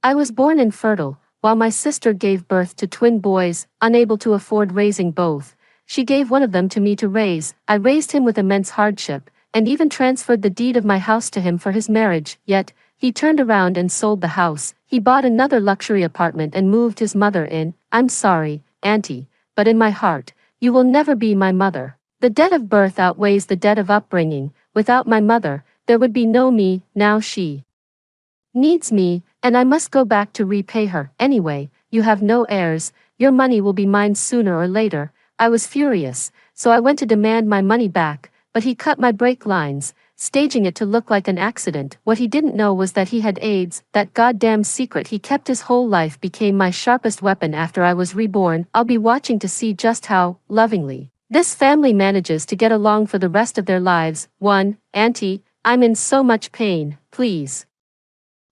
I was born infertile, while my sister gave birth to twin boys, unable to afford raising both. She gave one of them to me to raise. I raised him with immense hardship, and even transferred the deed of my house to him for his marriage, yet, he turned around and sold the house. He bought another luxury apartment and moved his mother in. I'm sorry, Auntie, but in my heart, you will never be my mother. The debt of birth outweighs the debt of upbringing. Without my mother, there would be no me. Now she needs me, and I must go back to repay her. Anyway, you have no heirs, your money will be mine sooner or later. I was furious, so I went to demand my money back, but he cut my brake lines, staging it to look like an accident. What he didn't know was that he had AIDS. That goddamn secret he kept his whole life became my sharpest weapon after I was reborn. I'll be watching to see just how, lovingly, this family manages to get along for the rest of their lives. 1. Auntie, I'm in so much pain, please.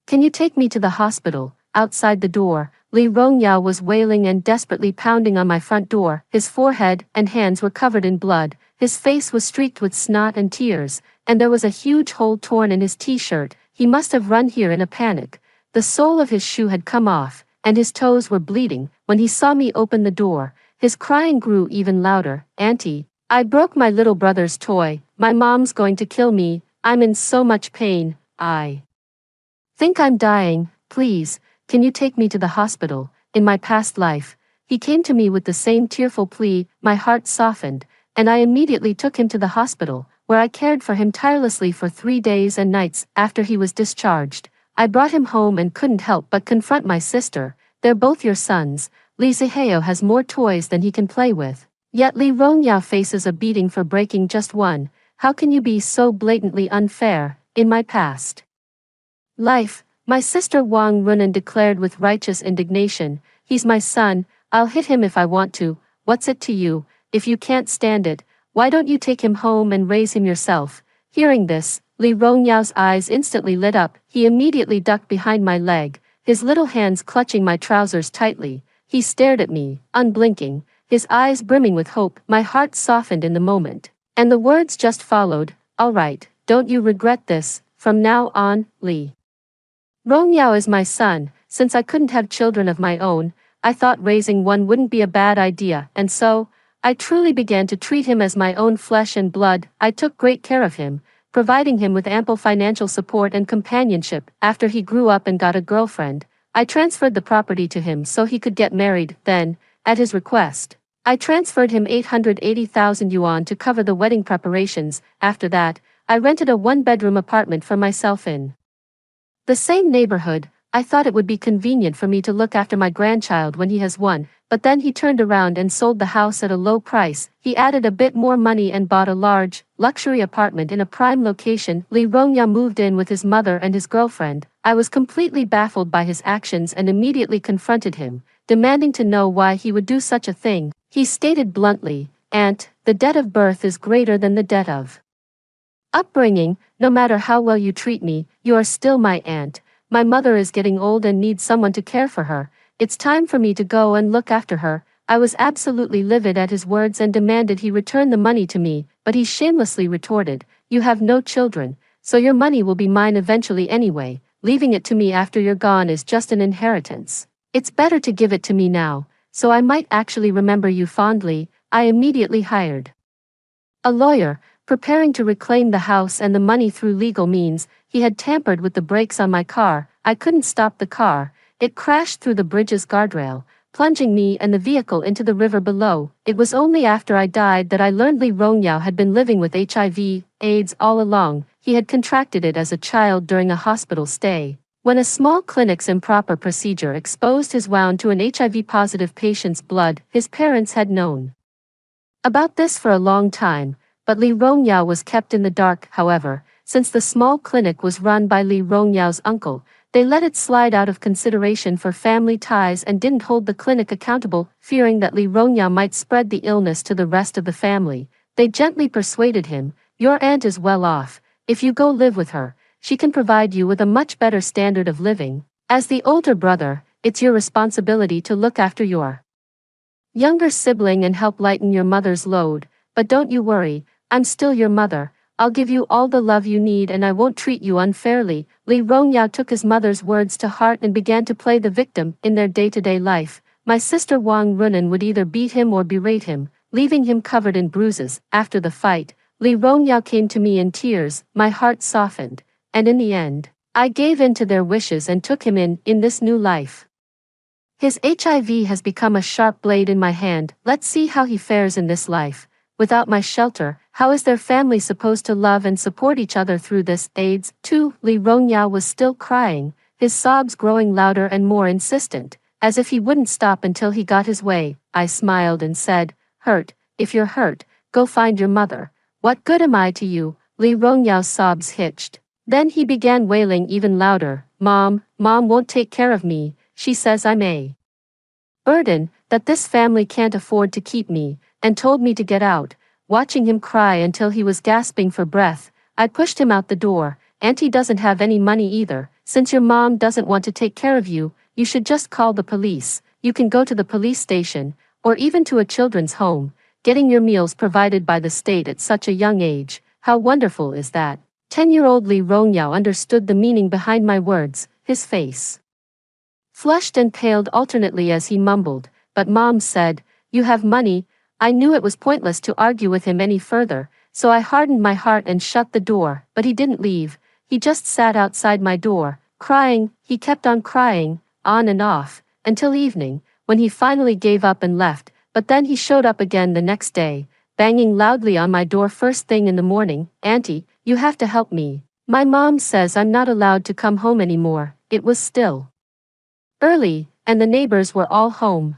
Can you take me to the hospital? Outside the door, Li Rongyao was wailing and desperately pounding on my front door. His forehead and hands were covered in blood, his face was streaked with snot and tears, and there was a huge hole torn in his t-shirt. He must have run here in a panic. The sole of his shoe had come off, and his toes were bleeding. When he saw me open the door, his crying grew even louder. Auntie, I broke my little brother's toy. My mom's going to kill me. I'm in so much pain. I think I'm dying. Please, can you take me to the hospital? In my past life, he came to me with the same tearful plea. My heart softened, and I immediately took him to the hospital, where I cared for him tirelessly for 3 days and nights. After he was discharged, I brought him home and couldn't help but confront my sister. They're both your sons. Li Zihao has more toys than he can play with. Yet Li Rongyao faces a beating for breaking just one. How can you be so blatantly unfair? In my past life, my sister Wang Runan declared with righteous indignation, he's my son, I'll hit him if I want to. What's it to you? If you can't stand it, why don't you take him home and raise him yourself? Hearing this, Li Rongyao's eyes instantly lit up. He immediately ducked behind my leg, his little hands clutching my trousers tightly. He stared at me, unblinking, his eyes brimming with hope. My heart softened in the moment, and the words just followed. All right, don't you regret this? From now on, Li Rongyao is my son. Since I couldn't have children of my own, I thought raising one wouldn't be a bad idea, and so, I truly began to treat him as my own flesh and blood. I took great care of him, providing him with ample financial support and companionship. After he grew up and got a girlfriend, I transferred the property to him so he could get married. Then, at his request, I transferred him 880,000 yuan to cover the wedding preparations. After that, I rented a one-bedroom apartment for myself in the same neighborhood. I thought it would be convenient for me to look after my grandchild when he has one, but then he turned around and sold the house at a low price. He added a bit more money and bought a large, luxury apartment in a prime location. Li Rongyao moved in with his mother and his girlfriend. I was completely baffled by his actions and immediately confronted him, demanding to know why he would do such a thing. He stated bluntly, Aunt, the debt of birth is greater than the debt of upbringing. No matter how well you treat me, you are still my aunt. My mother is getting old and needs someone to care for her. It's time for me to go and look after her. I was absolutely livid at his words and demanded he return the money to me, but he shamelessly retorted, You have no children, so your money will be mine eventually anyway. Leaving it to me after you're gone is just an inheritance. It's better to give it to me now, so I might actually remember you fondly. I immediately hired a lawyer, preparing to reclaim the house and the money through legal means. He had tampered with the brakes on my car. I couldn't stop the car. It crashed through the bridge's guardrail, plunging me and the vehicle into the river below. It was only after I died that I learned Li Rongyao had been living with HIV/AIDS all along. He had contracted it as a child during a hospital stay, when a small clinic's improper procedure exposed his wound to an HIV-positive patient's blood. His parents had known about this for a long time, but Li Rongyao was kept in the dark. However, since the small clinic was run by Li Rongyao's uncle, they let it slide out of consideration for family ties and didn't hold the clinic accountable. Fearing that Li Rongyao might spread the illness to the rest of the family, they gently persuaded him, Your aunt is well off. If you go live with her, she can provide you with a much better standard of living. As the older brother, it's your responsibility to look after your younger sibling and help lighten your mother's load. But don't you worry, I'm still your mother. I'll give you all the love you need and I won't treat you unfairly. Li Rongyao took his mother's words to heart and began to play the victim in their day-to-day life. My sister Wang Runan would either beat him or berate him, leaving him covered in bruises. After the fight, Li Rongyao came to me in tears, my heart softened, and in the end, I gave in to their wishes and took him in this new life. His HIV has become a sharp blade in my hand. Let's see how he fares in this life. Without my shelter, how is their family supposed to love and support each other through this? AIDS, too. Li Rongyao was still crying, his sobs growing louder and more insistent, as if he wouldn't stop until he got his way. I smiled and said, "Hurt, if you're hurt, go find your mother. What good am I to you?" Li Rongyao sobs hitched. Then he began wailing even louder. Mom won't take care of me. She says I'm a burden, that this family can't afford to keep me, and told me to get out. Watching him cry until he was gasping for breath, I pushed him out the door. Auntie doesn't have any money either. Since your mom doesn't want to take care of you, you should just call the police. You can go to the police station, or even to a children's home, getting your meals provided by the state at such a young age. How wonderful is that? 10-year-old Li Rongyao understood the meaning behind my words, his face flushed and paled alternately as he mumbled, but Mom said, "You have money." I knew it was pointless to argue with him any further, so I hardened my heart and shut the door, but he didn't leave. He just sat outside my door, crying. He kept on crying, on and off, until evening, when he finally gave up and left, but then he showed up again the next day, banging loudly on my door first thing in the morning. "Auntie, you have to help me. My mom says I'm not allowed to come home anymore." It was still early, and the neighbors were all home.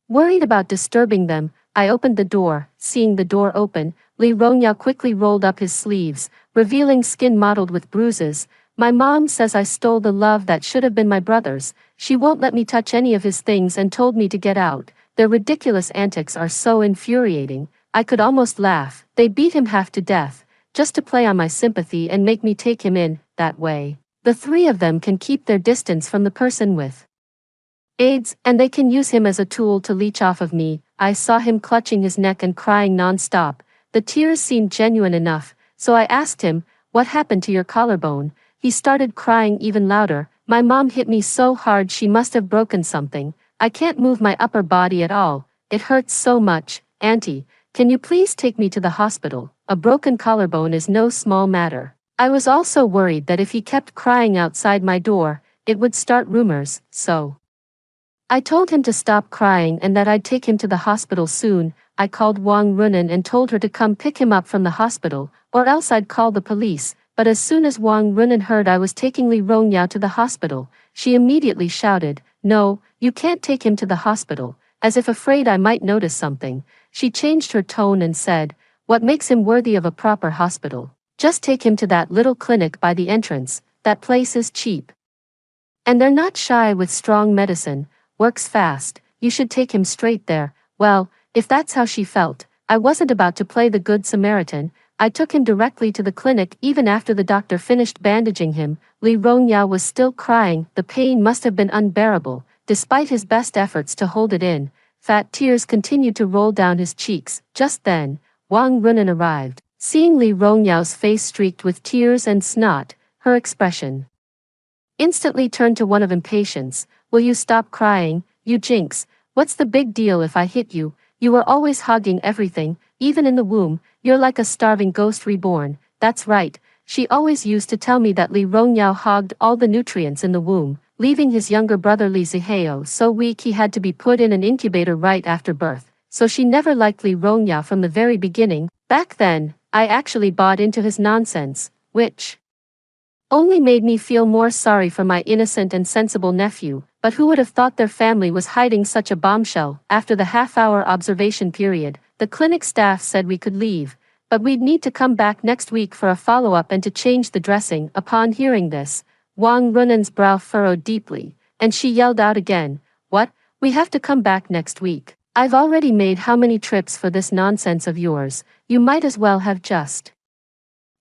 Worried about disturbing them, I opened the door. Seeing the door open, Li Rongyao quickly rolled up his sleeves, revealing skin mottled with bruises. "My mom says I stole the love that should have been my brother's. She won't let me touch any of his things and told me to get out. Their ridiculous antics are so infuriating. I could almost laugh. They beat him half to death, just to play on my sympathy and make me take him in. That way, the three of them can keep their distance from the person with AIDS, and they can use him as a tool to leech off of me." I saw him clutching his neck and crying non-stop. The tears seemed genuine enough, so I asked him, "What happened to your collarbone?" He started crying even louder. "My mom hit me so hard she must have broken something. I can't move my upper body at all. It hurts so much. Auntie, can you please take me to the hospital? A broken collarbone is no small matter." I was also worried that if he kept crying outside my door, it would start rumors, so I told him to stop crying and that I'd take him to the hospital soon. I called Wang Runan and told her to come pick him up from the hospital, or else I'd call the police. But as soon as Wang Runan heard I was taking Li Rongyao to the hospital, she immediately shouted, "No, you can't take him to the hospital," as if afraid I might notice something. She changed her tone and said, "What makes him worthy of a proper hospital? Just take him to that little clinic by the entrance. That place is cheap. And they're not shy with strong medicine, works fast. You should take him straight there." Well, if that's how she felt, I wasn't about to play the Good Samaritan. I took him directly to the clinic. Even after the doctor finished bandaging him, Li Rongyao was still crying. The pain must have been unbearable. Despite his best efforts to hold it in, fat tears continued to roll down his cheeks. Just then, Wang Runan arrived. Seeing Li Rongyao face streaked with tears and snot, her expression instantly turned to one of impatience. "Will you stop crying, you jinx? What's the big deal if I hit you? You were always hogging everything, even in the womb. You're like a starving ghost reborn." That's right, she always used to tell me that Li Rongyao hogged all the nutrients in the womb, leaving his younger brother Li Zihao so weak he had to be put in an incubator right after birth. So she never liked Li Rongyao from the very beginning. Back then, I actually bought into his nonsense, which only made me feel more sorry for my innocent and sensible nephew. But who would have thought their family was hiding such a bombshell? After the half-hour observation period, the clinic staff said we could leave, but we'd need to come back next week for a follow-up and to change the dressing. Upon hearing this, Wang Runan's brow furrowed deeply, and she yelled out again, "What? We have to come back next week? I've already made how many trips for this nonsense of yours? You might as well have just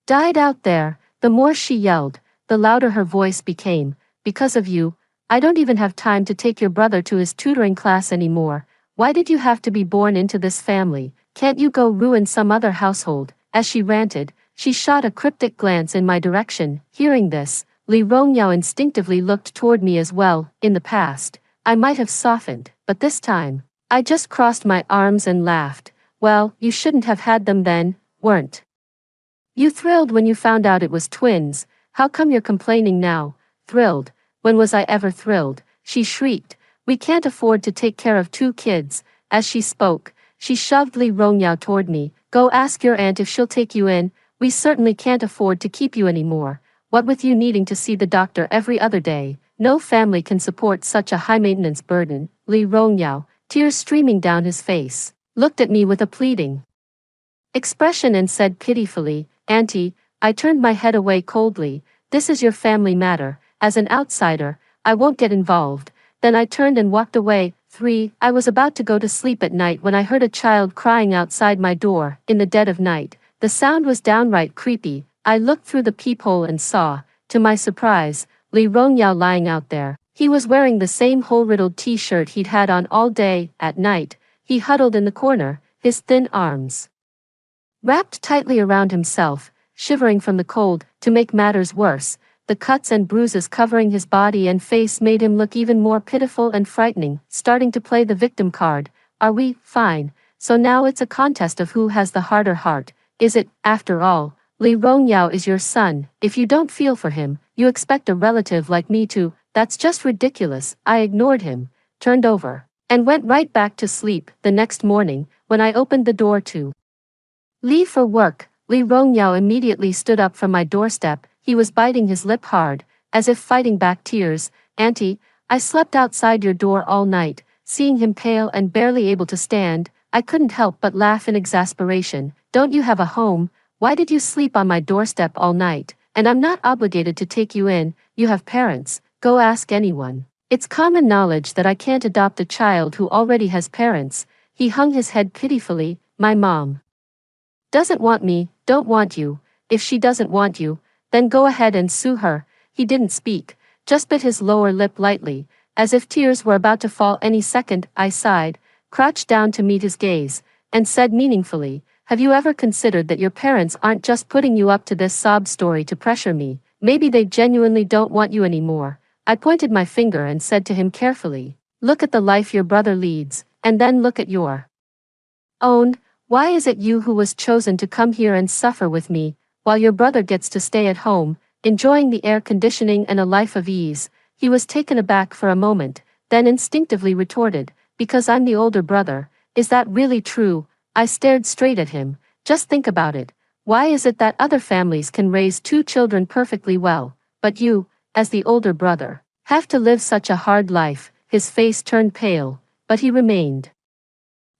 died out there." The more she yelled, the louder her voice became. "Because of you, I don't even have time to take your brother to his tutoring class anymore. Why did you have to be born into this family? Can't you go ruin some other household?" As she ranted, She shot a cryptic glance in my direction. Hearing this, Li Rongyao instinctively looked toward me as well. In the past, I might have softened, but this time, I just crossed my arms and laughed. Well, you shouldn't have had them then, weren't you thrilled when you found out it was twins? How come you're complaining now? Thrilled? When was I ever thrilled? She shrieked. We can't afford to take care of 2 kids. As she spoke, she shoved Li Rongyao toward me. Go ask your aunt if she'll take you in. We certainly can't afford to keep you anymore. What with you needing to see the doctor every other day, no family can support such a high-maintenance burden. Li Rongyao, tears streaming down his face, looked at me with a pleading expression and said pitifully, Auntie. I turned my head away coldly. This is your family matter. As an outsider, I won't get involved. Then I turned and walked away. 3. I was about to go to sleep at night when I heard a child crying outside my door, in the dead of night. The sound was downright creepy. I looked through the peephole and saw, to my surprise, Li Rongyao lying out there. He was wearing the same hole-riddled t-shirt he'd had on all day. At night, he huddled in the corner, his thin arms wrapped tightly around himself, shivering from the cold. To make matters worse, the cuts and bruises covering his body and face made him look even more pitiful and frightening. Starting to play the victim card. Are we? Fine. So now it's a contest of who has the harder heart, is it? After all, Li Rongyao is your son. If you don't feel for him, you expect a relative like me to. That's just ridiculous. I ignored him, turned over, and went right back to sleep. The next morning, when I opened the door to leave for work, Li Rongyao immediately stood up from my doorstep. He was biting his lip hard, as if fighting back tears. Auntie, I slept outside your door all night. Seeing him pale and barely able to stand, I couldn't help but laugh in exasperation. Don't you have a home? Why did you sleep on my doorstep all night? And I'm not obligated to take you in. You have parents. Go ask anyone. It's common knowledge that I can't adopt a child who already has parents. He hung his head pitifully. My mom doesn't want me, don't want you. If she doesn't want you, then go ahead and sue her. He didn't speak, just bit his lower lip lightly, as if tears were about to fall any second. I sighed, crouched down to meet his gaze, and said meaningfully, have you ever considered that your parents aren't just putting you up to this sob story to pressure me? Maybe they genuinely don't want you anymore. I pointed my finger and said to him carefully, look at the life your brother leads, and then look at your own. Why is it you who was chosen to come here and suffer with me, while your brother gets to stay at home, enjoying the air conditioning and a life of ease? He was taken aback for a moment, then instinctively retorted, because I'm the older brother. Is that really true? I stared straight at him. Just think about it. Why is it that other families can raise 2 children perfectly well, but you, as the older brother, have to live such a hard life? His face turned pale, but he remained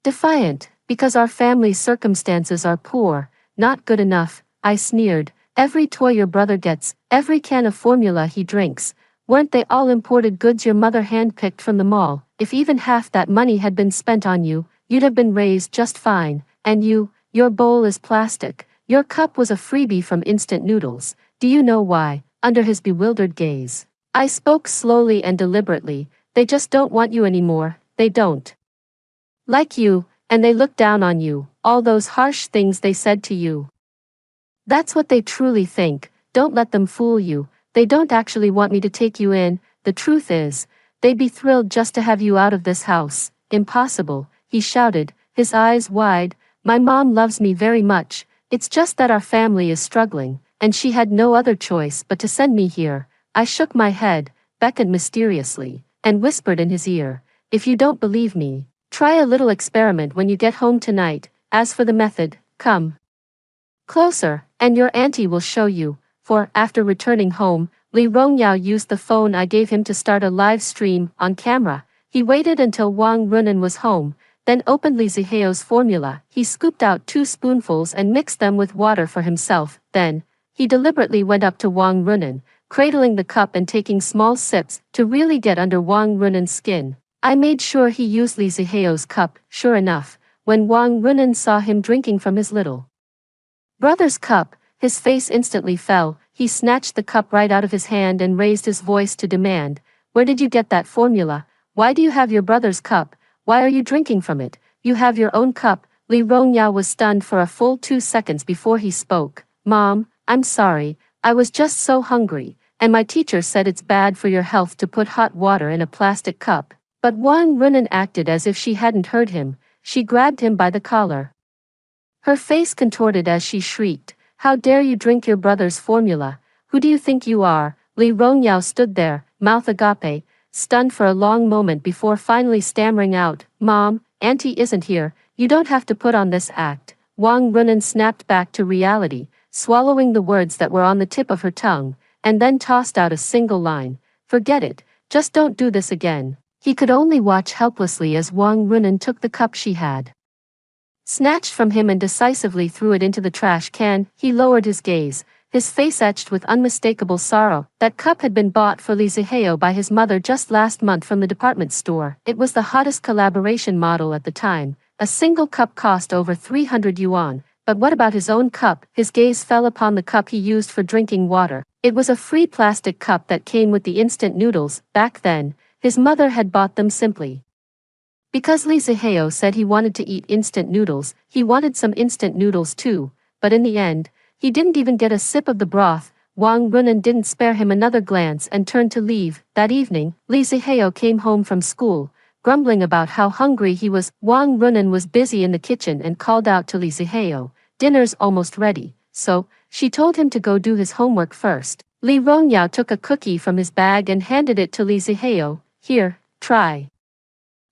defiant. Because our family's circumstances are poor, not good enough, I sneered. Every toy your brother gets, every can of formula he drinks, weren't they all imported goods your mother handpicked from the mall? If even half that money had been spent on you, you'd have been raised just fine. And you, your bowl is plastic, your cup was a freebie from instant noodles. Do you know why? Under his bewildered gaze, I spoke slowly and deliberately. They just don't want you anymore. They don't like you. And they look down on you, all those harsh things they said to you. That's what they truly think. Don't let them fool you. They don't actually want me to take you in. The truth is, they'd be thrilled just to have you out of this house. Impossible, he shouted, his eyes wide. My mom loves me very much. It's just that our family is struggling, and she had no other choice but to send me here. I shook my head, beckoned mysteriously, and whispered in his ear, if you don't believe me, try a little experiment when you get home tonight. As for the method, come closer, and your auntie will show you. For, after returning home, Li Rongyao used the phone I gave him to start a live stream on camera. He waited until Wang Runan was home, then opened Li Ziheo's formula. He scooped out 2 spoonfuls and mixed them with water for himself. Then, he deliberately went up to Wang Runan, cradling the cup and taking small sips to really get under Wang Runan's skin. I made sure he used Li Ziheo's cup. Sure enough, when Wang Runan saw him drinking from his little brother's cup, his face instantly fell. He snatched the cup right out of his hand and raised his voice to demand, where did you get that formula? Why do you have your brother's cup? Why are you drinking from it? You have your own cup. Li Rongyao was stunned for a full 2 seconds before he spoke. Mom, I'm sorry, I was just so hungry, and my teacher said it's bad for your health to put hot water in a plastic cup. But Wang Runan acted as if she hadn't heard him. She grabbed him by the collar. Her face contorted as she shrieked, "How dare you drink your brother's formula? Who do you think you are?" Li Rongyao stood there, mouth agape, stunned for a long moment before finally stammering out, "Mom, Auntie isn't here, you don't have to put on this act." Wang Runan snapped back to reality, swallowing the words that were on the tip of her tongue, and then tossed out a single line, "Forget it, just don't do this again." He could only watch helplessly as Wang Runan took the cup she had snatched from him and decisively threw it into the trash can. He lowered his gaze, his face etched with unmistakable sorrow. That cup had been bought for Li Zihao by his mother just last month from the department store. It was the hottest collaboration model at the time. A single cup cost over 300 yuan. But what about his own cup? His gaze fell upon the cup he used for drinking water. It was a free plastic cup that came with the instant noodles. Back then, his mother had bought them simply because Li Zihao said he wanted to eat instant noodles. He wanted some instant noodles too, but in the end, he didn't even get a sip of the broth. Wang Runan didn't spare him another glance and turned to leave. That evening, Li Zihao came home from school, grumbling about how hungry he was. Wang Runan was busy in the kitchen and called out to Li Zihao, "Dinner's almost ready." So, she told him to go do his homework first. Li Rongyao took a cookie from his bag and handed it to Li Zihao. "Here, try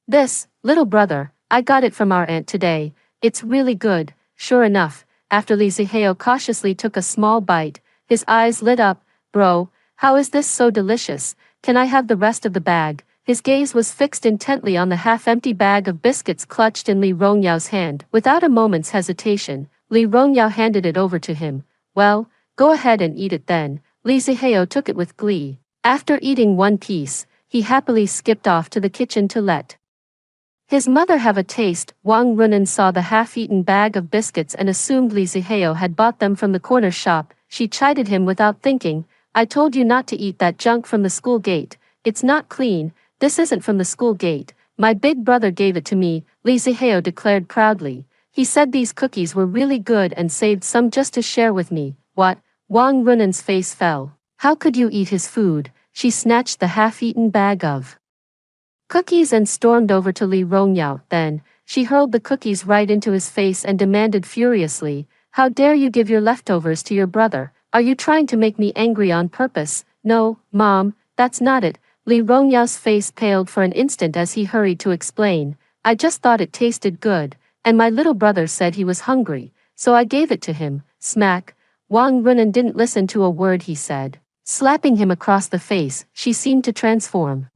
this, little brother, I got it from our aunt today. It's really good." Sure enough, after Li Zihao cautiously took a small bite, his eyes lit up. "Bro, how is this so delicious? Can I have the rest of the bag?" His gaze was fixed intently on the half-empty bag of biscuits clutched in Li Rongyao's hand. Without a moment's hesitation, Li Rongyao handed it over to him. "Well, go ahead and eat it then." Li Zihao took it with glee. After eating one piece, he happily skipped off to the kitchen to let his mother have a taste. Wang Runan saw the half-eaten bag of biscuits and assumed Li Zihao had bought them from the corner shop. She chided him without thinking, "I told you not to eat that junk from the school gate. It's not clean. This isn't from the school gate. My big brother gave it to me," Li Zihao declared proudly. "He said these cookies were really good and saved some just to share with me." "What?" Wang Runan's face fell. "How could you eat his food?" She snatched the half-eaten bag of cookies and stormed over to Li Rongyao. Then, she hurled the cookies right into his face and demanded furiously, "How dare you give your leftovers to your brother? Are you trying to make me angry on purpose?" "No, Mom, that's not it." Li Rongyao's face paled for an instant as he hurried to explain, "I just thought it tasted good, and my little brother said he was hungry, so I gave it to him." Smack! Wang Runan didn't listen to a word he said. Slapping him across the face, she seemed to transform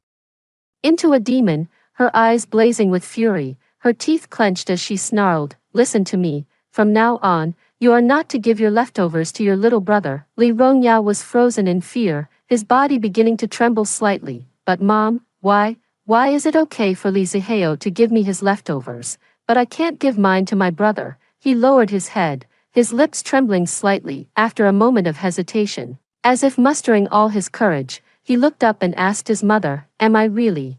into a demon, her eyes blazing with fury, her teeth clenched as she snarled, "Listen to me, from now on, you are not to give your leftovers to your little brother." Li Rongyao was frozen in fear, his body beginning to tremble slightly. "But Mom, why is it okay for Li Zihao to give me his leftovers, but I can't give mine to my brother?" He lowered his head, his lips trembling slightly. After a moment of hesitation, as if mustering all his courage, he looked up and asked his mother, "Am I really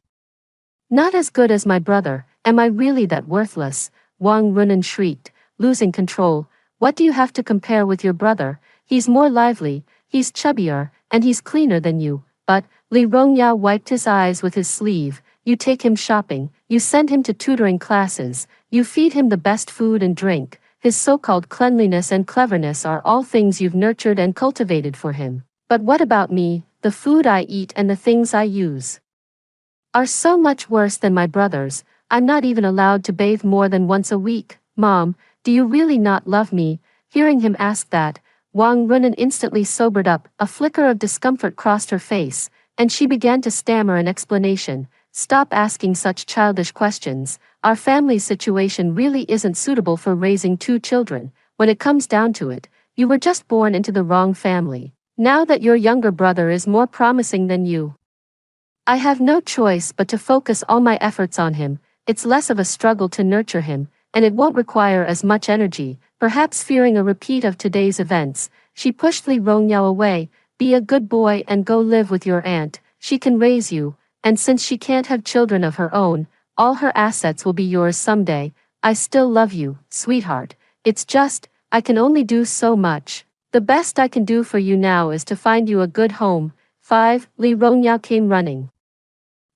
not as good as my brother? Am I really that worthless?" Wang Runan shrieked, losing control. "What do you have to compare with your brother? He's more lively, he's chubbier, and he's cleaner than you." "But," Li Rongyao wiped his eyes with his sleeve, "you take him shopping, you send him to tutoring classes, you feed him the best food and drink. His so-called cleanliness and cleverness are all things you've nurtured and cultivated for him. But what about me? The food I eat and the things I use are so much worse than my brother's. I'm not even allowed to bathe more than once a week. Mom, do you really not love me?" Hearing him ask that, Wang Runan instantly sobered up. A flicker of discomfort crossed her face, and she began to stammer an explanation. "Stop asking such childish questions. Our family's situation really isn't suitable for raising two children. When it comes down to it, you were just born into the wrong family. Now that your younger brother is more promising than you, I have no choice but to focus all my efforts on him. It's less of a struggle to nurture him, and it won't require as much energy." Perhaps fearing a repeat of today's events, she pushed Li Rongyao away. "Be a good boy and go live with your aunt. She can raise you, and since she can't have children of her own, all her assets will be yours someday. I still love you, sweetheart. It's just, I can only do so much." The best I can do for you now is to find you a good home. 5. Li Rongyao came running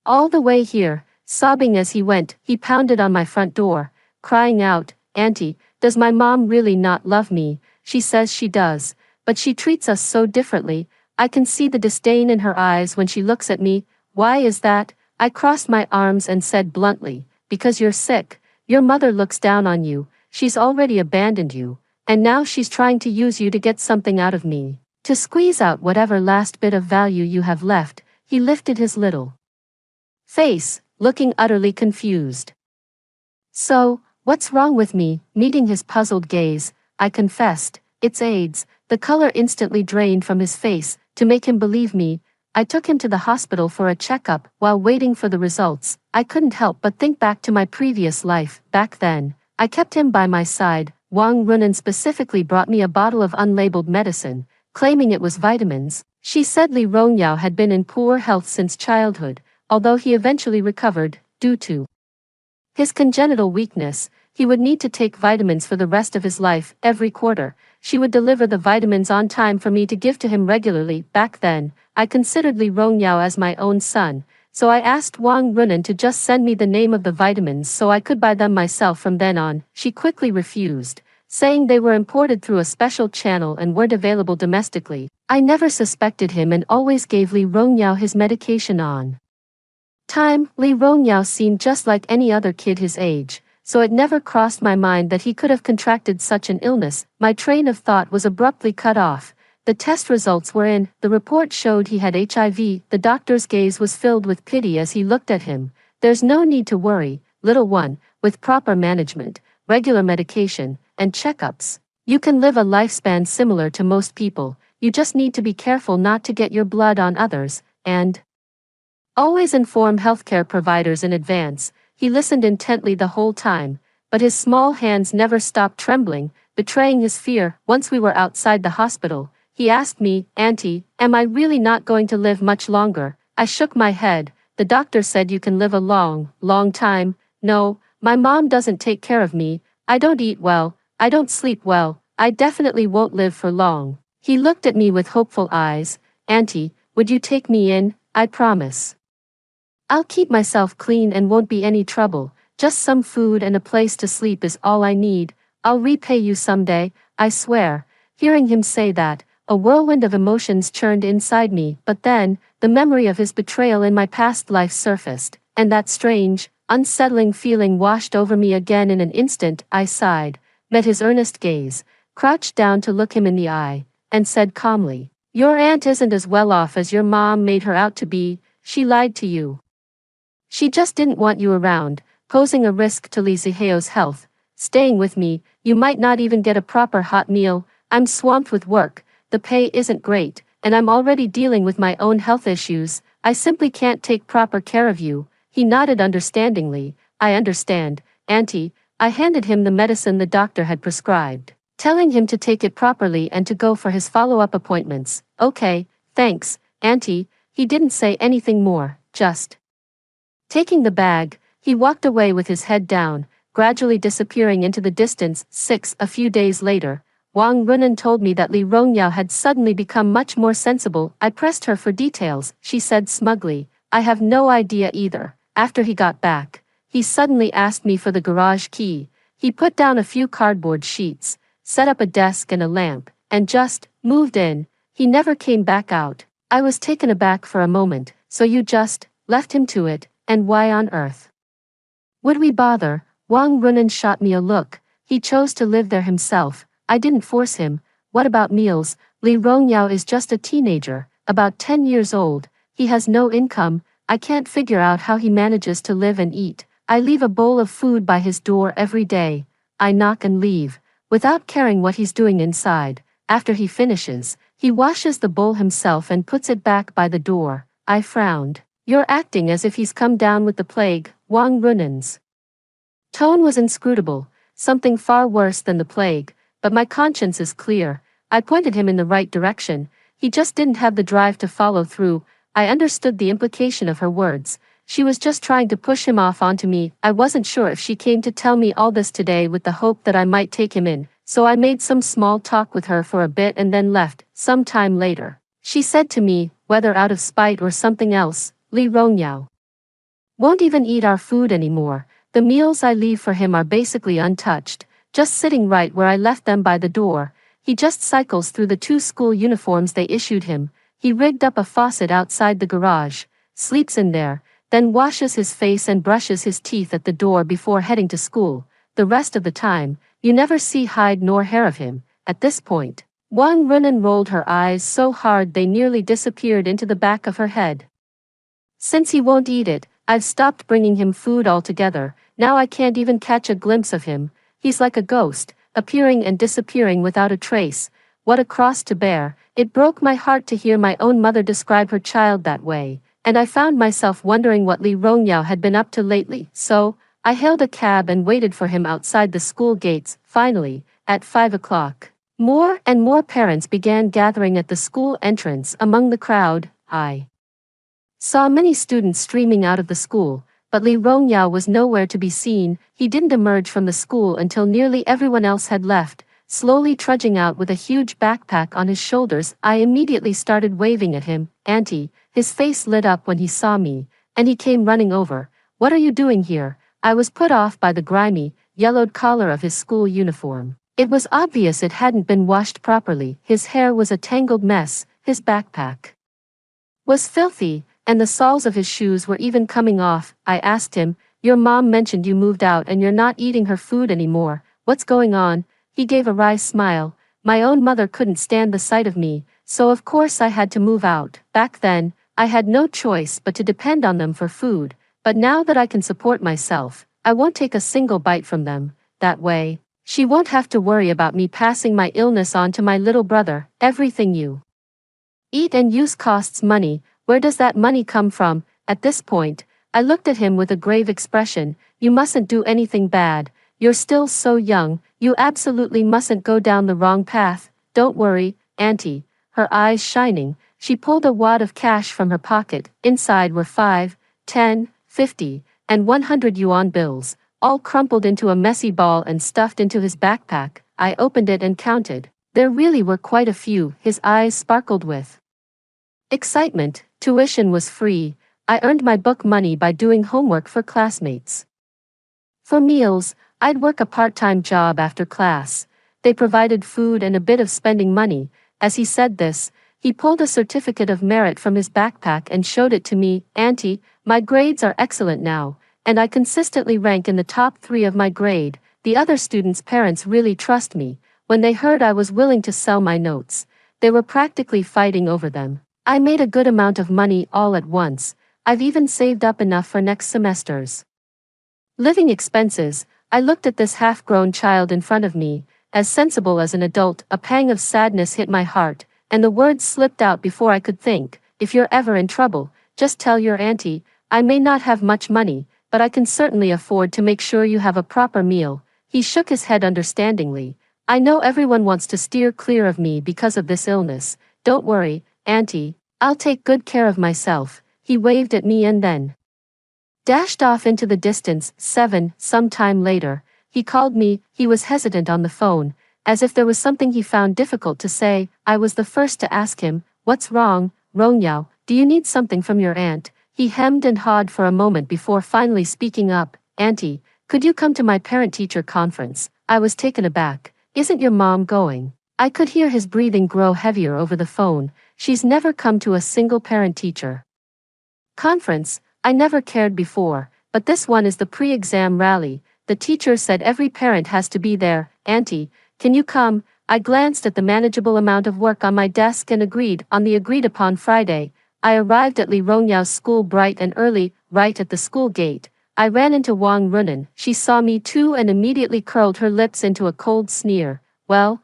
all the way here, sobbing as he went. He pounded on my front door, crying out, "Auntie, does my mom really not love me? She says she does, but she treats us so differently. I can see the disdain in her eyes when she looks at me. Why is that?" I crossed my arms and said bluntly, "Because you're sick. Your mother looks down on you. She's already abandoned you, and now she's trying to use you to get something out of me. To squeeze out whatever last bit of value you have left." He lifted his little face, looking utterly confused. "So, what's wrong with me?" Meeting his puzzled gaze, I confessed, "It's AIDS." The color instantly drained from his face. To make him believe me, I took him to the hospital for a checkup. While waiting for the results, I couldn't help but think back to my previous life. Back then, I kept him by my side. Wang Runan specifically brought me a bottle of unlabeled medicine, claiming it was vitamins. She said Li Rongyao had been in poor health since childhood, although he eventually recovered, due to his congenital weakness. He would need to take vitamins for the rest of his life. Every quarter, she would deliver the vitamins on time for me to give to him regularly. Back then, I considered Li Rongyao as my own son, so I asked Wang Runan to just send me the name of the vitamins so I could buy them myself from then on. She quickly refused, saying they were imported through a special channel and weren't available domestically. I never suspected him and always gave Li Rongyao his medication on time. Li Rongyao seemed just like any other kid his age, so it never crossed my mind that he could have contracted such an illness. My train of thought was abruptly cut off. The test results were in. The report showed he had HIV. The doctor's gaze was filled with pity as he looked at him. "There's no need to worry, little one. With proper management, regular medication, and checkups, you can live a lifespan similar to most people. You just need to be careful not to get your blood on others, and always inform healthcare providers in advance." He listened intently the whole time, but his small hands never stopped trembling, betraying his fear. Once we were outside the hospital, he asked me, "Auntie, am I really not going to live much longer?" I shook my head. "The doctor said you can live a long, long time." "No, my mom doesn't take care of me. I don't eat well, I don't sleep well. I definitely won't live for long." He looked at me with hopeful eyes. "Auntie, would you take me in? I promise I'll keep myself clean and won't be any trouble. Just some food and a place to sleep is all I need. I'll repay you someday, I swear." Hearing him say that, a whirlwind of emotions churned inside me. But then, the memory of his betrayal in my past life surfaced, and that strange, unsettling feeling washed over me again in an instant. I sighed, met his earnest gaze, crouched down to look him in the eye, and said calmly, "Your aunt isn't as well off as your mom made her out to be. She lied to you. She just didn't want you around, posing a risk to Li Ziheo's health. Staying with me, you might not even get a proper hot meal. I'm swamped with work, the pay isn't great, and I'm already dealing with my own health issues. I simply can't take proper care of you." He nodded understandingly. "I understand, Auntie." I handed him the medicine the doctor had prescribed, telling him to take it properly and to go for his follow-up appointments. "Okay, thanks, Auntie." He didn't say anything more, just taking the bag, he walked away with his head down, gradually disappearing into the distance. 6. A few days later, Wang Runan told me that Li Rongyao had suddenly become much more sensible. I pressed her for details. She said smugly, "I have no idea either." After he got back, he suddenly asked me for the garage key. He put down a few cardboard sheets, set up a desk and a lamp, and just moved in. He never came back out. I was taken aback for a moment. "So you just left him to it? And why on earth would we bother?" Wang Runan shot me a look. "He chose to live there himself. I didn't force him." "What about meals?" "Li Rongyao is just a teenager, about 10 years old. He has no income. I can't figure out how he manages to live and eat. I leave a bowl of food by his door every day. I knock and leave, without caring what he's doing inside. After he finishes, he washes the bowl himself and puts it back by the door." I frowned. "You're acting as if he's come down with the plague." Wang Runan's tone was inscrutable, something far worse than the plague, but my conscience is clear. I pointed him in the right direction. He just didn't have the drive to follow through. I understood the implication of her words. She was just trying to push him off onto me. I wasn't sure if she came to tell me all this today with the hope that I might take him in. so I made some small talk with her for a bit and then left. Some time later, she said to me, whether out of spite or something else, Li Rongyao won't even eat our food anymore. The meals I leave for him are basically untouched, just sitting right where I left them by the door. He just cycles through the 2 school uniforms they issued him. He rigged up a faucet outside the garage, sleeps in there, then washes his face and brushes his teeth at the door before heading to school. The rest of the time, you never see hide nor hair of him. At this point, Wang Runan rolled her eyes so hard they nearly disappeared into the back of her head. Since he won't eat it, I've stopped bringing him food altogether. Now I can't even catch a glimpse of him. He's like a ghost, appearing and disappearing without a trace. What a cross to bear. It broke my heart to hear my own mother describe her child that way, and I found myself wondering what Li Rongyao had been up to lately. So, I hailed a cab and waited for him outside the school gates. Finally, at 5 o'clock, more and more parents began gathering at the school entrance. Among the crowd, I saw many students streaming out of the school, but Li Rongyao was nowhere to be seen. He didn't emerge from the school until nearly everyone else had left, slowly trudging out with a huge backpack on his shoulders. I immediately started waving at him. Auntie, his face lit up when he saw me, and he came running over. What are you doing here? I was put off by the grimy, yellowed collar of his school uniform. It was obvious it hadn't been washed properly. His hair was a tangled mess, his backpack was filthy, and the soles of his shoes were even coming off. I asked him, your mom mentioned you moved out and you're not eating her food anymore. What's going on? He gave a wry smile. My own mother couldn't stand the sight of me, so of course I had to move out. Back then, I had no choice but to depend on them for food, but now that I can support myself, I won't take a single bite from them. That way, she won't have to worry about me passing my illness on to my little brother. Everything you eat and use costs money. Where does that money come from? At this point, I looked at him with a grave expression. You mustn't do anything bad. You're still so young. You absolutely mustn't go down the wrong path. Don't worry, Auntie. Her eyes shining, she pulled a wad of cash from her pocket. Inside were 5, 10, 50, and 100 yuan bills, all crumpled into a messy ball and stuffed into his backpack. I opened it and counted. There really were quite a few. His eyes sparkled with excitement. Tuition was free. I earned my book money by doing homework for classmates. For meals, I'd work a part-time job after class. They provided food and a bit of spending money. As he said this, he pulled a certificate of merit from his backpack and showed it to me. Auntie, my grades are excellent now, and I consistently rank in the top 3 of my grade. The other students' parents really trust me. When they heard I was willing to sell my notes, they were practically fighting over them. I made a good amount of money all at once. I've even saved up enough for next semester's living expenses. I looked at this half-grown child in front of me, as sensible as an adult. A pang of sadness hit my heart, and the words slipped out before I could think. If you're ever in trouble, just tell your auntie. I may not have much money, but I can certainly afford to make sure you have a proper meal. He shook his head understandingly. I know everyone wants to steer clear of me because of this illness. Don't worry, Auntie, I'll take good care of myself. He waved at me and then dashed off into the distance. Some time later, he called me. He was hesitant on the phone, as if there was something he found difficult to say. I was the first to ask him, what's wrong, Rongyao? Do you need something from your aunt? He hemmed and hawed for a moment before finally speaking up. Auntie, could you come to my parent-teacher conference? I was taken aback. Isn't your mom going? I could hear his breathing grow heavier over the phone. She's never come to a single parent-teacher conference. I never cared before, but this one is the pre-exam rally. The teacher said every parent has to be there. Auntie, can you come? I glanced at the manageable amount of work on my desk and agreed. On the agreed-upon Friday, I arrived at Li Rongyao school bright and early. Right at the school gate, I ran into Wang Runan. She saw me too and immediately curled her lips into a cold sneer. Well,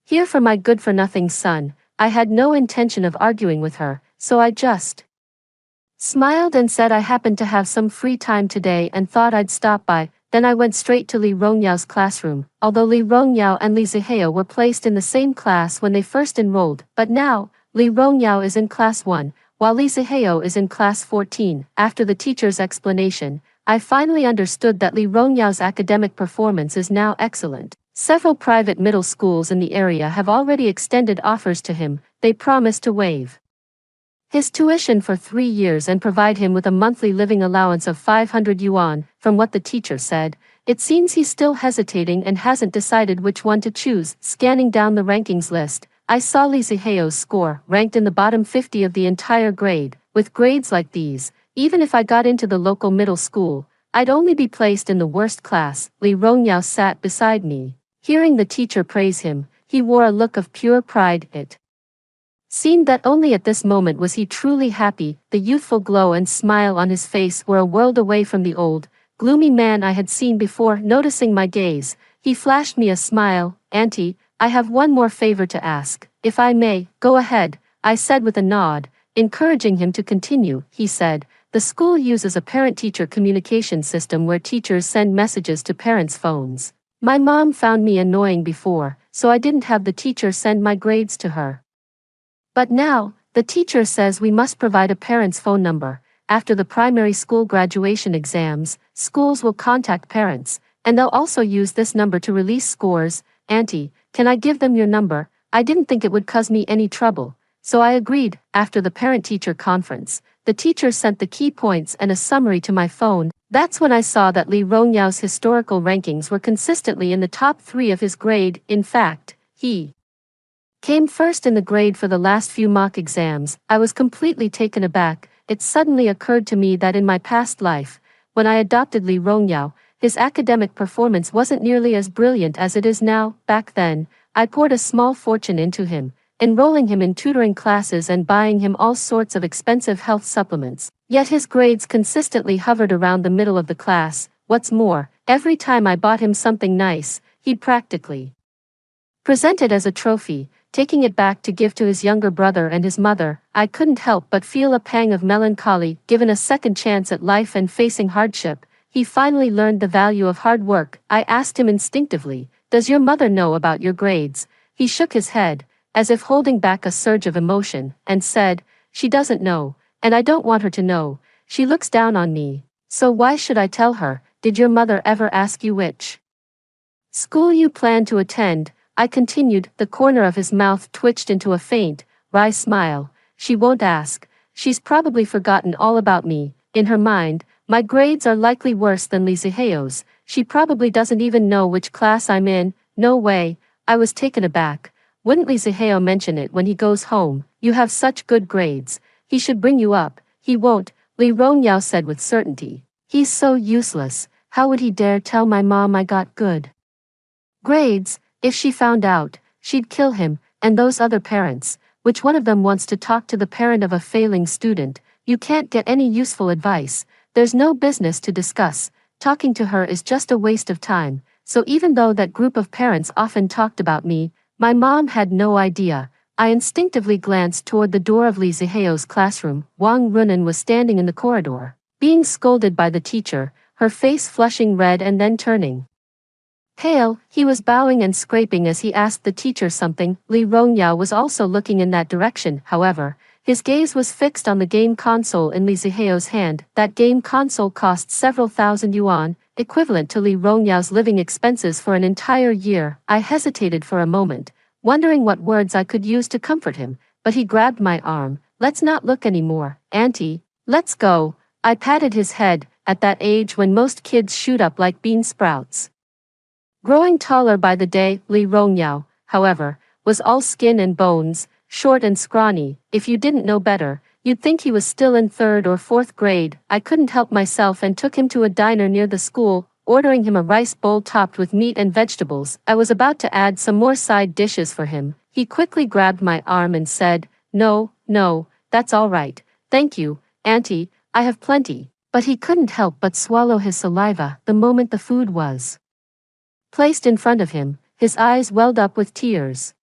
here for my good-for-nothing son. I had no intention of arguing with her, so I just smiled and said I happened to have some free time today and thought I'd stop by. Then I went straight to Li Rongyao's classroom. Although Li Rongyao and Li Zihao were placed in the same class when they first enrolled, but now, Li Rongyao is in class 1, while Li Zihao is in class 14. After the teacher's explanation, I finally understood that Li Rongyao's academic performance is now excellent. Several private middle schools in the area have already extended offers to him. They promise to waive his tuition for 3 years and provide him with a monthly living allowance of 500 yuan, from what the teacher said. It seems he's still hesitating and hasn't decided which one to choose. Scanning down the rankings list, I saw Li Ziheo's score, ranked in the bottom 50 of the entire grade. With grades like these, even if I got into the local middle school, I'd only be placed in the worst class. Li Rongyao sat beside me. Hearing the teacher praise him, he wore a look of pure pride. It seemed that only at this moment was he truly happy. The youthful glow and smile on his face were a world away from the old, gloomy man I had seen before. Noticing my gaze, he flashed me a smile. "Auntie, I have one more favor to ask, if I may." "Go ahead," I said with a nod. Encouraging him to continue, he said, "The school uses a parent-teacher communication system where teachers send messages to parents' phones. My mom found me annoying before, so I didn't have the teacher send my grades to her. But now, the teacher says we must provide a parent's phone number. After the primary school graduation exams, schools will contact parents, and they'll also use this number to release scores. Auntie, can I give them your number?" I didn't think it would cause me any trouble, so I agreed. After the parent-teacher conference, the teacher sent the key points and a summary to my phone. That's when I saw that Li Rongyao's historical rankings were consistently in the top 3 of his grade. In fact, he came first in the grade for the last few mock exams. I was completely taken aback. It suddenly occurred to me that in my past life, when I adopted Li Rongyao, his academic performance wasn't nearly as brilliant as it is now. Back then, I poured a small fortune into him, enrolling him in tutoring classes and buying him all sorts of expensive health supplements. Yet his grades consistently hovered around the middle of the class. What's more, every time I bought him something nice, he'd practically present it as a trophy, taking it back to give to his younger brother and his mother. I couldn't help but feel a pang of melancholy. Given a second chance at life and facing hardship, he finally learned the value of hard work. I asked him instinctively, "Does your mother know about your grades?" He shook his head, as if holding back a surge of emotion, and said, "She doesn't know, and I don't want her to know. She looks down on me. So why should I tell her?" "Did your mother ever ask you which school you plan to attend?" I continued. The corner of his mouth twitched into a faint, wry smile. "She won't ask. She's probably forgotten all about me. In her mind, my grades are likely worse than Li Ziheo's. She probably doesn't even know which class I'm in." "No way." I was taken aback. "Wouldn't Li Ziheo mention it when he goes home? You have such good grades. He should bring you up." "He won't," Li Rongyao said with certainty. "He's so useless. How would he dare tell my mom I got good grades? If she found out, she'd kill him, and those other parents. Which one of them wants to talk to the parent of a failing student? You can't get any useful advice. There's no business to discuss. Talking to her is just a waste of time." So even though that group of parents often talked about me, my mom had no idea. I instinctively glanced toward the door of Li Ziheo's classroom. Wang Runan was standing in the corridor, being scolded by the teacher, her face flushing red and then turning pale. He was bowing and scraping as he asked the teacher something. Li Rongyao was also looking in that direction. However, his gaze was fixed on the game console in Li Ziheo's hand. That game console cost several thousand yuan, equivalent to Li Rongyao's living expenses for an entire year. I hesitated for a moment, wondering what words I could use to comfort him, but he grabbed my arm. "Let's not look anymore, Auntie. Let's go." I patted his head. At that age when most kids shoot up like bean sprouts, growing taller by the day, Li Rongyao, however, was all skin and bones, short and scrawny. If you didn't know better, you'd think he was still in 3rd or 4th grade. I couldn't help myself and took him to a diner near the school, ordering him a rice bowl topped with meat and vegetables. I was about to add some more side dishes for him. He quickly grabbed my arm and said, No, that's all right. Thank you, Auntie, I have plenty." But he couldn't help but swallow his saliva the moment the food was placed in front of him. His eyes welled up with tears.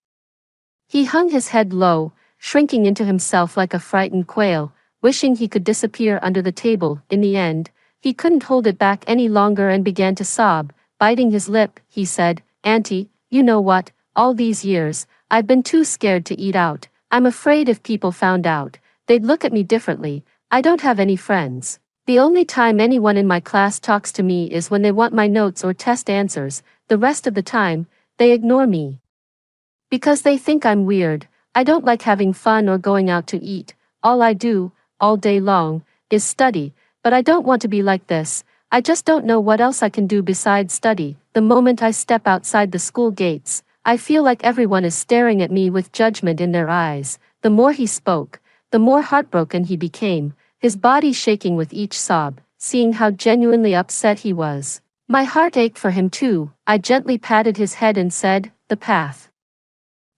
He hung his head low, shrinking into himself like a frightened quail, wishing he could disappear under the table. In the end, he couldn't hold it back any longer and began to sob. Biting his lip, he said, "Auntie, you know what? All these years, I've been too scared to eat out. I'm afraid if people found out, they'd look at me differently. I don't have any friends. The only time anyone in my class talks to me is when they want my notes or test answers. The rest of the time, They ignore me. Because they think I'm weird. I don't like having fun or going out to eat. All I do, all day long, is study, but I don't want to be like this. I just don't know what else I can do besides study. The moment I step outside the school gates, I feel like everyone is staring at me with judgment in their eyes. The more he spoke, the more heartbroken he became, his body shaking with each sob, seeing how genuinely upset he was. My heart ached for him too. I gently patted his head and said, "The path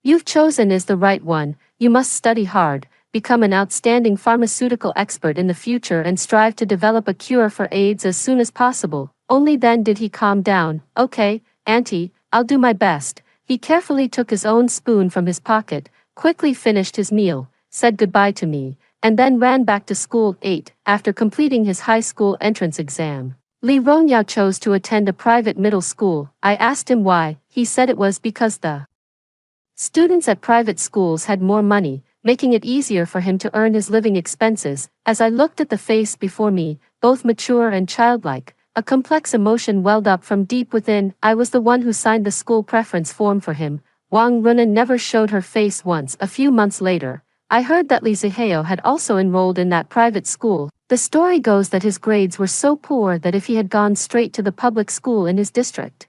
you've chosen is the right one. You must study hard, become an outstanding pharmaceutical expert in the future and strive to develop a cure for AIDS as soon as possible." Only then did he calm down. "Okay, Auntie, I'll do my best." He carefully took his own spoon from his pocket, quickly finished his meal, said goodbye to me, and then ran back to school. 8. After completing his high school entrance exam, Li Rongyao chose to attend a private middle school. I asked him why. He said it was because the students at private schools had more money, making it easier for him to earn his living expenses. As I looked at the face before me, both mature and childlike, a complex emotion welled up from deep within. I was the one who signed the school preference form for him. Wang Runan never showed her face once. A few months later, I heard that Li Zihao had also enrolled in that private school. The story goes that his grades were so poor that if he had gone straight to the public school in his district,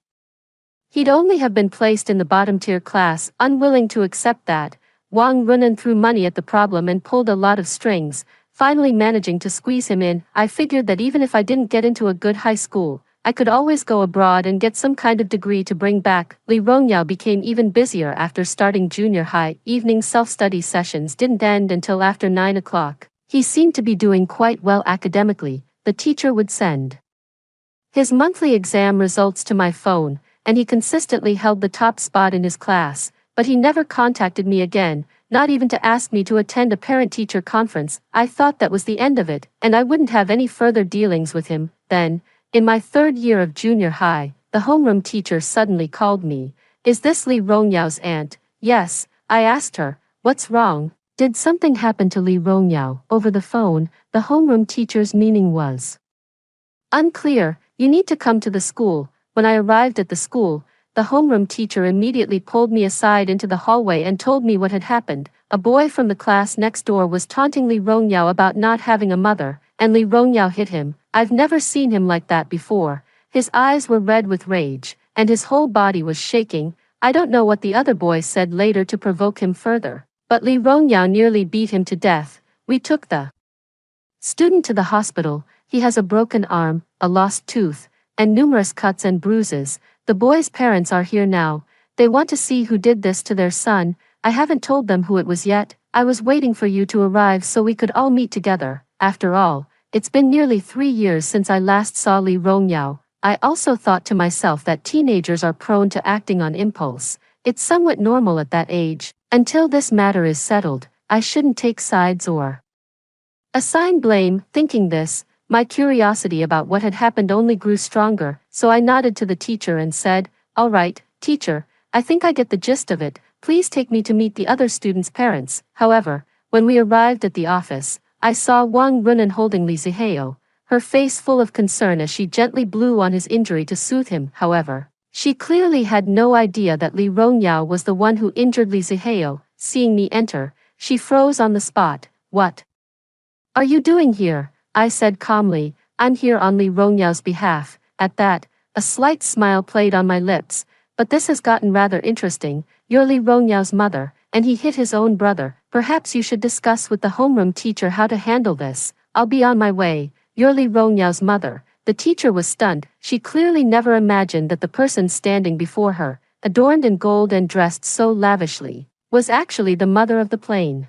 he'd only have been placed in the bottom-tier class. Unwilling to accept that, Wang Runan threw money at the problem and pulled a lot of strings, finally managing to squeeze him in. I figured that even if I didn't get into a good high school, I could always go abroad and get some kind of degree to bring back. Li Rongyao became even busier after starting junior high. Evening self-study sessions didn't end until after 9 o'clock. He seemed to be doing quite well academically. The teacher would send his monthly exam results to my phone, and he consistently held the top spot in his class, but he never contacted me again, not even to ask me to attend a parent-teacher conference. I thought that was the end of it, and I wouldn't have any further dealings with him. Then, in my 3rd year of junior high, the homeroom teacher suddenly called me. "Is this Li Rongyao aunt?" "Yes," I asked her. "What's wrong? Did something happen to Li Rongyao?" Over the phone, the homeroom teacher's meaning was unclear. "You need to come to the school." When I arrived at the school, the homeroom teacher immediately pulled me aside into the hallway and told me what had happened. A boy from the class next door was taunting Li Rongyao about not having a mother, and Li Rongyao hit him. I've never seen him like that before. His eyes were red with rage, and his whole body was shaking. I don't know what the other boy said later to provoke him further, but Li Rongyao nearly beat him to death. We took the student to the hospital. He has a broken arm, a lost tooth, and numerous cuts and bruises. The boy's parents are here now. They want to see who did this to their son. I haven't told them who it was yet. I was waiting for you to arrive so we could all meet together. After all, it's been nearly 3 years since I last saw Li Rongyao. I also thought to myself that teenagers are prone to acting on impulse. It's somewhat normal at that age. Until this matter is settled, I shouldn't take sides or assign blame. Thinking this, my curiosity about what had happened only grew stronger, so I nodded to the teacher and said, "All right, teacher, I think I get the gist of it. Please take me to meet the other students' parents." However, when we arrived at the office, I saw Wang Runan holding Li Zihao, her face full of concern as she gently blew on his injury to soothe him. However, she clearly had no idea that Li Rongyao was the one who injured Li Zihao. Seeing me enter, she froze on the spot. "What are you doing here?" I said calmly. "I'm here on Li Rongyao's behalf." At that, a slight smile played on my lips. "But this has gotten rather interesting. You're Li Rongyao's mother, and he hit his own brother. Perhaps you should discuss with the homeroom teacher how to handle this. I'll be on my way." "You're Li Rongyao's mother." The teacher was stunned. She clearly never imagined that the person standing before her, adorned in gold and dressed so lavishly, was actually the mother of the plain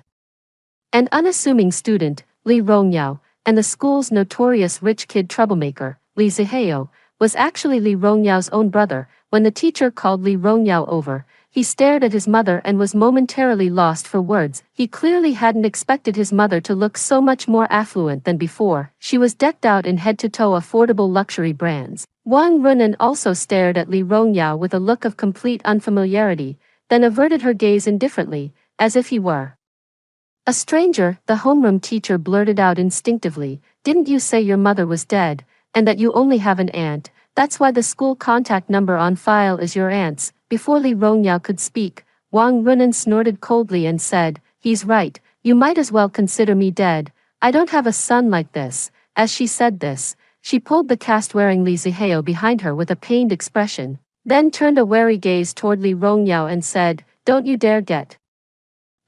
and unassuming student, Li Rongyao. And the school's notorious rich kid troublemaker, Li Zihao, was actually Li Rongyao's own brother. When the teacher called Li Rongyao over, he stared at his mother and was momentarily lost for words. He clearly hadn't expected his mother to look so much more affluent than before. She was decked out in head-to-toe affordable luxury brands. Wang Runan also stared at Li Rongyao with a look of complete unfamiliarity, then averted her gaze indifferently, as if he were a stranger. The homeroom teacher blurted out instinctively, "Didn't you say your mother was dead, and that you only have an aunt?" That's why the school contact number on file is your aunt's. Before Li Rongyao could speak, Wang Runan snorted coldly and said, "He's right, you might as well consider me dead. I don't have a son like this." As she said this, she pulled the cast-wearing Li Zihao behind her with a pained expression, then turned a wary gaze toward Li Rongyao and said, "Don't you dare get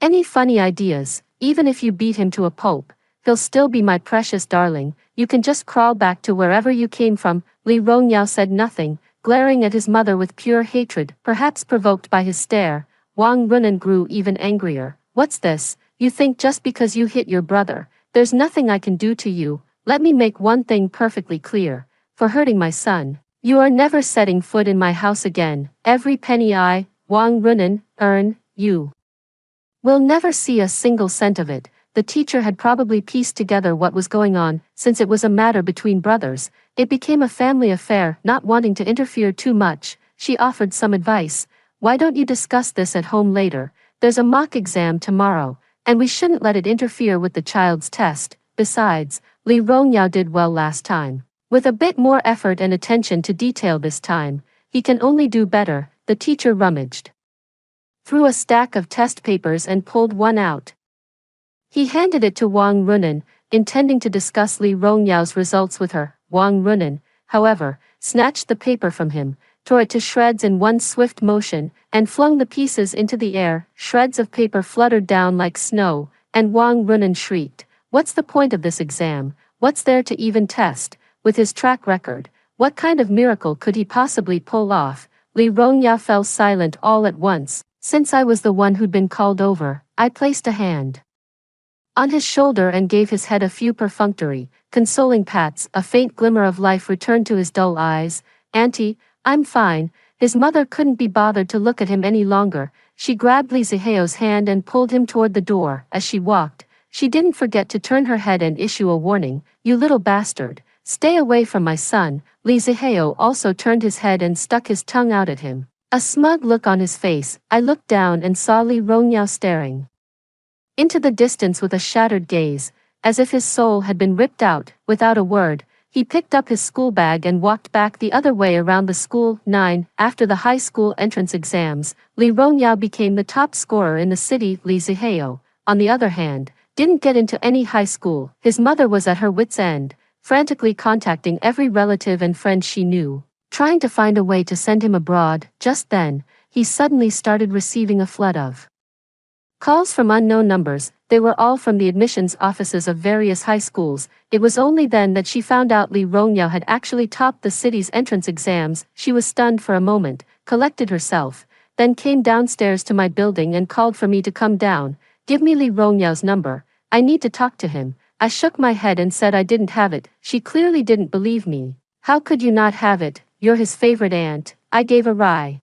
any funny ideas. Even if you beat him to a pulp, he'll still be my precious darling. You can just crawl back to wherever you came from." Li Rongyao said nothing, glaring at his mother with pure hatred, perhaps provoked by his stare. Wang Runan grew even angrier. "What's this? You think just because you hit your brother, there's nothing I can do to you? Let me make one thing perfectly clear. For hurting my son, you are never setting foot in my house again. Every penny I, Wang Runan, earn, you will never see a single cent of it." The teacher had probably pieced together what was going on. Since it was a matter between brothers, it became a family affair. Not wanting to interfere too much, she offered some advice. "Why don't you discuss this at home later? There's a mock exam tomorrow, and we shouldn't let it interfere with the child's test. Besides, Li Rongyao did well last time. With a bit more effort and attention to detail this time, he can only do better." The teacher rummaged through a stack of test papers and pulled one out. He handed it to Wang Runan, intending to discuss Li Rongyao's results with her. Wang Runan, however, snatched the paper from him, tore it to shreds in one swift motion, and flung the pieces into the air. Shreds of paper fluttered down like snow, and Wang Runan shrieked, "What's the point of this exam? What's there to even test? With his track record, what kind of miracle could he possibly pull off?" Li Rongyao fell silent all at once. "Since I was the one who'd been called over, I placed a hand on his shoulder and gave his head a few perfunctory, consoling pats. A faint glimmer of life returned to his dull eyes. "Auntie, I'm fine." His mother couldn't be bothered to look at him any longer. She grabbed Li Zihao's hand and pulled him toward the door. As she walked, she didn't forget to turn her head and issue a warning, "You little bastard, stay away from my son." Li Zihao also turned his head and stuck his tongue out at him, a smug look on his face. I looked down and saw Li Rongyao staring into the distance with a shattered gaze, as if his soul had been ripped out. Without a word, he picked up his school bag and walked back the other way around the school. 9. After the high school entrance exams, Li Rongyao became the top scorer in the city. Li Zihao, on the other hand, didn't get into any high school. His mother was at her wit's end, frantically contacting every relative and friend she knew, trying to find a way to send him abroad. Just then, he suddenly started receiving a flood of calls from unknown numbers. They were all from the admissions offices of various high schools. It was only then that she found out Li Rongyao had actually topped the city's entrance exams. She was stunned for a moment, collected herself, then came downstairs to my building and called for me to come down. "Give me Li Rongyao's number. I need to talk to him." I shook my head and said I didn't have it. She clearly didn't believe me. "How could you not have it? You're his favorite aunt." I gave a wry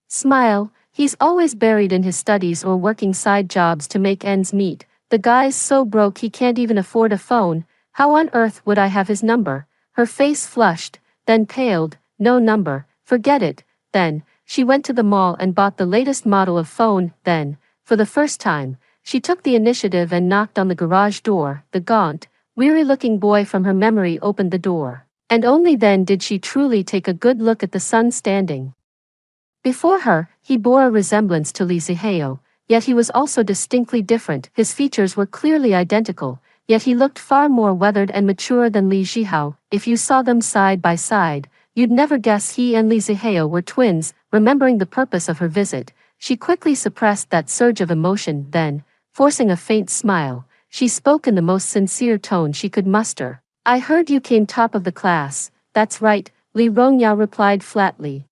smile. "He's always buried in his studies or working side jobs to make ends meet. The guy's so broke he can't even afford a phone. How on earth would I have his number?" Her face flushed, then paled. "No number. Forget it." Then, she went to the mall and bought the latest model of phone. Then, for the first time, she took the initiative and knocked on the garage door. The gaunt, weary-looking boy from her memory opened the door. And only then did she truly take a good look at the son standing before her. He bore a resemblance to Li Zihao, yet he was also distinctly different. His features were clearly identical, yet he looked far more weathered and mature than Li Zihao. If you saw them side by side, you'd never guess he and Li Zihao were twins. Remembering the purpose of her visit, she quickly suppressed that surge of emotion. Then, forcing a faint smile, she spoke in the most sincere tone she could muster. "I heard you came top of the class." "That's right," Li Rongyao replied flatly.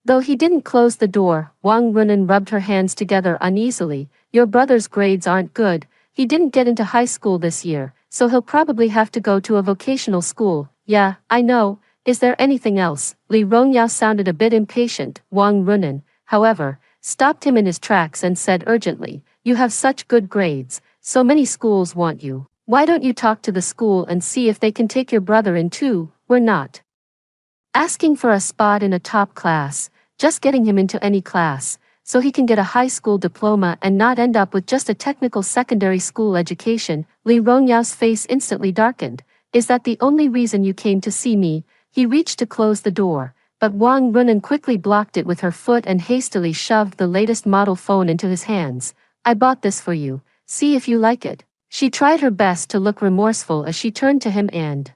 Though he didn't close the door, Wang Runan rubbed her hands together uneasily. "Your brother's grades aren't good. He didn't get into high school this year, so he'll probably have to go to a vocational school." "Yeah, I know. Is there anything else?" Li Rongyao sounded a bit impatient. Wang Runan, however, stopped him in his tracks and said urgently, "You have such good grades, so many schools want you. Why don't you talk to the school and see if they can take your brother in too? We're not asking for a spot in a top class, just getting him into any class, so he can get a high school diploma and not end up with just a technical secondary school education." Li Rongyao's face instantly darkened. "Is that the only reason you came to see me?" He reached to close the door, but Wang Runan quickly blocked it with her foot and hastily shoved the latest model phone into his hands. I bought this for you, see if you like it. She tried her best to look remorseful as she turned to him and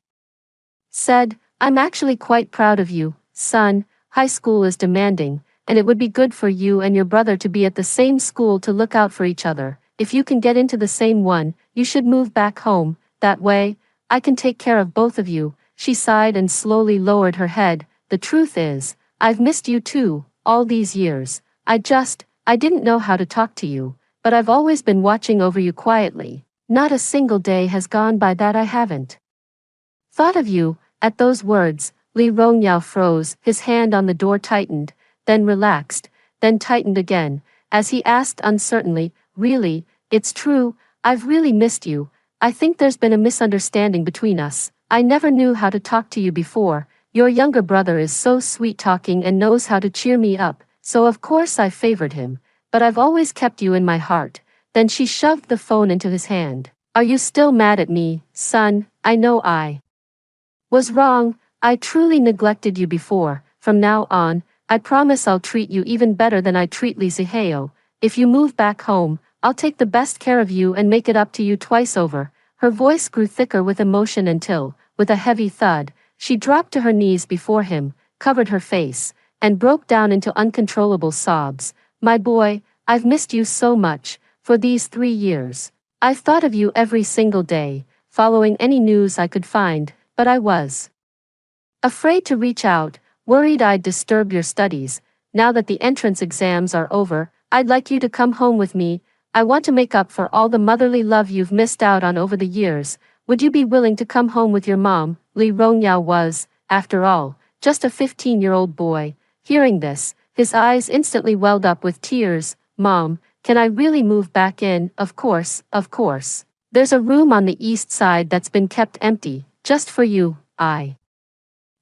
said, I'm actually quite proud of you, son. High school is demanding, and it would be good for you and your brother to be at the same school to look out for each other. If you can get into the same one, you should move back home. That way, I can take care of both of you. She sighed and slowly lowered her head. The truth is, I've missed you too, all these years. I didn't know how to talk to you, but I've always been watching over you quietly. Not a single day has gone by that I haven't thought of you. At those words, Li Rongyao froze, his hand on the door tightened, then relaxed, then tightened again, as he asked uncertainly, really, it's true, I've really missed you. I think there's been a misunderstanding between us. I never knew how to talk to you before. Your younger brother is so sweet-talking and knows how to cheer me up, so of course I favored him, but I've always kept you in my heart. Then she shoved the phone into his hand. Are you still mad at me, son? I know I was wrong. I truly neglected you before. From now on, I promise I'll treat you even better than I treat Li Zihao. If you move back home, I'll take the best care of you and make it up to you twice over. Her voice grew thicker with emotion until, with a heavy thud, she dropped to her knees before him, covered her face, and broke down into uncontrollable sobs. My boy, I've missed you so much. For these 3 years, I've thought of you every single day, following any news I could find, but I was afraid to reach out, worried I'd disturb your studies. Now that the entrance exams are over, I'd like you to come home with me. I want to make up for all the motherly love you've missed out on over the years. Would you be willing to come home with your mom? Li Rongyao was, after all, just a 15-year-old boy. Hearing this, his eyes instantly welled up with tears. Mom, can I really move back in? Of course, of course. There's a room on the east side that's been kept empty, just for you. I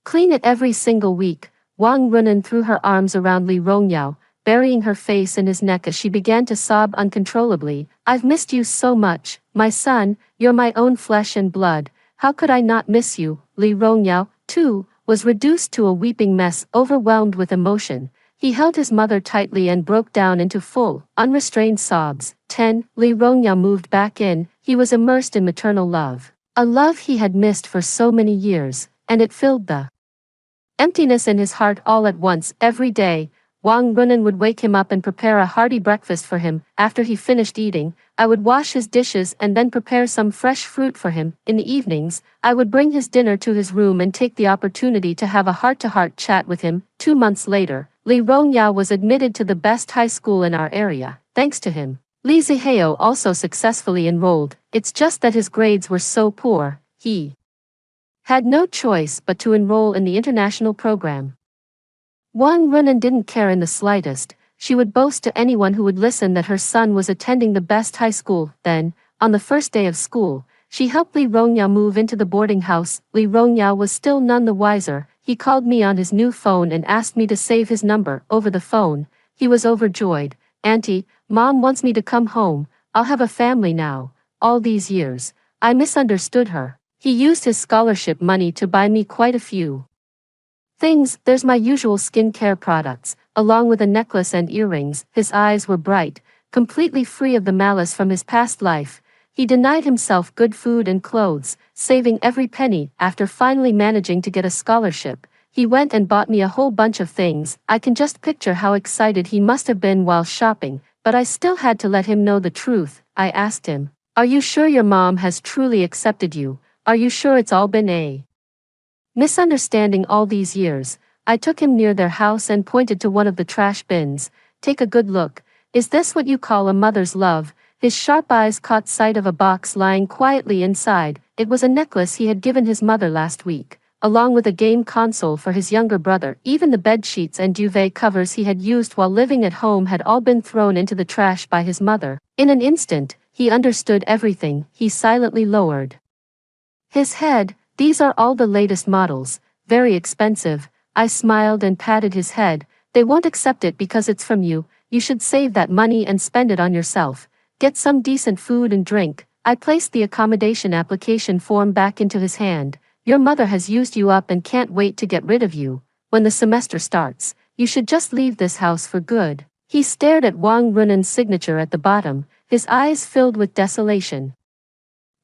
clean it every single week. Wang Runan threw her arms around Li Rongyao, burying her face in his neck as she began to sob uncontrollably. I've missed you so much, my son, you're my own flesh and blood. How could I not miss you? Li Rongyao, too, was reduced to a weeping mess, overwhelmed with emotion. He held his mother tightly and broke down into full, unrestrained sobs. 10. Li Rongyao moved back in. He was immersed in maternal love. A love he had missed for so many years, and it filled the emptiness in his heart all at once. Every day, Wang Runan would wake him up and prepare a hearty breakfast for him. After he finished eating, I would wash his dishes and then prepare some fresh fruit for him. In the evenings, I would bring his dinner to his room and take the opportunity to have a heart-to-heart chat with him. 2 months later, Li Rongyao was admitted to the best high school in our area. Thanks to him, Li Zihao also successfully enrolled. It's just that his grades were so poor, he had no choice but to enroll in the international program. Wang Runan didn't care in the slightest. She would boast to anyone who would listen that her son was attending the best high school. Then, on the first day of school, she helped Li Rongyao move into the boarding house. Li Rongyao was still none the wiser. He called me on his new phone and asked me to save his number over the phone. He was overjoyed. Auntie, Mom wants me to come home. I'll have a family now. All these years, I misunderstood her. He used his scholarship money to buy me quite a few things. There's my usual skincare products, along with a necklace and earrings. His eyes were bright, completely free of the malice from his past life. He denied himself good food and clothes, saving every penny. After finally managing to get a scholarship, he went and bought me a whole bunch of things. I can just picture how excited he must have been while shopping, but I still had to let him know the truth. I asked him, are you sure your mom has truly accepted you? Are you sure it's all been a misunderstanding all these years? I took him near their house and pointed to one of the trash bins. Take a good look. Is this what you call a mother's love? His sharp eyes caught sight of a box lying quietly inside. It was a necklace he had given his mother last week, along with a game console for his younger brother. Even the bed sheets and duvet covers he had used while living at home had all been thrown into the trash by his mother. In an instant, he understood everything. He silently lowered his head. These are all the latest models, very expensive. I smiled and patted his head. They won't accept it because it's from you. You should save that money and spend it on yourself. Get some decent food and drink. I placed the accommodation application form back into his hand. Your mother has used you up and can't wait to get rid of you. When the semester starts, you should just leave this house for good." He stared at Wang Runen's signature at the bottom, his eyes filled with desolation.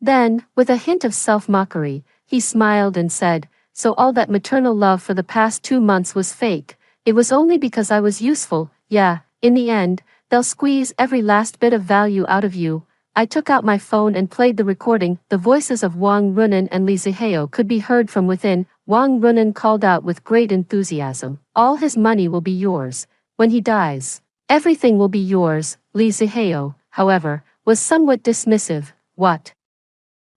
Then, with a hint of self-mockery, he smiled and said, "So all that maternal love for the past 2 months was fake. It was only because I was useful. Yeah, in the end, they'll squeeze every last bit of value out of you." I took out my phone and played the recording. The voices of Wang Runen and Li Zihao could be heard from within. Wang Runen called out with great enthusiasm, "All his money will be yours. When he dies, everything will be yours." Li Zihao, however, was somewhat dismissive. "What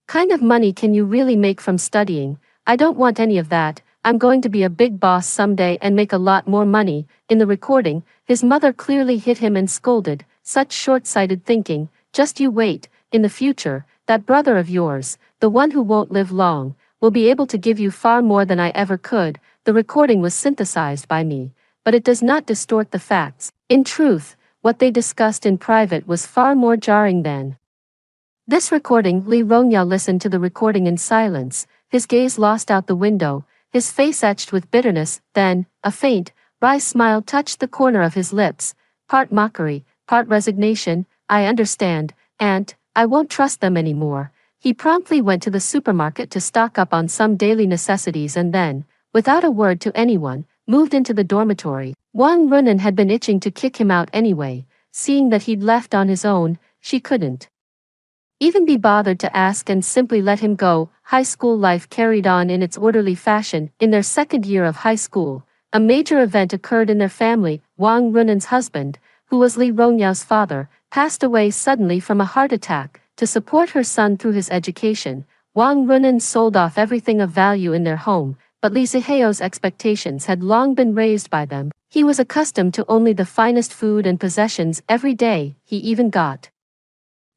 kind of money can you really make from studying? I don't want any of that. I'm going to be a big boss someday and make a lot more money." In the recording, his mother clearly hit him and scolded, "Such short-sighted thinking. Just you wait, in the future, that brother of yours, the one who won't live long, will be able to give you far more than I ever could." The recording was synthesized by me, but it does not distort the facts. In truth, what they discussed in private was far more jarring than this recording. Li Rongyao listened to the recording in silence, his gaze lost out the window, his face etched with bitterness. Then, a faint, wry smile touched the corner of his lips, part mockery, part resignation. "I understand, Aunt, I won't trust them anymore." He promptly went to the supermarket to stock up on some daily necessities and then, without a word to anyone, moved into the dormitory. Wang Runen had been itching to kick him out anyway. Seeing that he'd left on his own, she couldn't even be bothered to ask and simply let him go. High school life carried on in its orderly fashion. In their second year of high school, a major event occurred in their family. Wang Runen's husband, who was Li Rongyao's father, passed away suddenly from a heart attack. To support her son through his education, Wang Runen sold off everything of value in their home, but Li Zihao's expectations had long been raised by them. He was accustomed to only the finest food and possessions every day. He even got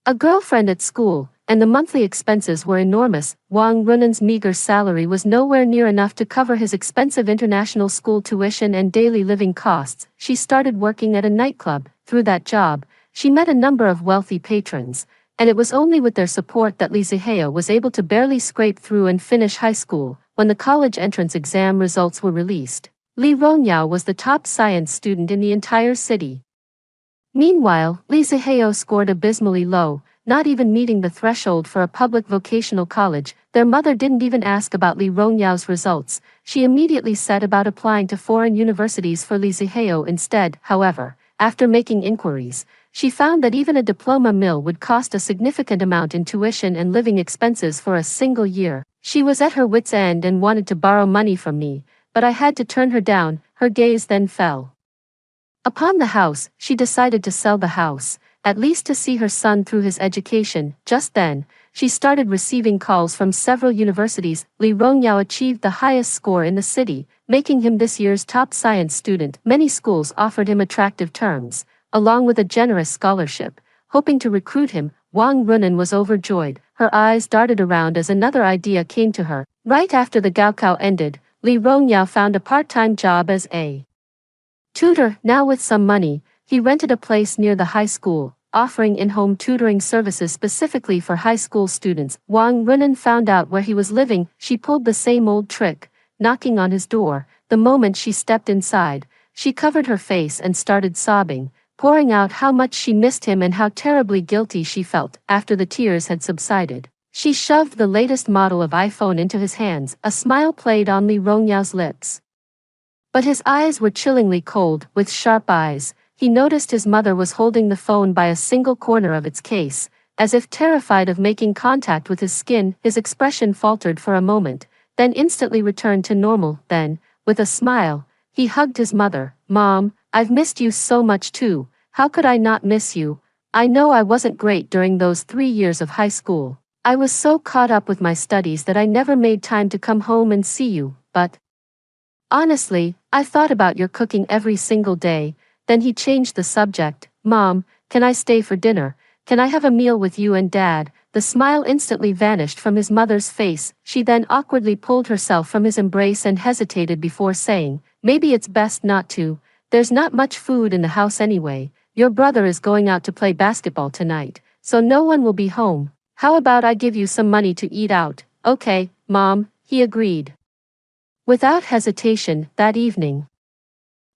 a girlfriend at school, and the monthly expenses were enormous. Wang Runen's meager salary was nowhere near enough to cover his expensive international school tuition and daily living costs. She started working at a nightclub. Through that job, she met a number of wealthy patrons, and it was only with their support that Li Zihao was able to barely scrape through and finish high school. When the college entrance exam results were released, Li Rongyao was the top science student in the entire city. Meanwhile, Li Zihao scored abysmally low, not even meeting the threshold for a public vocational college. Their mother didn't even ask about Li Rongyao's results. She immediately set about applying to foreign universities for Li Zihao instead. However, after making inquiries, she found that even a diploma mill would cost a significant amount in tuition and living expenses for a single year. She was at her wit's end and wanted to borrow money from me, but I had to turn her down. Her gaze then fell upon the house. She decided to sell the house, at least to see her son through his education. Just then, she started receiving calls from several universities. Li Rongyao achieved the highest score in the city, making him this year's top science student. Many schools offered him attractive terms, along with a generous scholarship, hoping to recruit him. Wang Runen was overjoyed. Her eyes darted around as another idea came to her. Right after the Gaokao ended, Li Rongyao found a part-time job as a tutor. Now with some money, he rented a place near the high school, offering in-home tutoring services specifically for high school students. Wang Runen found out where he was living. She pulled the same old trick, knocking on his door. The moment she stepped inside, she covered her face and started sobbing, pouring out how much she missed him and how terribly guilty she felt. After the tears had subsided, she shoved the latest model of iPhone into his hands. A smile played on Li Rongyao's lips, but his eyes were chillingly cold. With sharp eyes, he noticed his mother was holding the phone by a single corner of its case, as if terrified of making contact with his skin. His expression faltered for a moment, then instantly returned to normal. Then, with a smile, he hugged his mother. "Mom, I've missed you so much too. How could I not miss you? I know I wasn't great during those 3 years of high school. I was so caught up with my studies that I never made time to come home and see you, but honestly, I thought about your cooking every single day." Then he changed the subject. "Mom, can I stay for dinner? Can I have a meal with you and Dad?" The smile instantly vanished from his mother's face. She then awkwardly pulled herself from his embrace and hesitated before saying, "Maybe it's best not to. There's not much food in the house anyway. Your brother is going out to play basketball tonight, so no one will be home. How about I give you some money to eat out?" "Okay, Mom." he agreed. Without hesitation, that evening.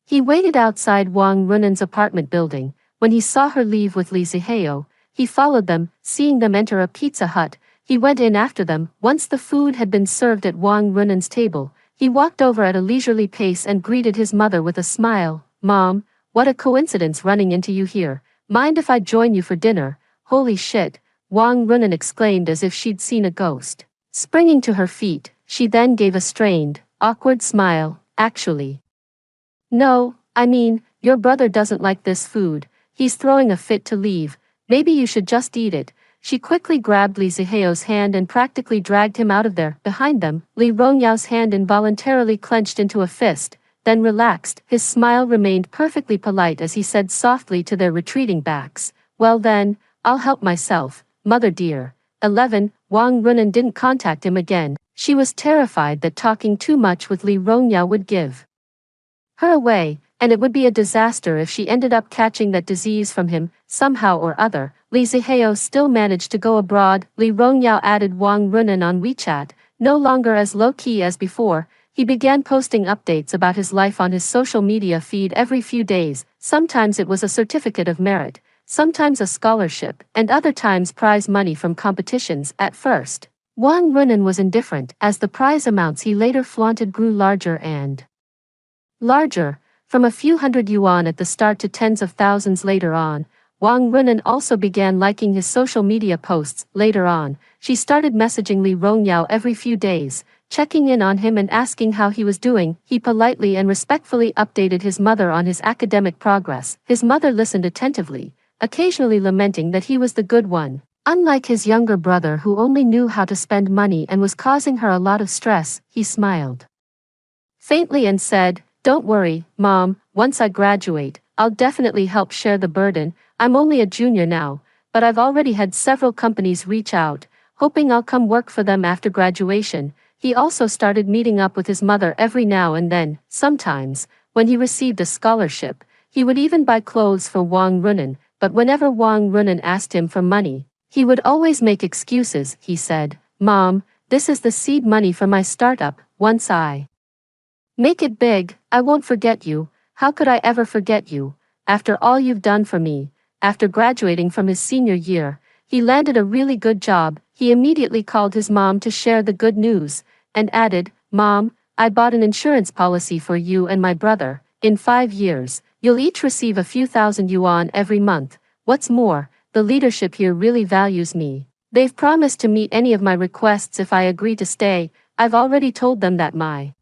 He waited outside Wang Runen's apartment building. When he saw her leave with Li Zihao, he followed them, seeing them enter a Pizza Hut. He went in after them. Once the food had been served at Wang Runen's table, he walked over at a leisurely pace and greeted his mother with a smile. "Mom, what a coincidence running into you here. Mind if I join you for dinner?" "Holy shit," Wang Runen exclaimed as if she'd seen a ghost. Springing to her feet, she then gave a strained, awkward smile. "Actually, no, I mean, your brother doesn't like this food. He's throwing a fit to leave. Maybe you should just eat it." She quickly grabbed Li Zihao's hand and practically dragged him out of there. Behind them, Li Rongyao's hand involuntarily clenched into a fist, then relaxed. His smile remained perfectly polite as he said softly to their retreating backs, "Well then, I'll help myself, mother dear." 11. Wang Runen didn't contact him again. She was terrified that talking too much with Li Rongyao would give her away, and it would be a disaster if she ended up catching that disease from him, somehow or other. Li Zihao still managed to go abroad. Li Rongyao added Wang Runen on WeChat, no longer as low-key as before. He began posting updates about his life on his social media feed every few days. Sometimes it was a certificate of merit, sometimes a scholarship, and other times prize money from competitions. At first, Wang Runen was indifferent, as the prize amounts he later flaunted grew larger and larger, from a few hundred yuan at the start to tens of thousands later on. Wang Runen also began liking his social media posts. Later on, she started messaging Li Rongyao every few days, checking in on him and asking how he was doing. He politely and respectfully updated his mother on his academic progress. His mother listened attentively, occasionally lamenting that he was the good one, unlike his younger brother who only knew how to spend money and was causing her a lot of stress. He smiled faintly and said, "Don't worry, Mom, once I graduate, I'll definitely help share the burden. I'm only a junior now, but I've already had several companies reach out, hoping I'll come work for them after graduation." He also started meeting up with his mother every now and then. Sometimes, when he received a scholarship, he would even buy clothes for Wang Runen, but whenever Wang Runen asked him for money, he would always make excuses. He said, "Mom, this is the seed money for my startup. Once I make it big, I won't forget you." "How could I ever forget you, after all you've done for me?" After graduating from his senior year, he landed a really good job. He immediately called his mom to share the good news, and added, "Mom, I bought an insurance policy for you and my brother. In 5 years, you'll each receive a few thousand yuan every month. What's more, the leadership here really values me. They've promised to meet any of my requests if I agree to stay. I've already told them that my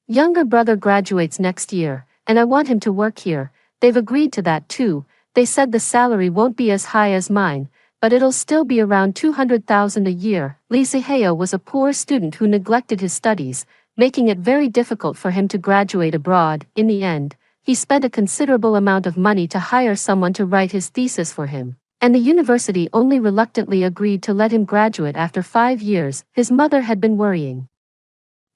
younger brother graduates next year, and I want him to work here. They've agreed to that too. They said the salary won't be as high as mine, but it'll still be around 200,000 a year." Li Zihao was a poor student who neglected his studies, making it very difficult for him to graduate abroad. In the end, he spent a considerable amount of money to hire someone to write his thesis for him, and the university only reluctantly agreed to let him graduate after 5 years. His mother had been worrying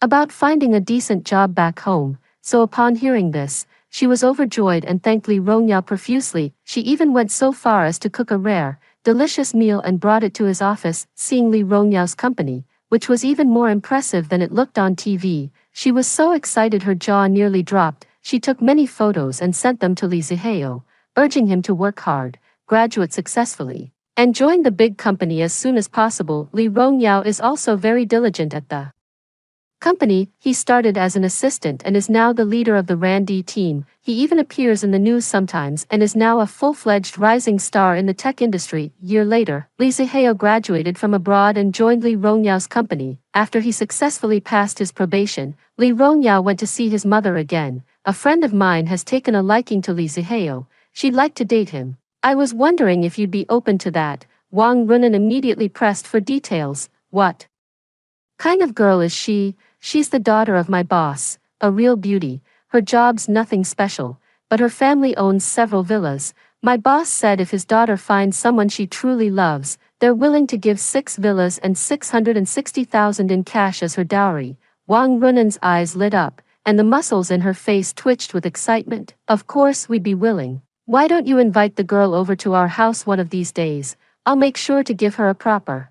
about finding a decent job back home, so upon hearing this, she was overjoyed and thanked Li Rongyao profusely. She even went so far as to cook a rare, delicious meal and brought it to his office. Seeing Li Rongyao's company, which was even more impressive than it looked on TV, she was so excited her jaw nearly dropped. She took many photos and sent them to Li Zihao, urging him to work hard, graduate successfully, and join the big company as soon as possible. Li Rongyao is also very diligent at the company. He started as an assistant and is now the leader of the R&D team. He even appears in the news sometimes and is now a full-fledged rising star in the tech industry. Year later, Li Zihao graduated from abroad and joined Li Rongyao's company. After he successfully passed his probation, Li Rongyao went to see his mother again. "A friend of mine has taken a liking to Li Zihao. She'd like to date him. I was wondering if you'd be open to that." Wang Runen immediately pressed for details. "What kind of girl is she?" "She's the daughter of my boss, a real beauty. Her job's nothing special, but her family owns several villas. My boss said if his daughter finds someone she truly loves, they're willing to give 6 villas and 660,000 in cash as her dowry." Wang Runen's eyes lit up, and the muscles in her face twitched with excitement. "Of course we'd be willing. Why don't you invite the girl over to our house one of these days? I'll make sure to give her a proper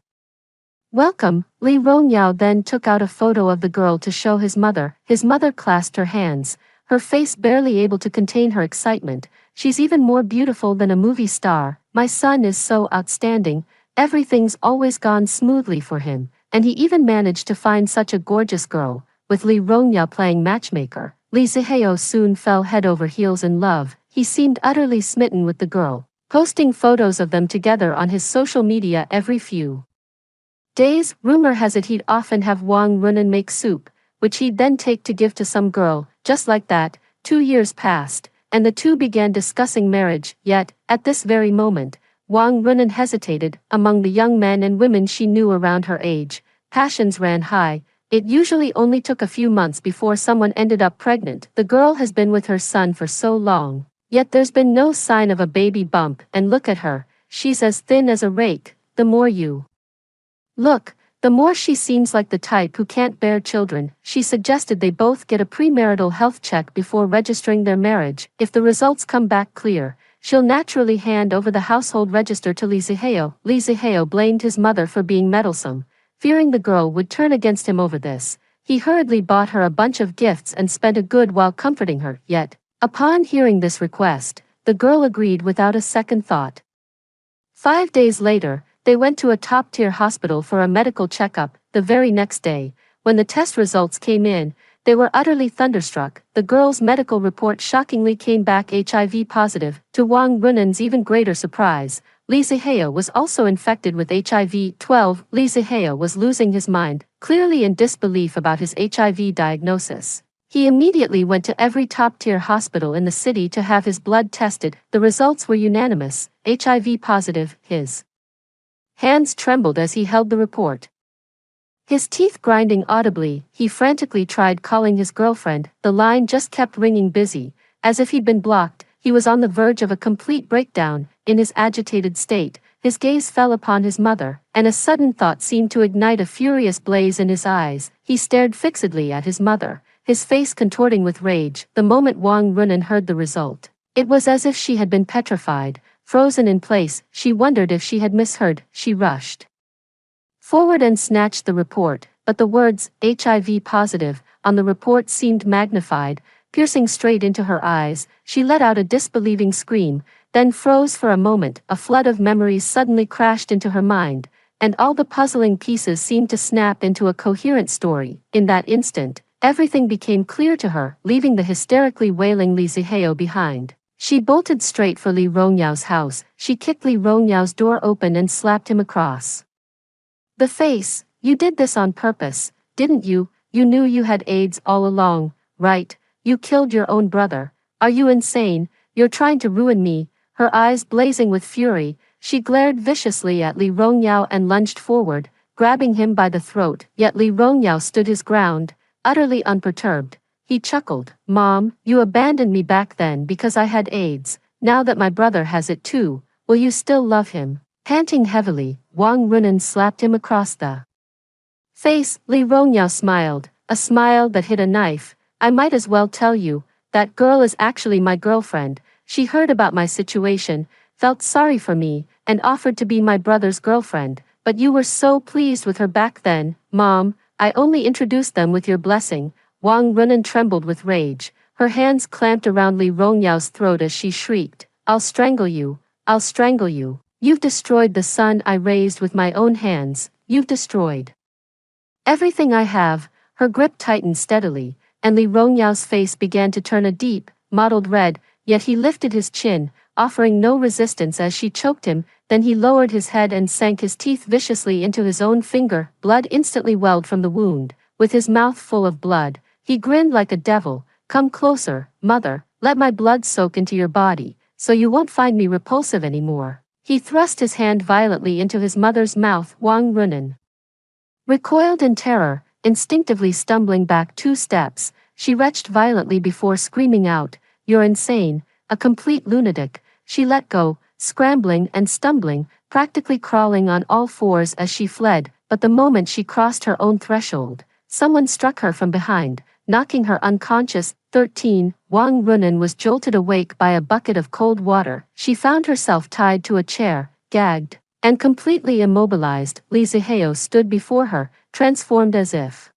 Welcome. Li Rongyao then took out a photo of the girl to show his mother. His mother clasped her hands, her face barely able to contain her excitement. She's even more beautiful than a movie star. My son is so outstanding. Everything's always gone smoothly for him, and he even managed to find such a gorgeous girl. With Li Rongyao playing matchmaker, Li Zihao soon fell head over heels in love. He seemed utterly smitten with the girl, posting photos of them together on his social media every few days. Rumor has it he'd often have Wang Runan make soup, which he'd then take to give to some girl. Just like that, 2 years passed, and the two began discussing marriage. Yet, at this very moment, Wang Runan hesitated. Among the young men and women she knew around her age, passions ran high. It usually only took a few months before someone ended up pregnant. The girl has been with her son for so long, yet there's been no sign of a baby bump. And look at her, she's as thin as a rake. The more you look, the more she seems like the type who can't bear children. She suggested they both get a premarital health check before registering their marriage. If the results come back clear, she'll naturally hand over the household register to Li Zihao. Li Zihao blamed his mother for being meddlesome, fearing the girl would turn against him over this. He hurriedly bought her a bunch of gifts and spent a good while comforting her. Yet, upon hearing this request, the girl agreed without a second thought. 5 days later, they went to a top-tier hospital for a medical checkup. The very next day, when the test results came in, they were utterly thunderstruck. The girl's medical report shockingly came back HIV positive. To Wang Runan's even greater surprise, Li Zihao was also infected with HIV-12. Li Zihao was losing his mind, clearly in disbelief about his HIV diagnosis. He immediately went to every top-tier hospital in the city to have his blood tested. The results were unanimous, HIV positive. His hands trembled as he held the report, his teeth grinding audibly. He frantically tried calling his girlfriend. The line just kept ringing busy, as if he'd been blocked. He was on the verge of a complete breakdown. In his agitated state, his gaze fell upon his mother, and a sudden thought seemed to ignite a furious blaze in his eyes. He stared fixedly at his mother, his face contorting with rage. The moment Wang Runan heard the result, it was as if she had been petrified, frozen in place. She wondered if she had misheard. She rushed forward and snatched the report, but the words, HIV positive, on the report seemed magnified, piercing straight into her eyes. She let out a disbelieving scream, then froze for a moment. A flood of memories suddenly crashed into her mind, and all the puzzling pieces seemed to snap into a coherent story. In that instant, everything became clear to her, leaving the hysterically wailing Li Zihao behind. She bolted straight for Li Rongyao's house. She kicked Li Rongyao's door open and slapped him across the face. You did this on purpose, didn't you? You knew you had AIDS all along, right? You killed your own brother. Are you insane? You're trying to ruin me. Her eyes blazing with fury, she glared viciously at Li Rongyao and lunged forward, grabbing him by the throat. Yet Li Rongyao stood his ground, utterly unperturbed. He chuckled. Mom, you abandoned me back then because I had AIDS. Now that my brother has it too, will you still love him? Panting heavily, Wang Runan slapped him across the face. Li Rongyao smiled, a smile that hit a knife. I might as well tell you, that girl is actually my girlfriend. She heard about my situation, felt sorry for me, and offered to be my brother's girlfriend. But you were so pleased with her back then. Mom, I only introduced them with your blessing. Wang Runan trembled with rage. Her hands clamped around Li Rongyao's throat as she shrieked, I'll strangle you. I'll strangle you. You've destroyed the son I raised with my own hands. You've destroyed everything I have. Her grip tightened steadily, and Li Rongyao's face began to turn a deep, mottled red, yet he lifted his chin, offering no resistance as she choked him. Then he lowered his head and sank his teeth viciously into his own finger. Blood instantly welled from the wound. With his mouth full of blood, he grinned like a devil. Come closer, mother, let my blood soak into your body, so you won't find me repulsive anymore. He thrust his hand violently into his mother's mouth. Wang Runan recoiled in terror, instinctively stumbling back 2 steps. She retched violently before screaming out, You're insane, a complete lunatic. She let go, scrambling and stumbling, practically crawling on all fours as she fled. But the moment she crossed her own threshold, someone struck her from behind, knocking her unconscious. 13. Wang Runan was jolted awake by a bucket of cold water. She found herself tied to a chair, gagged, And completely immobilized, Lee Ziheo stood before her, transformed as if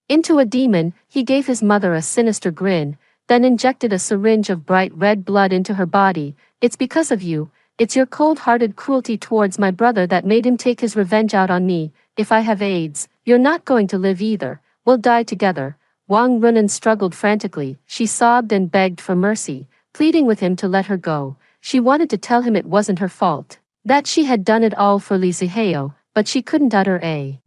into a demon. He gave his mother a sinister grin, then injected a syringe of bright red blood into her body. It's because of you. It's your cold-hearted cruelty towards my brother that made him take his revenge out on me. If I have AIDS, you're not going to live either. We'll die together. Wang Runan struggled frantically. She sobbed and begged for mercy, pleading with him to let her go. She wanted to tell him it wasn't her fault, that she had done it all for Lee Ziheo, but she couldn't utter a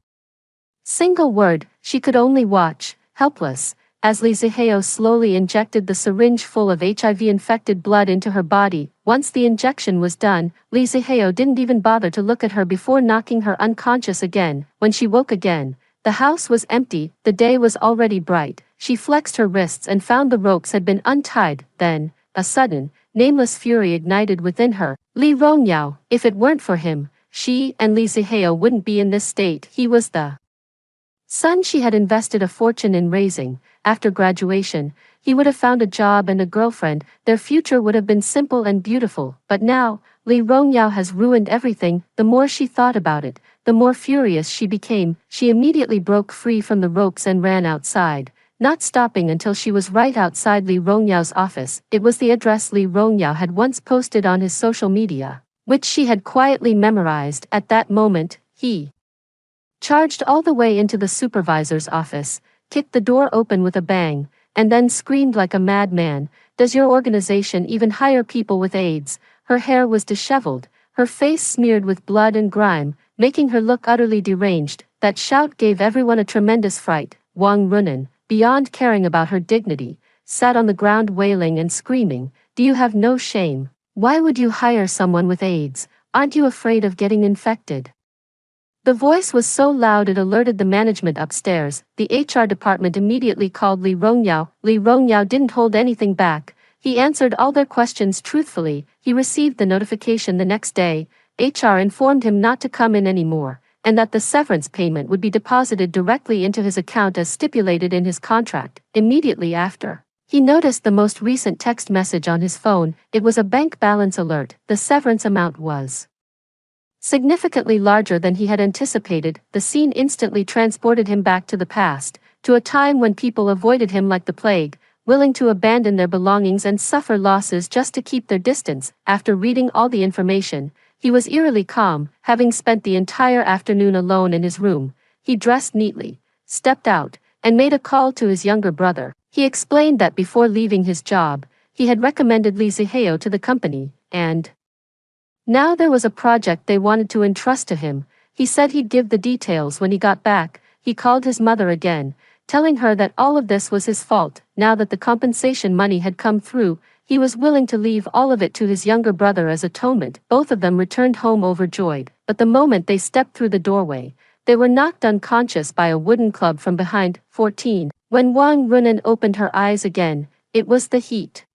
single word. She could only watch, helpless, as Lee Ziheo slowly injected the syringe full of HIV-infected blood into her body. Once the injection was done, Lee Ziheo didn't even bother to look at her before knocking her unconscious again. When she woke again, the house was empty, the day was already bright. She flexed her wrists and found the ropes had been untied. Then, a sudden, nameless fury ignited within her. Li Rongyao, if it weren't for him, she and Lee Ziheo wouldn't be in this state. He was the son she had invested a fortune in raising. After graduation, he would have found a job and a girlfriend. Their future would have been simple and beautiful. But now, Li Rongyao has ruined everything. The more she thought about it, the more furious she became. She immediately broke free from the ropes and ran outside, not stopping until she was right outside Li Rongyao's office. It was the address Li Rongyao had once posted on his social media, which she had quietly memorized. At that moment, he charged all the way into the supervisor's office, kicked the door open with a bang, and then screamed like a madman, "Does your organization even hire people with AIDS?" Her hair was disheveled, her face smeared with blood and grime, making her look utterly deranged. That shout gave everyone a tremendous fright. Wang Runan, beyond caring about her dignity, sat on the ground wailing and screaming, "Do you have no shame? Why would you hire someone with AIDS? Aren't you afraid of getting infected?" The voice was so loud it alerted the management upstairs. The HR department immediately called Li Rongyao. Li Rongyao didn't hold anything back. He answered all their questions truthfully. He received the notification the next day. HR informed him not to come in anymore, and that the severance payment would be deposited directly into his account as stipulated in his contract. Immediately after, he noticed the most recent text message on his phone. It was a bank balance alert. The severance amount was significantly larger than he had anticipated. The scene instantly transported him back to the past, to a time when people avoided him like the plague, willing to abandon their belongings and suffer losses just to keep their distance. After reading all the information, he was eerily calm. Having spent the entire afternoon alone in his room, he dressed neatly, stepped out, and made a call to his younger brother. He explained that before leaving his job, he had recommended Lee Ziheo to the company, and now there was a project they wanted to entrust to him. He said he'd give the details when he got back. He called his mother again, telling her that all of this was his fault. Now that the compensation money had come through, he was willing to leave all of it to his younger brother as atonement. Both of them returned home overjoyed, but the moment they stepped through the doorway, they were knocked unconscious by a wooden club from behind. 14. When Wang Runan opened her eyes again, it was the heat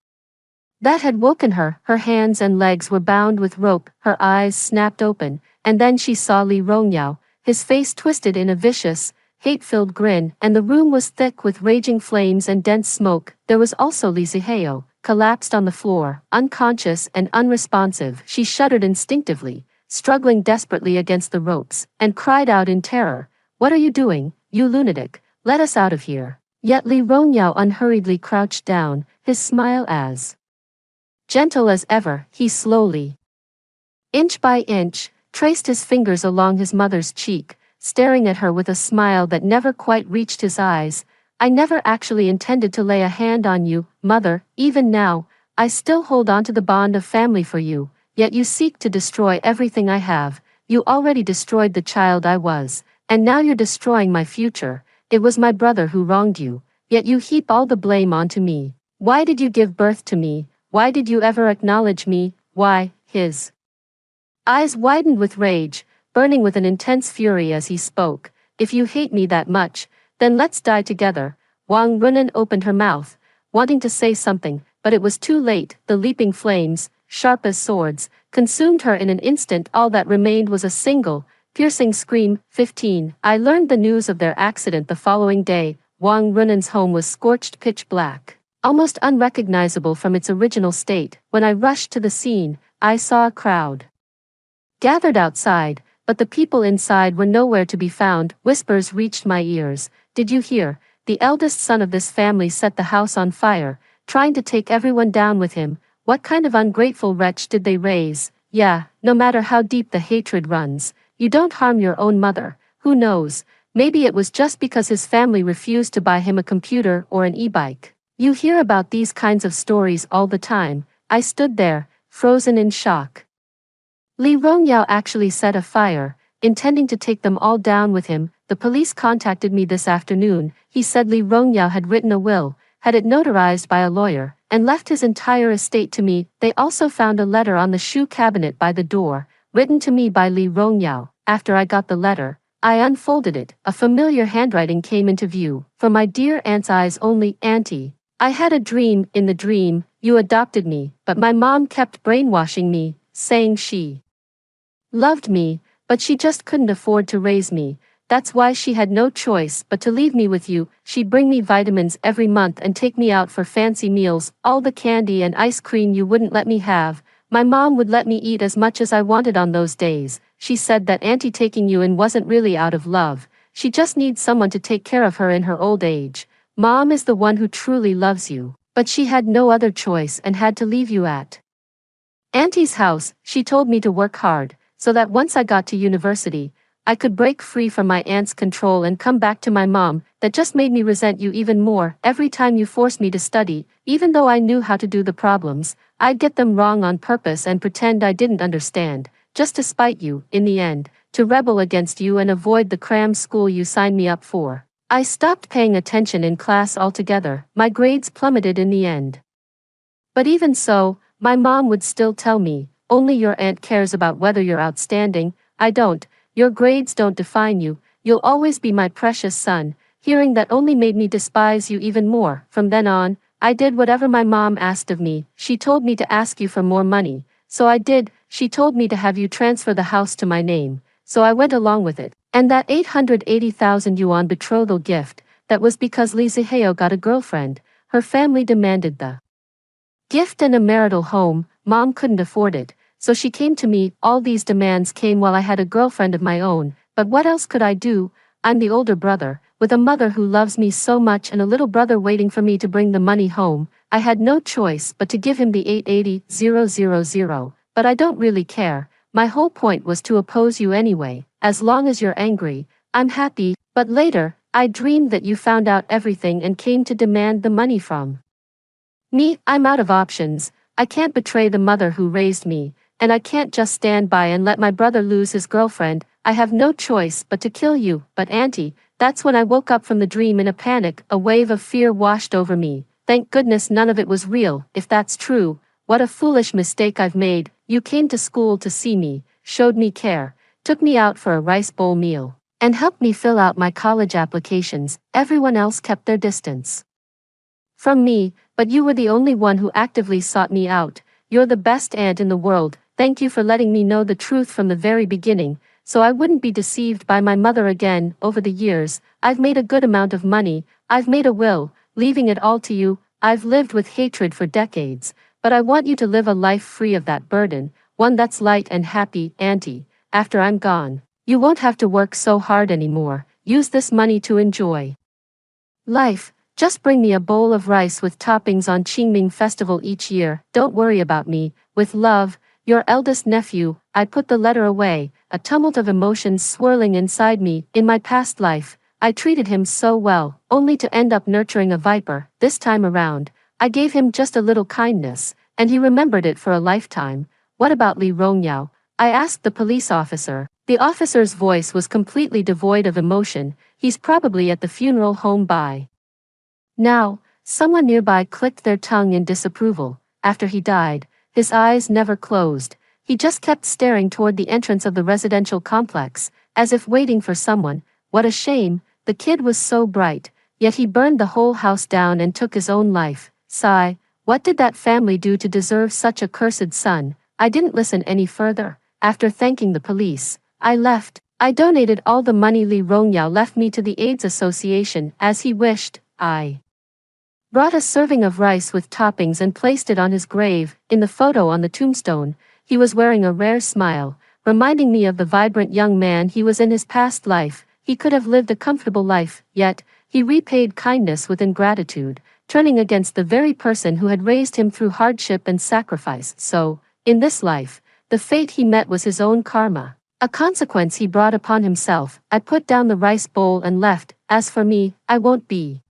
that had woken her. Her hands and legs were bound with rope, her eyes snapped open, and then she saw Li Rongyao, his face twisted in a vicious, hate-filled grin, and the room was thick with raging flames and dense smoke. There was also Lee Ziheo, collapsed on the floor, unconscious and unresponsive. She shuddered instinctively, struggling desperately against the ropes, and cried out in terror, "What are you doing, you lunatic? Let us out of here." Yet Li Rongyao unhurriedly crouched down, his smile as gentle as ever. He slowly, inch by inch, traced his fingers along his mother's cheek, staring at her with a smile that never quite reached his eyes. "I never actually intended to lay a hand on you, Mother. Even now, I still hold on to the bond of family for you, yet you seek to destroy everything I have. You already destroyed the child I was, and now you're destroying my future. It was my brother who wronged you, yet you heap all the blame onto me. Why did you give birth to me? Why did you ever acknowledge me? Why?" His eyes widened with rage, burning with an intense fury as he spoke. "If you hate me that much, then let's die together." Wang Runan opened her mouth, wanting to say something, but it was too late. The leaping flames, sharp as swords, consumed her in an instant. All that remained was a single, piercing scream. 15. I learned the news of their accident the following day. Wang Runan's home was scorched pitch black, almost unrecognizable from its original state. When I rushed to the scene, I saw a crowd gathered outside, but the people inside were nowhere to be found. Whispers reached my ears. Did you hear? The eldest son of this family set the house on fire, trying to take everyone down with him. What kind of ungrateful wretch did they raise? Yeah, no matter how deep the hatred runs, you don't harm your own mother. Who knows? Maybe it was just because his family refused to buy him a computer or an e-bike. You hear about these kinds of stories all the time. I stood there, frozen in shock. Li Rongyao actually set a fire, intending to take them all down with him. The police contacted me this afternoon. He said Li Rongyao had written a will, had it notarized by a lawyer, and left his entire estate to me. They also found a letter on the shoe cabinet by the door, written to me by Li Rongyao. After I got the letter, I unfolded it. A familiar handwriting came into view. For my dear aunt's eyes only, Auntie. I had a dream. In the dream, you adopted me, but my mom kept brainwashing me, saying she loved me, but she just couldn't afford to raise me. That's why she had no choice but to leave me with you. She'd bring me vitamins every month and take me out for fancy meals, all the candy and ice cream you wouldn't let me have. My mom would let me eat as much as I wanted on those days. She said that Auntie taking you in wasn't really out of love. She just needs someone to take care of her in her old age. Mom is the one who truly loves you, but she had no other choice and had to leave you at Auntie's house. She told me to work hard, so that once I got to university, I could break free from my aunt's control and come back to my mom. That just made me resent you even more. Every time you forced me to study, even though I knew how to do the problems, I'd get them wrong on purpose and pretend I didn't understand, just to spite you. In the end, to rebel against you and avoid the cram school you signed me up for, I stopped paying attention in class altogether. My grades plummeted in the end. But even so, my mom would still tell me, only your aunt cares about whether you're outstanding. I don't. Your grades don't define you. You'll always be my precious son. Hearing that only made me despise you even more. From then on, I did whatever my mom asked of me. She told me to ask you for more money, so I did. She told me to have you transfer the house to my name, so I went along with it. And that 880,000 yuan betrothal gift, that was because Li Zihao got a girlfriend. Her family demanded the gift and a marital home. Mom couldn't afford it, so she came to me. All these demands came while I had a girlfriend of my own, but what else could I do? I'm the older brother, with a mother who loves me so much and a little brother waiting for me to bring the money home. I had no choice but to give him the 880,000, but I don't really care. My whole point was to oppose you anyway. As long as you're angry, I'm happy. But later, I dreamed that you found out everything and came to demand the money from me. I'm out of options. I can't betray the mother who raised me, and I can't just stand by and let my brother lose his girlfriend. I have no choice but to kill you. But Auntie, that's when I woke up from the dream in a panic. A wave of fear washed over me. Thank goodness none of it was real. If that's true, what a foolish mistake I've made. You came to school to see me, showed me care, took me out for a rice bowl meal, and helped me fill out my college applications. Everyone else kept their distance from me, but you were the only one who actively sought me out. You're the best aunt in the world. Thank you for letting me know the truth from the very beginning, so I wouldn't be deceived by my mother again. Over the years, I've made a good amount of money. I've made a will, leaving it all to you. I've lived with hatred for decades, but I want you to live a life free of that burden, one that's light and happy. Auntie, after I'm gone, you won't have to work so hard anymore. Use this money to enjoy life. Just bring me a bowl of rice with toppings on Qingming festival each year. Don't worry about me. With love, your eldest nephew. I put the letter away, a tumult of emotions swirling inside me. In my past life, I treated him so well, only to end up nurturing a viper. This time around, I gave him just a little kindness, and he remembered it for a lifetime. What about Li Rongyao? I asked the police officer. The officer's voice was completely devoid of emotion. He's probably at the funeral home by now. Someone nearby clicked their tongue in disapproval. After he died, his eyes never closed. He just kept staring toward the entrance of the residential complex, as if waiting for someone. What a shame. The kid was so bright, yet he burned the whole house down and took his own life. Sigh. What did that family do to deserve such a cursed son? I didn't listen any further. After thanking the police, I left. I donated all the money Li Rongyao left me to the AIDS Association, as he wished. I brought a serving of rice with toppings and placed it on his grave. In the photo on the tombstone, he was wearing a rare smile, reminding me of the vibrant young man he was in his past life. He could have lived a comfortable life, yet, he repaid kindness with ingratitude, turning against the very person who had raised him through hardship and sacrifice. So, in this life, the fate he met was his own karma. A consequence he brought upon himself. I put down the rice bowl and left. As for me, I won't be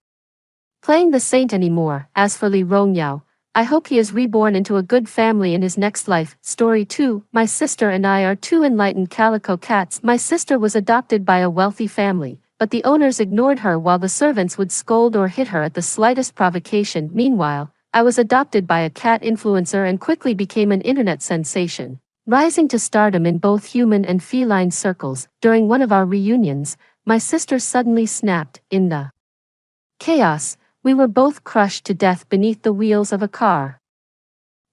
playing the saint anymore. As for Li Rongyao, I hope he is reborn into a good family in his next life. Story 2. My sister and I are two enlightened calico cats. My sister was adopted by a wealthy family, but the owners ignored her while the servants would scold or hit her at the slightest provocation. Meanwhile, I was adopted by a cat influencer and quickly became an internet sensation, rising to stardom in both human and feline circles. During one of our reunions, my sister suddenly snapped. In the chaos, we were both crushed to death beneath the wheels of a car.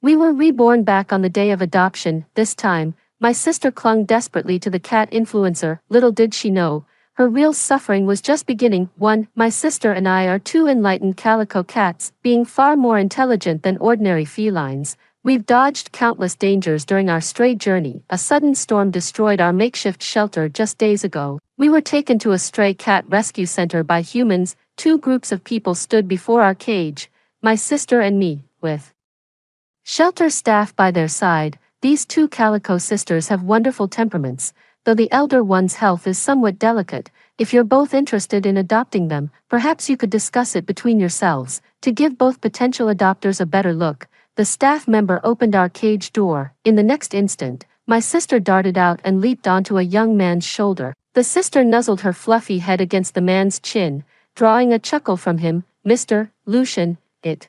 We were reborn back on the day of adoption. This time, my sister clung desperately to the cat influencer. Little did she know, her real suffering was just beginning. 1. My sister and I are two enlightened calico cats, being far more intelligent than ordinary felines. We've dodged countless dangers during our stray journey. A sudden storm destroyed our makeshift shelter just days ago. We were taken to a stray cat rescue center by humans. Two groups of people stood before our cage, my sister and me, with shelter staff by their side. These two calico sisters have wonderful temperaments, though the elder one's health is somewhat delicate. If you're both interested in adopting them, perhaps you could discuss it between yourselves. To give both potential adopters a better look, the staff member opened our cage door. In the next instant, my sister darted out and leaped onto a young man's shoulder. The sister nuzzled her fluffy head against the man's chin, drawing a chuckle from him. Mr. Lucian, it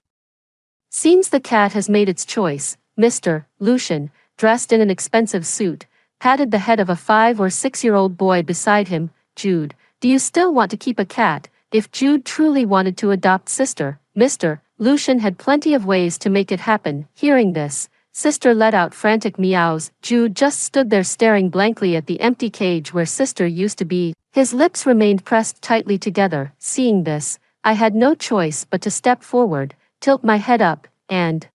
seems the cat has made its choice. Mr. Lucian, dressed in an expensive suit, patted the head of a 5 or 6-year-old boy beside him. Jude, do you still want to keep a cat? If Jude truly wanted to adopt sister, Mr. Lucian had plenty of ways to make it happen. Hearing this, sister let out frantic meows. Jude just stood there staring blankly at the empty cage where sister used to be. His lips remained pressed tightly together. Seeing this, I had no choice but to step forward, tilt my head up, and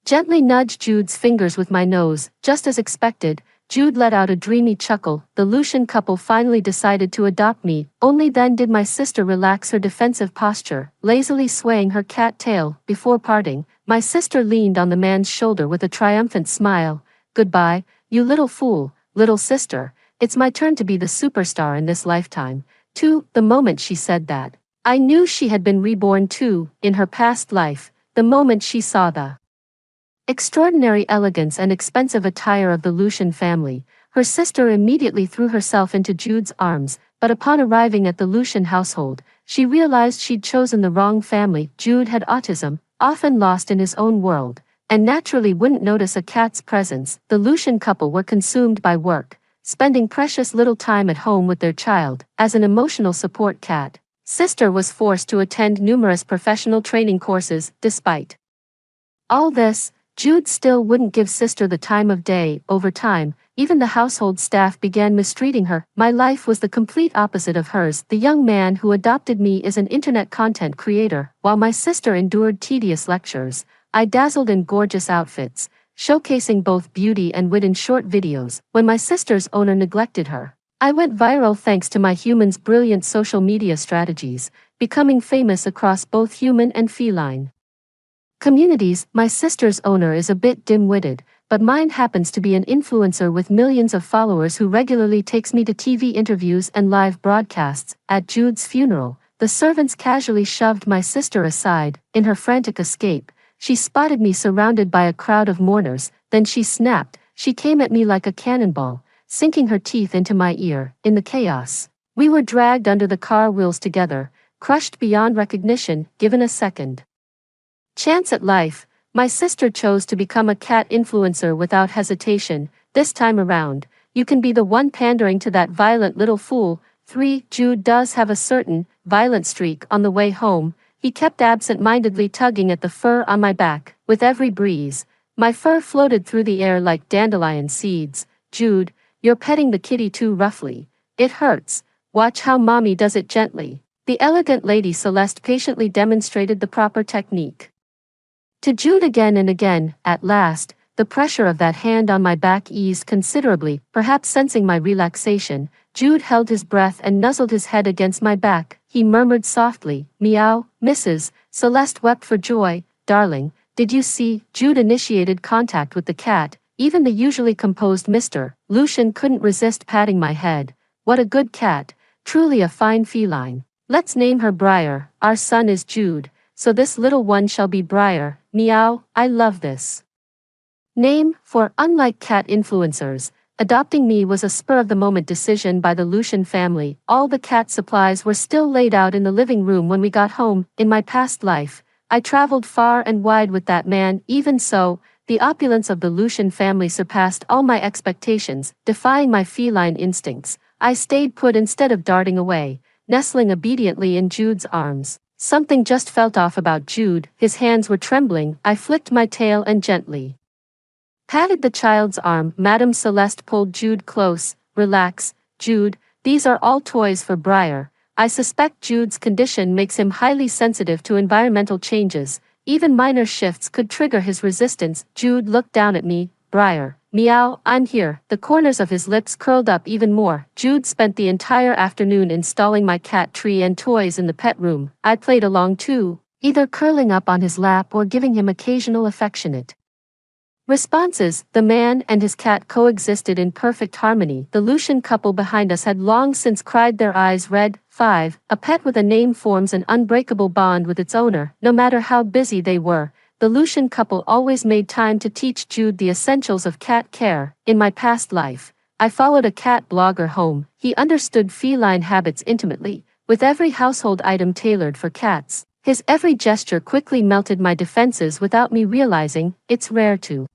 gently nudge Jude's fingers with my nose. Just as expected, Jude let out a dreamy chuckle. The Lucian couple finally decided to adopt me. Only then did my sister relax her defensive posture, lazily swaying her cat tail. Before parting, my sister leaned on the man's shoulder with a triumphant smile. Goodbye, you little fool, little sister. It's my turn to be the superstar in this lifetime. 2. The moment she said that, I knew she had been reborn too, in her past life. The moment she saw the extraordinary elegance and expensive attire of the Lucian family, her sister immediately threw herself into Jude's arms, but upon arriving at the Lucian household, she realized she'd chosen the wrong family. Jude had autism, often lost in his own world, and naturally wouldn't notice a cat's presence. The Lucian couple were consumed by work, spending precious little time at home with their child. As an emotional support cat, sister was forced to attend numerous professional training courses. Despite all this, Jude still wouldn't give sister the time of day. Over time, even the household staff began mistreating her. My life was the complete opposite of hers. The young man who adopted me is an internet content creator. While my sister endured tedious lectures, I dazzled in gorgeous outfits, showcasing both beauty and wit in short videos. When my sister's owner neglected her, I went viral thanks to my human's brilliant social media strategies, becoming famous across both human and feline communities. My sister's owner is a bit dim-witted, but mine happens to be an influencer with millions of followers who regularly takes me to TV interviews and live broadcasts. At Jude's funeral, the servants casually shoved my sister aside. In her frantic escape, she spotted me surrounded by a crowd of mourners. Then she snapped. She came at me like a cannonball, sinking her teeth into my ear. In the chaos, we were dragged under the car wheels together, crushed beyond recognition. Given a second chance at life, my sister chose to become a cat influencer without hesitation. This time around, you can be the one pandering to that violent little fool. 3. Jude does have a certain violent streak. On the way home, he kept absent-mindedly tugging at the fur on my back. With every breeze, my fur floated through the air like dandelion seeds. Jude, you're petting the kitty too roughly. It hurts. Watch how mommy does it gently. The elegant Lady Celeste patiently demonstrated the proper technique to Jude again and again. At last, The pressure of that hand on my back eased considerably, perhaps sensing my relaxation. Jude held his breath and nuzzled his head against my back. He murmured softly, "Meow, Mrs." Celeste wept for joy. "Darling, did you see?" Jude initiated contact with the cat. Even the usually composed Mr. Lucian couldn't resist patting my head. "What a good cat. Truly a fine feline. Let's name her Briar. Our son is Jude, so this little one shall be Briar." Meow, I love this name, for unlike cat influencers, adopting me was a spur-of-the-moment decision by the Lucian family. All the cat supplies were still laid out in the living room when we got home. In my past life, I traveled far and wide with that man. Even so, the opulence of the Lucian family surpassed all my expectations. Defying my feline instincts, I stayed put instead of darting away, nestling obediently in Jude's arms. Something just felt off about Jude. His hands were trembling. I flicked my tail and gently patted the child's arm. Madame Celeste pulled Jude close. "Relax, Jude, these are all toys for Briar. I suspect Jude's condition makes him highly sensitive to environmental changes. Even minor shifts could trigger his resistance." Jude looked down at me. "Briar, meow, I'm here." The corners of his lips curled up even more. Jude spent the entire afternoon installing my cat tree and toys in the pet room. I played along too, either curling up on his lap or giving him occasional affectionate responses. The man and his cat coexisted in perfect harmony. The Lucian couple behind us had long since cried their eyes red. 5. A pet with a name forms an unbreakable bond with its owner. No matter how busy they were, the Lucian couple always made time to teach Jude the essentials of cat care. In my past life, I followed a cat blogger home. He understood feline habits intimately, with every household item tailored for cats. His every gesture quickly melted my defenses without me realizing. It's rare to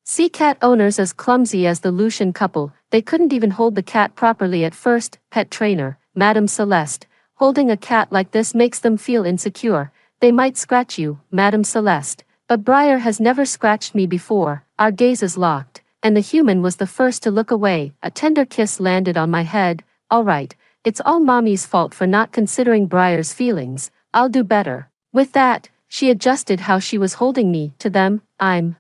see cat owners as clumsy as the Lucian couple. They couldn't even hold the cat properly at first. Pet trainer, Madame Celeste, holding a cat like this makes them feel insecure. They might scratch you, Madame Celeste, but Briar has never scratched me before. Our gazes locked, and the human was the first to look away. A tender kiss landed on my head. "All right, it's all Mommy's fault for not considering Briar's feelings. I'll do better." With that, she adjusted how she was holding me. To them, I'm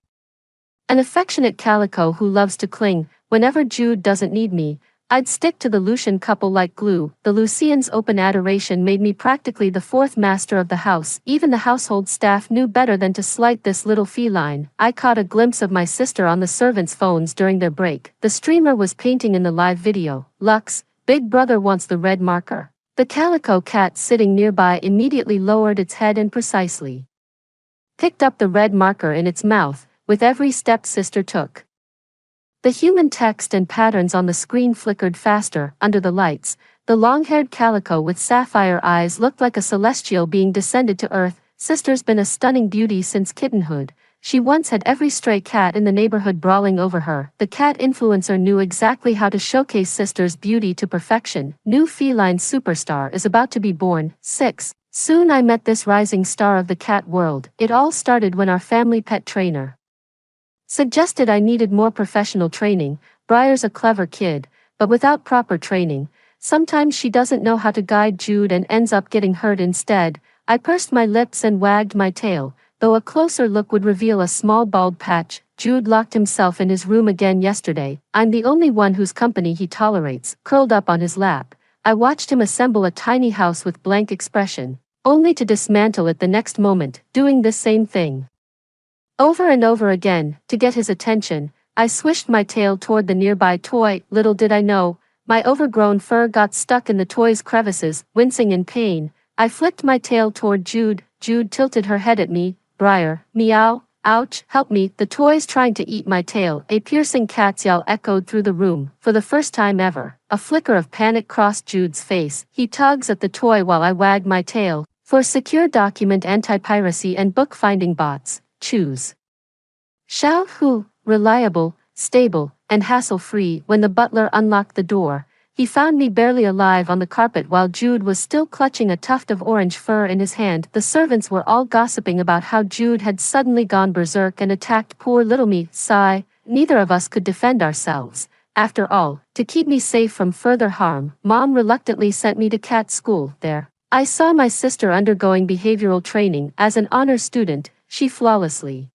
an affectionate calico who loves to cling. Whenever Jude doesn't need me, I'd stick to the Lucian couple like glue. The Lucians' open adoration made me practically the fourth master of the house. Even the household staff knew better than to slight this little feline. I caught a glimpse of my sister on the servants' phones during their break. The streamer was painting in the live video. "Lux, Big Brother wants the red marker." The calico cat sitting nearby immediately lowered its head and precisely picked up the red marker in its mouth. With every step sister took, the human text and patterns on the screen flickered faster. Under the lights, the long-haired calico with sapphire eyes looked like a celestial being descended to earth. Sister's been a stunning beauty since kittenhood. She once had every stray cat in the neighborhood brawling over her. The cat influencer knew exactly how to showcase sister's beauty to perfection. New feline superstar is about to be born. 6. Soon I met this rising star of the cat world. It all started when our family pet trainer suggested I needed more professional training. Briar's a clever kid, but without proper training, sometimes she doesn't know how to guide Jude and ends up getting hurt instead. I pursed my lips and wagged my tail, though a closer look would reveal a small bald patch. Jude locked himself in his room again yesterday. I'm the only one whose company he tolerates. Curled up on his lap, I watched him assemble a tiny house with blank expression, only to dismantle it the next moment, doing this same thing over and over again. To get his attention, I swished my tail toward the nearby toy. Little did I know, my overgrown fur got stuck in the toy's crevices. Wincing in pain, I flicked my tail toward Jude. Jude tilted her head at me. "Briar, meow, ouch, help me." The toy's trying to eat my tail. A piercing cat's yell echoed through the room. For the first time ever, a flicker of panic crossed Jude's face. He tugs at the toy while I wag my tail. For secure document anti-piracy and bookfinding bots, choose Xiao Hu. Reliable, stable, and hassle-free. When the butler unlocked the door, he found me barely alive on the carpet while Jude was still clutching a tuft of orange fur in his hand. The servants were all gossiping about how Jude had suddenly gone berserk and attacked poor little me. Sigh, neither of us could defend ourselves. After all, to keep me safe from further harm, Mom reluctantly sent me to cat school. There, I saw my sister undergoing behavioral training. As an honor student, she flawlessly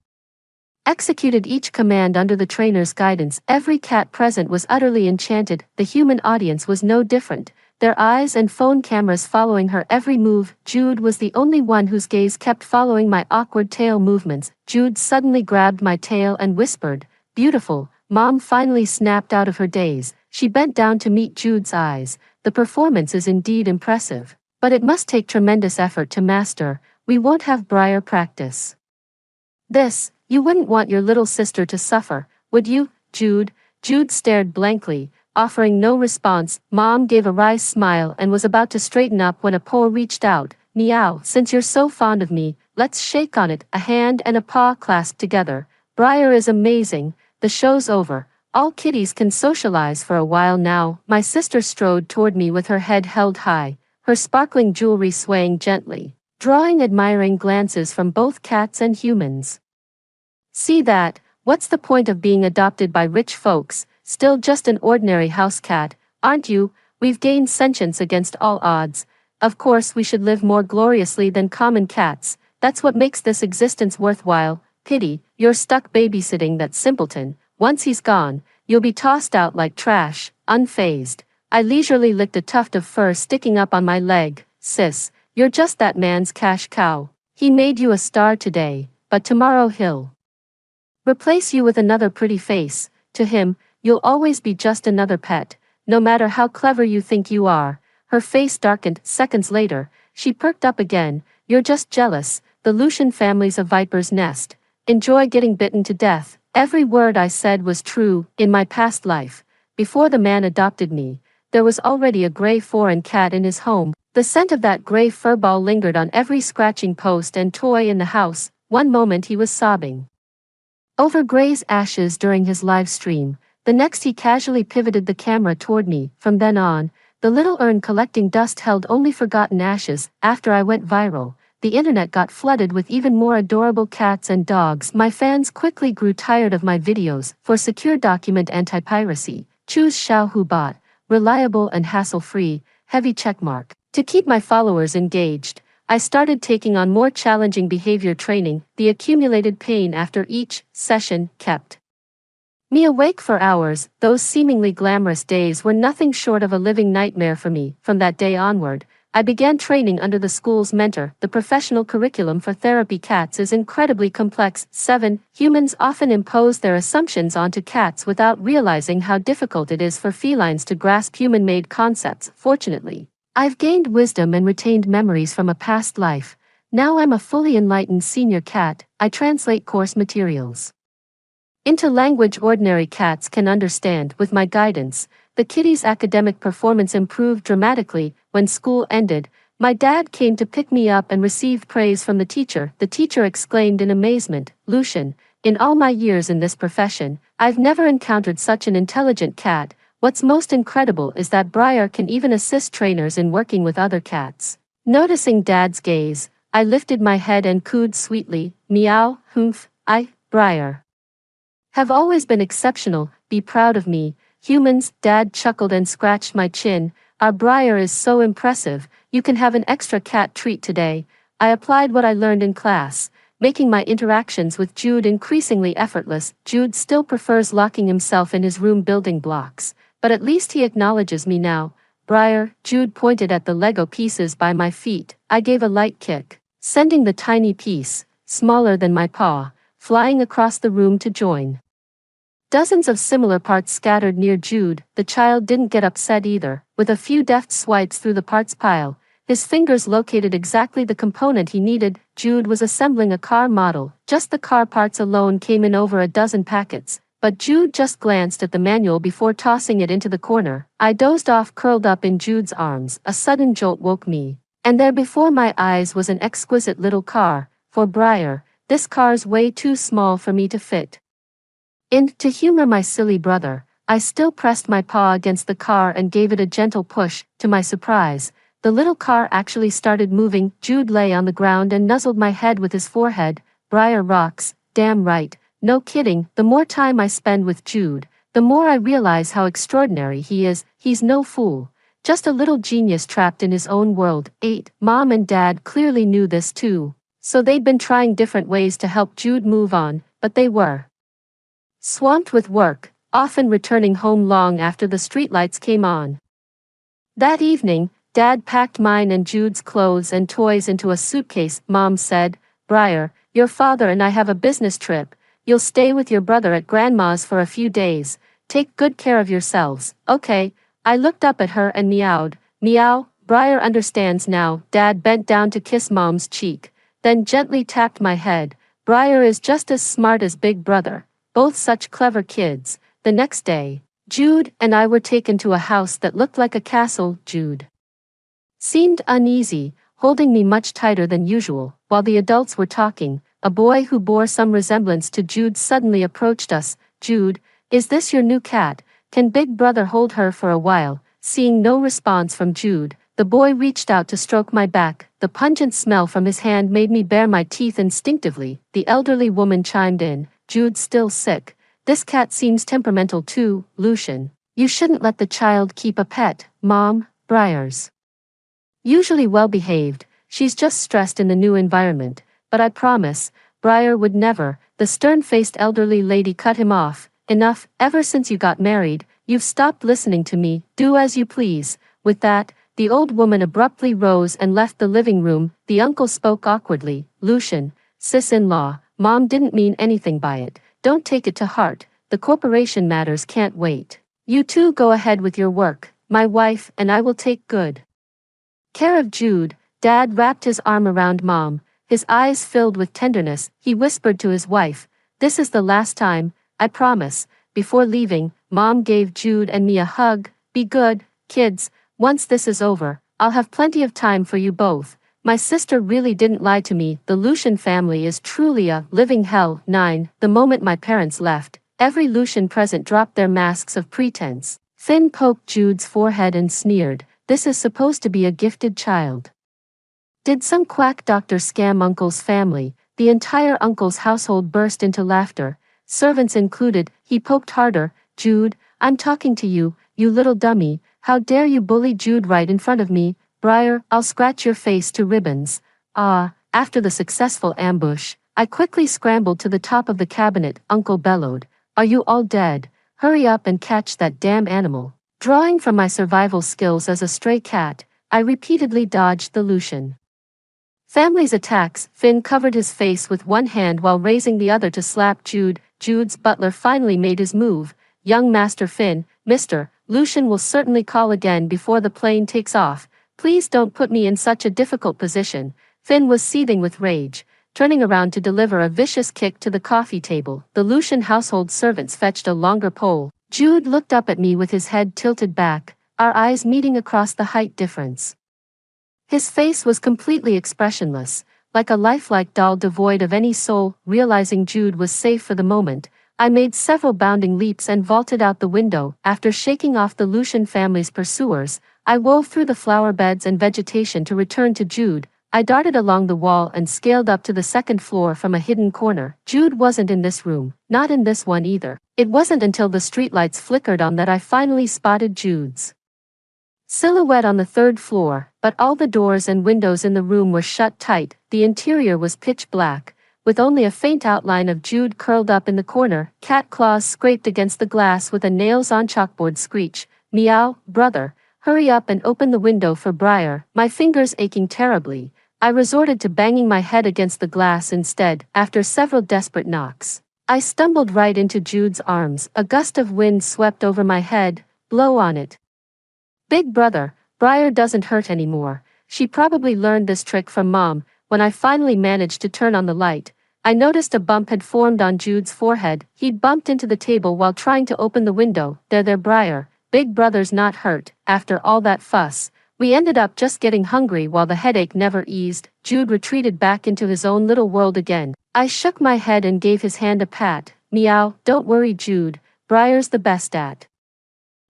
executed each command under the trainer's guidance. Every cat present was utterly enchanted. The human audience was no different, their eyes and phone cameras following her every move. Jude was the only one whose gaze kept following my awkward tail movements. Jude suddenly grabbed my tail and whispered, "Beautiful." Mom finally snapped out of her daze. She bent down to meet Jude's eyes. "The performance is indeed impressive, but it must take tremendous effort to master. We won't have Briar practice this. You wouldn't want your little sister to suffer, would you, Jude?" Jude stared blankly, offering no response. Mom gave a wry smile and was about to straighten up when a paw reached out. "Meow, since you're so fond of me, let's shake on it." A hand and a paw clasped together. "Briar is amazing. The show's over. All kitties can socialize for a while now." My sister strode toward me with her head held high, her sparkling jewelry swaying gently, drawing admiring glances from both cats and humans. "See that? What's the point of being adopted by rich folks? Still just an ordinary house cat, aren't you? We've gained sentience against all odds. Of course we should live more gloriously than common cats. That's what makes this existence worthwhile. Pity, you're stuck babysitting that simpleton. Once he's gone, you'll be tossed out like trash." Unfazed, I leisurely licked a tuft of fur sticking up on my leg. "Sis, you're just that man's cash cow. He made you a star today, but tomorrow he'll replace you with another pretty face. To him, you'll always be just another pet, no matter how clever you think you are." Her face darkened. Seconds later, she perked up again. "You're just jealous. The Lucian family's a viper's nest. Enjoy getting bitten to death." Every word I said was true. In my past life, before the man adopted me, there was already a gray foreign cat in his home. The scent of that gray furball lingered on every scratching post and toy in the house. One moment he was sobbing over Gray's ashes during his live stream, the next he casually pivoted the camera toward me. From then on, the little urn collecting dust held only forgotten ashes. After I went viral, the internet got flooded with even more adorable cats and dogs. My fans quickly grew tired of my videos. For secure document anti-piracy, choose Xiaohubot, reliable and hassle-free, heavy checkmark. To keep my followers engaged, I started taking on more challenging behavior training. The accumulated pain after each session kept me awake for hours. Those seemingly glamorous days were nothing short of a living nightmare for me. From that day onward, I began training under the school's mentor. The professional curriculum for therapy cats is incredibly complex. 7. Humans often impose their assumptions onto cats without realizing how difficult it is for felines to grasp human-made concepts. Fortunately, I've gained wisdom and retained memories from a past life. Now I'm a fully enlightened senior cat. I translate course materials into language ordinary cats can understand. With my guidance, the kitty's academic performance improved dramatically. When school ended, my dad came to pick me up and received praise from the teacher. The teacher exclaimed in amazement, "Lucian, in all my years in this profession, I've never encountered such an intelligent cat. What's most incredible is that Briar can even assist trainers in working with other cats." Noticing Dad's gaze, I lifted my head and cooed sweetly, "Meow, humph, Briar, have always been exceptional. Be proud of me." "Humans," Dad chuckled and scratched my chin, "our Briar is so impressive. You can have an extra cat treat today." I applied what I learned in class, making my interactions with Jude increasingly effortless. Jude still prefers locking himself in his room building blocks, but at least he acknowledges me now. "Briar," Jude pointed at the Lego pieces by my feet. I gave a light kick, sending the tiny piece, smaller than my paw, flying across the room to join dozens of similar parts scattered near Jude. The child didn't get upset either. With a few deft swipes through the parts pile, his fingers located exactly the component he needed. Jude was assembling a car model. Just the car parts alone came in over a dozen packets, but Jude just glanced at the manual before tossing it into the corner. I dozed off, curled up in Jude's arms. A sudden jolt woke me, and there before my eyes was an exquisite little car. For Briar, this car's way too small for me to fit in. To humor my silly brother, I still pressed my paw against the car and gave it a gentle push. To my surprise, the little car actually started moving. Jude lay on the ground and nuzzled my head with his forehead. "Briar rocks, damn right. No kidding." The more time I spend with Jude, the more I realize how extraordinary he is. He's no fool, just a little genius trapped in his own world. 8. Mom and Dad clearly knew this too, so they'd been trying different ways to help Jude move on. but they were swamped with work, often returning home long after the streetlights came on. That evening, Dad packed mine and Jude's clothes and toys into a suitcase. Mom said, "Briar, your father and I have a business trip. You'll stay with your brother at Grandma's for a few days. Take good care of yourselves, okay?" I looked up at her and meowed. Meow, Briar understands now. Dad bent down to kiss Mom's cheek, then gently tapped my head. Briar is just as smart as Big Brother, both such clever kids. The next day, Jude and I were taken to a house that looked like a castle. Jude seemed uneasy, holding me much tighter than usual. While the adults were talking, a boy who bore some resemblance to Jude suddenly approached us. "Jude, is this your new cat? Can Big Brother hold her for a while?" Seeing no response from Jude, the boy reached out to stroke my back. The pungent smell from his hand made me bare my teeth instinctively. The elderly woman chimed in, "Jude's still sick. This cat seems temperamental too, Lucian. You shouldn't let the child keep a pet, Mom. Briar's usually well-behaved, she's just stressed in the new environment, but I promise, Briar would never." The stern-faced elderly lady cut him off. "Enough, ever since you got married, you've stopped listening to me. Do as you please." With that, the old woman abruptly rose and left the living room. The uncle spoke awkwardly, "Lucian, sis-in-law, Mom didn't mean anything by it. Don't take it to heart. The corporation matters can't wait. You two go ahead with your work. My wife and I will take good care of Jude." Dad wrapped his arm around Mom, his eyes filled with tenderness. He whispered to his wife, "This is the last time, I promise." Before leaving, Mom gave Jude and me a hug. "Be good, kids. Once this is over, I'll have plenty of time for you both. My sister really didn't lie to me. The Lucian family is truly a living hell." 9. The moment my parents left, every Lucian present dropped their masks of pretense. Finn poked Jude's forehead and sneered, "This is supposed to be a gifted child. Did some quack doctor scam Uncle's family?" The entire Uncle's household burst into laughter, servants included. He poked harder, "Jude, I'm talking to you, you little dummy. How dare you bully Jude right in front of me? Briar, I'll scratch your face to ribbons." After the successful ambush, I quickly scrambled to the top of the cabinet. Uncle bellowed, "Are you all dead? Hurry up and catch that damn animal." Drawing from my survival skills as a stray cat, I repeatedly dodged the Lucian family's attacks. Finn covered his face with one hand while raising the other to slap Jude. Jude's butler finally made his move. "Young Master Finn, Mr. Lucian will certainly call again before the plane takes off. Please don't put me in such a difficult position." Finn was seething with rage, turning around to deliver a vicious kick to the coffee table. The Lucian household servants fetched a longer pole. Jude looked up at me with his head tilted back, our eyes meeting across the height difference. His face was completely expressionless, like a lifelike doll devoid of any soul. Realizing Jude was safe for the moment, I made several bounding leaps and vaulted out the window. After shaking off the Lucian family's pursuers, I wove through the flower beds and vegetation to return to Jude. I darted along the wall and scaled up to the second floor from a hidden corner. Jude wasn't in this room, not in this one either. It wasn't until the streetlights flickered on that I finally spotted Jude's silhouette on the third floor, but all the doors and windows in the room were shut tight. The interior was pitch black, with only a faint outline of Jude curled up in the corner. Cat claws scraped against the glass with a nails-on chalkboard screech. "Meow, brother, hurry up and open the window for Briar." My fingers aching terribly, I resorted to banging my head against the glass instead. After several desperate knocks, I stumbled right into Jude's arms. A gust of wind swept over my head. "Blow on it, Big Brother. Briar doesn't hurt anymore." She probably learned this trick from Mom. When I finally managed to turn on the light, I noticed a bump had formed on Jude's forehead. He'd bumped into the table while trying to open the window. There, Briar. Big Brother's not hurt." After all that fuss, we ended up just getting hungry while the headache never eased. Jude retreated back into his own little world again. I shook my head and gave his hand a pat. "Meow, don't worry, Jude. Briar's the best at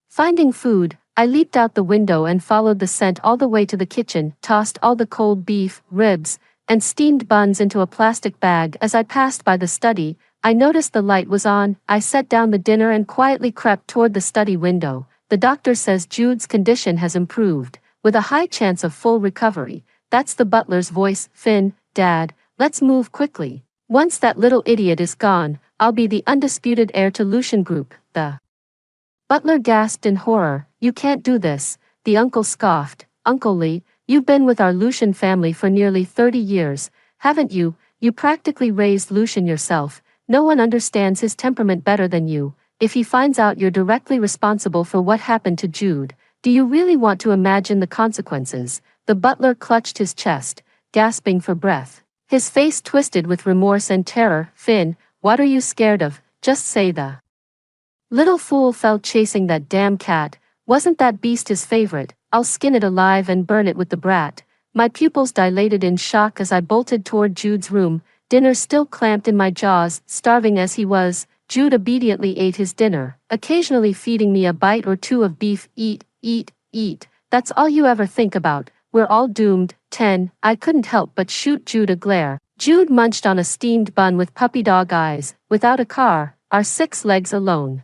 finding food." I leaped out the window and followed the scent all the way to the kitchen, tossed all the cold beef, ribs, and steamed buns into a plastic bag. As I passed by the study, I noticed the light was on. I set down the dinner and quietly crept toward the study window. "The doctor says Jude's condition has improved, with a high chance of full recovery." That's the butler's voice. "Finn, Dad, let's move quickly. Once that little idiot is gone, I'll be the undisputed heir to Lucian Group. The butler gasped in horror. You can't do this, the uncle scoffed. Uncle Lee, you've been with our Lucian family for nearly 30 years, haven't you? You practically raised Lucian yourself. No one understands his temperament better than you. If he finds out you're directly responsible for what happened to Jude, do you really want to imagine the consequences? The butler clutched his chest, gasping for breath. His face twisted with remorse and terror. Finn, what are you scared of? Just say the little fool fell chasing that damn cat. Wasn't that beast his favorite? I'll skin it alive and burn it with the brat. My pupils dilated in shock as I bolted toward Jude's room, dinner still clamped in my jaws. Starving as he was, Jude obediently ate his dinner, occasionally feeding me a bite or two of beef. Eat, eat, eat. That's all you ever think about. We're all doomed. 10. I couldn't help but shoot Jude a glare. Jude munched on a steamed bun with puppy dog eyes. Without a car, our 6 legs alone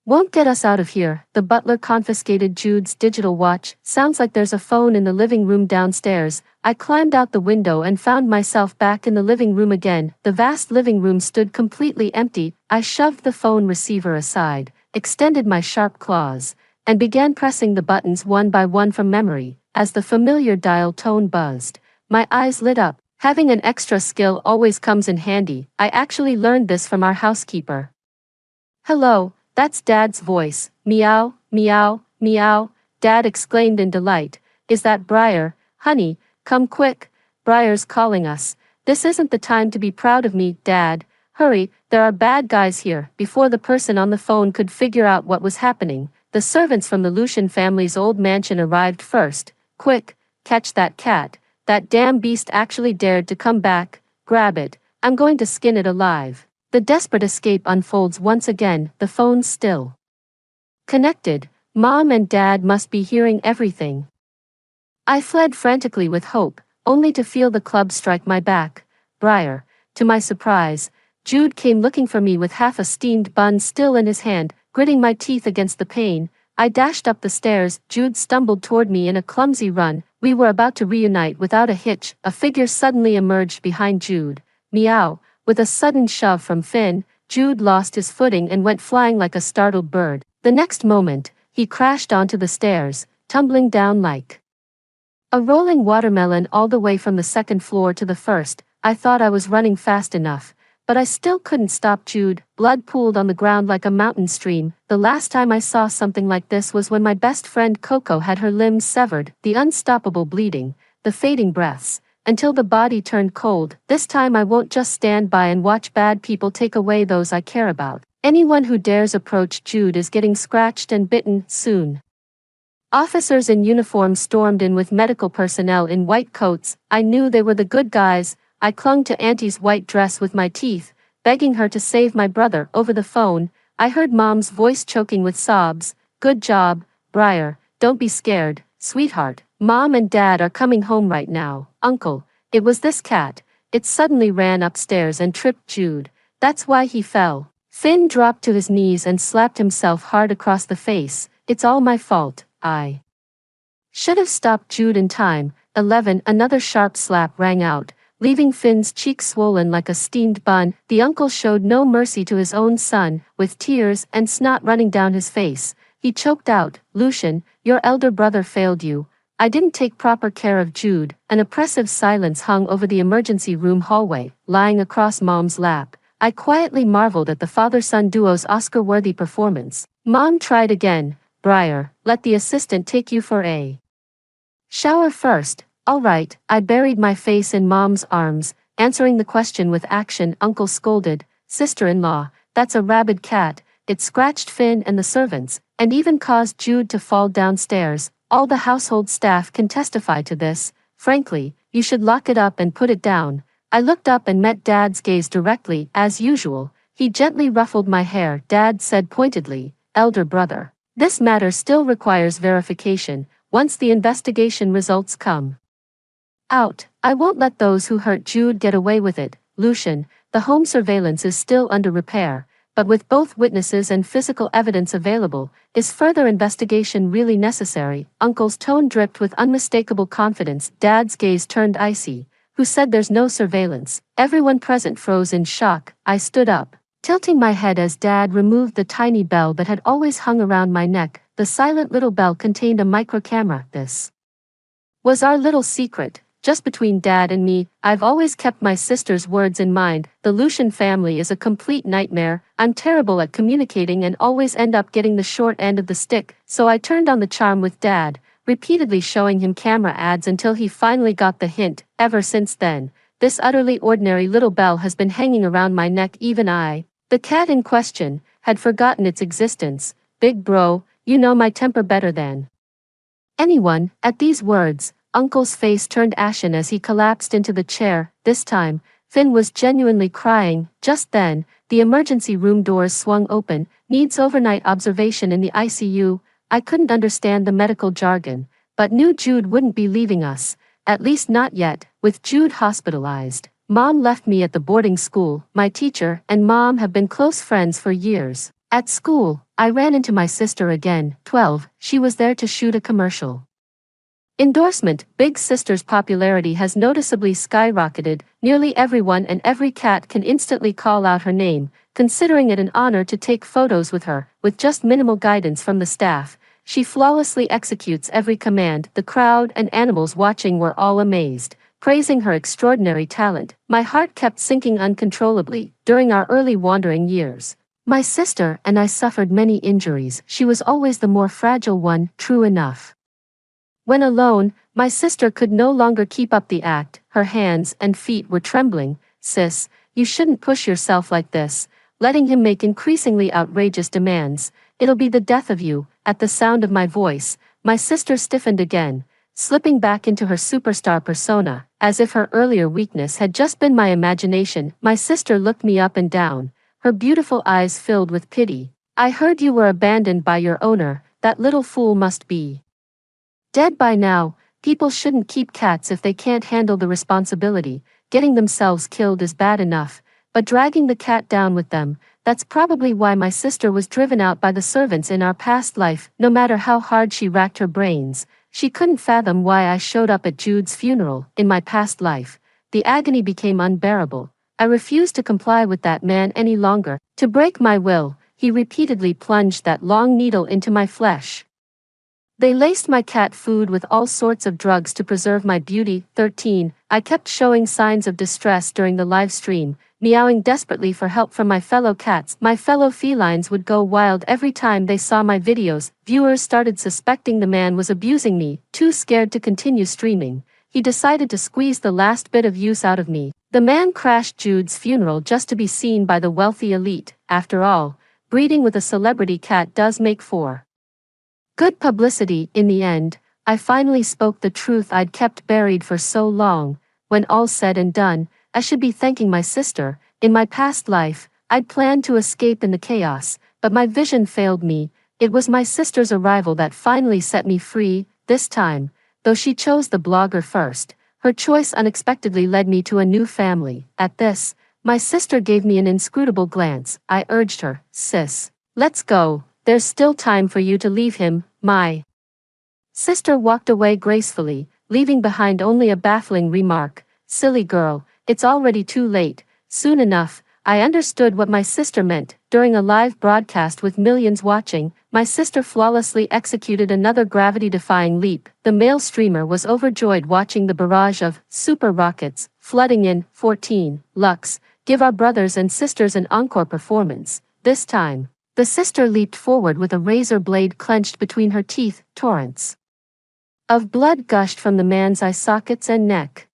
won't get us out of here. The butler confiscated Jude's digital watch. Sounds like there's a phone in the living room downstairs. I climbed out the window and found myself back in the living room again. The vast living room stood completely empty. I shoved the phone receiver aside, extended my sharp claws, and began pressing the buttons one by one from memory. As the familiar dial tone buzzed, my eyes lit up. Having an extra skill always comes in handy. I actually learned this from our housekeeper. Hello. That's Dad's voice. Meow, meow, meow, Dad exclaimed in delight. Is that Briar? Honey, come quick. Briar's calling us. This isn't the time to be proud of me, Dad. Hurry, there are bad guys here. Before the person on the phone could figure out what was happening, the servants from the Lucian family's old mansion arrived first. Quick, catch that cat. That damn beast actually dared to come back. Grab it. I'm going to skin it alive. The desperate escape unfolds once again, the phone's still connected. Mom and Dad must be hearing everything. I fled frantically with hope, only to feel the club strike my back. Briar. To my surprise, Jude came looking for me with half a steamed bun still in his hand, gritting my teeth against the pain. I dashed up the stairs. Jude stumbled toward me in a clumsy run. We were about to reunite without a hitch. A figure suddenly emerged behind Jude. Meow. With a sudden shove from Finn, Jude lost his footing and went flying like a startled bird. The next moment, he crashed onto the stairs, tumbling down like a rolling watermelon all the way from the second floor to the first. I thought I was running fast enough, but I still couldn't stop Jude. Blood pooled on the ground like a mountain stream. The last time I saw something like this was when my best friend Coco had her limbs severed. The unstoppable bleeding, the fading breaths, until the body turned cold. This time I won't just stand by and watch bad people take away those I care about. Anyone who dares approach Jude is getting scratched and bitten soon. Officers in uniform stormed in with medical personnel in white coats. I knew they were the good guys. I clung to Auntie's white dress with my teeth, begging her to save my brother. Over the phone, I heard Mom's voice choking with sobs. Good job, Briar. Don't be scared, sweetheart. Mom and Dad are coming home right now. Uncle, it was this cat. It suddenly ran upstairs and tripped Jude. That's why he fell. Finn dropped to his knees and slapped himself hard across the face. It's all my fault. I should have stopped Jude in time. 11. Another sharp slap rang out, leaving Finn's cheeks swollen like a steamed bun. The uncle showed no mercy to his own son, with tears and snot running down his face. He choked out, Lucian, your elder brother failed you. I didn't take proper care of Jude. An oppressive silence hung over the emergency room hallway, lying across Mom's lap. I quietly marveled at the father-son duo's Oscar-worthy performance. Mom tried again. Briar, let the assistant take you for a shower first. All right. I buried my face in Mom's arms, answering the question with action. Uncle scolded, sister-in-law, that's a rabid cat. It scratched Finn and the servants, and even caused Jude to fall downstairs. All the household staff can testify to this. Frankly, you should lock it up and put it down. I looked up and met Dad's gaze directly. As usual, he gently ruffled my hair. Dad said pointedly, elder brother, this matter still requires verification. Once the investigation results come out, I won't let those who hurt Jude get away with it. Lucian, the home surveillance is still under repair, but with both witnesses and physical evidence available, is further investigation really necessary? Uncle's tone dripped with unmistakable confidence. Dad's gaze turned icy. Who said there's no surveillance? Everyone present froze in shock. I stood up, tilting my head as Dad removed the tiny bell that had always hung around my neck. The silent little bell contained a micro camera. This was our little secret, just between Dad and me. I've always kept my sister's words in mind. The Lucian family is a complete nightmare. I'm terrible at communicating and always end up getting the short end of the stick, so I turned on the charm with Dad, repeatedly showing him camera ads until he finally got the hint. Ever since then, this utterly ordinary little bell has been hanging around my neck. Even I, the cat in question, had forgotten its existence. Big bro, you know my temper better than anyone. At these words, Uncle's face turned ashen as he collapsed into the chair. This time, Finn was genuinely crying. Just then, the emergency room doors swung open. Needs overnight observation in the ICU. I couldn't understand the medical jargon, but knew Jude wouldn't be leaving us, at least not yet. With Jude hospitalized, Mom left me at the boarding school. My teacher and Mom have been close friends for years. At school, I ran into my sister again, 12, she was there to shoot a commercial endorsement. Big Sister's popularity has noticeably skyrocketed. Nearly everyone and every cat can instantly call out her name, considering it an honor to take photos with her. With just minimal guidance from the staff, she flawlessly executes every command. The crowd and animals watching were all amazed, praising her extraordinary talent. My heart kept sinking uncontrollably. During our early wandering years, my sister and I suffered many injuries. She was always the more fragile one. True enough, when alone, my sister could no longer keep up the act. Her hands and feet were trembling. Sis, you shouldn't push yourself like this, letting him make increasingly outrageous demands. It'll be the death of you. At the sound of my voice, my sister stiffened again, slipping back into her superstar persona, as if her earlier weakness had just been my imagination. My sister looked me up and down, her beautiful eyes filled with pity. I heard you were abandoned by your owner. That little fool must be dead by now. People shouldn't keep cats if they can't handle the responsibility. Getting themselves killed is bad enough, but dragging the cat down with them, that's probably why my sister was driven out by the servants in our past life. No matter how hard she racked her brains, she couldn't fathom why I showed up at Jude's funeral. In my past life, the agony became unbearable. I refused to comply with that man any longer. To break my will, he repeatedly plunged that long needle into my flesh. They laced my cat food with all sorts of drugs to preserve my beauty. 13. I kept showing signs of distress during the live stream, meowing desperately for help from my fellow cats. My fellow felines would go wild every time they saw my videos. Viewers started suspecting the man was abusing me. Too scared to continue streaming, he decided to squeeze the last bit of use out of me. The man crashed Jude's funeral just to be seen by the wealthy elite. After all, breeding with a celebrity cat does make for good publicity. In the end, I finally spoke the truth I'd kept buried for so long. When all's said and done, I should be thanking my sister. In my past life, I'd planned to escape in the chaos, but my vision failed me. It was my sister's arrival that finally set me free. This time, though she chose the blogger first, her choice unexpectedly led me to a new family. At this, my sister gave me an inscrutable glance. I urged her, "Sis, let's go. There's still time for you to leave him." My sister walked away gracefully, leaving behind only a baffling remark, "Silly girl, it's already too late." Soon enough, I understood what my sister meant. During a live broadcast with millions watching, my sister flawlessly executed another gravity-defying leap. The male streamer was overjoyed watching the barrage of super rockets flooding in. 14. Lux, give our brothers and sisters an encore performance. This time, the sister leaped forward with a razor blade clenched between her teeth. Torrents of blood gushed from the man's eye sockets and neck,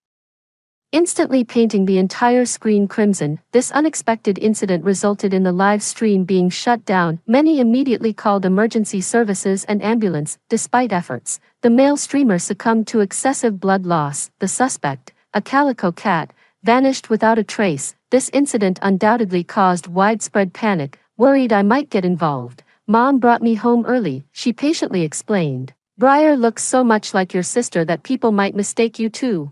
instantly painting the entire screen crimson. This unexpected incident resulted in the live stream being shut down. Many immediately called emergency services and ambulance. Despite efforts, the male streamer succumbed to excessive blood loss. The suspect, a calico cat, vanished without a trace. This incident undoubtedly caused widespread panic. Worried I might get involved, Mom brought me home early. She patiently explained, "Briar looks so much like your sister that people might mistake you too.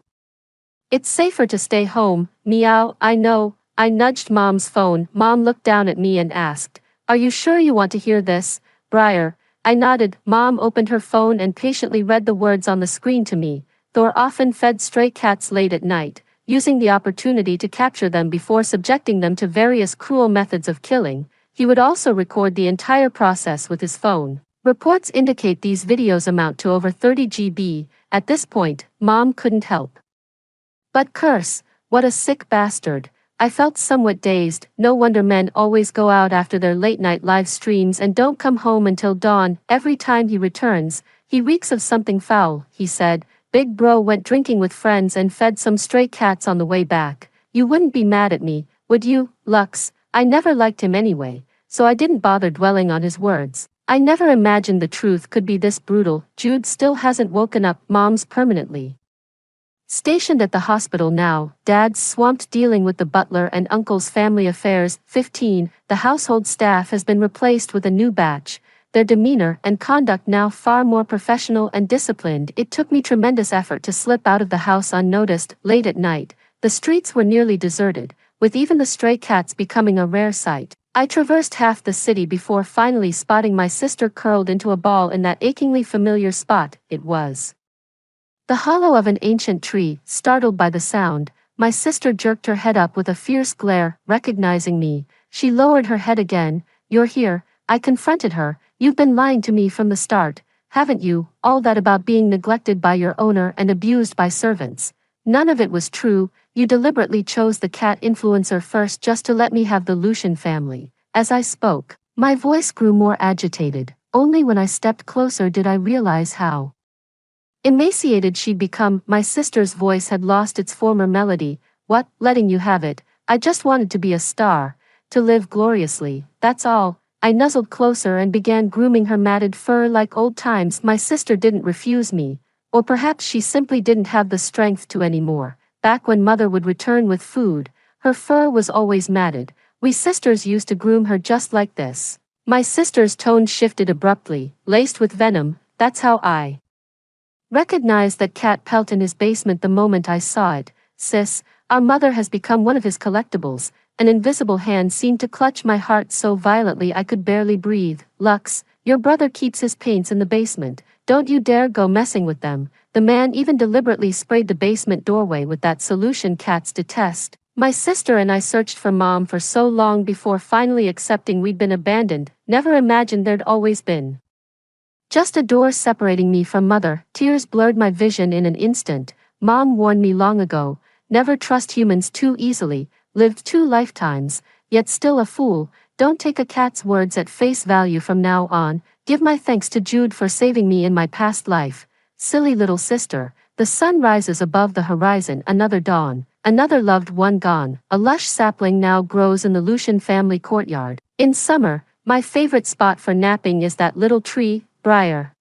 It's safer to stay home." Meow. I know. I nudged Mom's phone. Mom looked down at me and asked, "Are you sure you want to hear this, Briar?" I nodded. Mom opened her phone and patiently read the words on the screen to me. "Thor often fed stray cats late at night. using the opportunity to capture them before subjecting them to various cruel methods of killing. He would also record the entire process with his phone. Reports indicate these videos amount to over 30 GB. At this point, Mom couldn't help but curse. What a sick bastard. I felt somewhat dazed. No wonder men always go out after their late-night live streams and don't come home until dawn. Every time he returns, he reeks of something foul, he said. Big bro went drinking with friends and fed some stray cats on the way back. You wouldn't be mad at me, would you, Lux? I never liked him anyway, so I didn't bother dwelling on his words. I never imagined the truth could be this brutal. Jude still hasn't woken up. Mom's permanently stationed at the hospital now. Dad's swamped dealing with the butler and uncle's family affairs. 15. The household staff has been replaced with a new batch. Their demeanor and conduct now far more professional and disciplined. It took me tremendous effort to slip out of the house unnoticed. Late at night, the streets were nearly deserted, with even the stray cats becoming a rare sight. I traversed half the city before finally spotting my sister curled into a ball in that achingly familiar spot. It was the hollow of an ancient tree. Startled by the sound, my sister jerked her head up with a fierce glare. Recognizing me, she lowered her head again. You're here, I confronted her. You've been lying to me from the start, haven't you? All that about being neglected by your owner and abused by servants. None of it was true. You deliberately chose the cat influencer first just to let me have the Lucian family. As I spoke, my voice grew more agitated. Only when I stepped closer did I realize how emaciated she'd become. My sister's voice had lost its former melody. What, letting you have it? I just wanted to be a star, to live gloriously, that's all. I nuzzled closer and began grooming her matted fur like old times. My sister didn't refuse me, or perhaps she simply didn't have the strength to anymore. Back when mother would return with food, her fur was always matted. We sisters used to groom her just like this. My sister's tone shifted abruptly, laced with venom. That's how I recognized that cat pelt in his basement the moment I saw it. Sis, our mother has become one of his collectibles. An invisible hand seemed to clutch my heart so violently I could barely breathe. Lux, your brother keeps his paints in the basement. Don't you dare go messing with them. The man even deliberately sprayed the basement doorway with that solution cats detest. My sister and I searched for Mom for so long before finally accepting we'd been abandoned. Never imagined there'd always been just a door separating me from mother. Tears blurred my vision in an instant. Mom warned me long ago, never trust humans too easily. Lived 2 lifetimes, yet still a fool. Don't take a cat's words at face value from now on. Give my thanks to Jude for saving me in my past life. Silly little sister. The sun rises above the horizon. Another dawn. Another loved one gone. A lush sapling now grows in the Lucian family courtyard. In summer, my favorite spot for napping is that little tree, Briar.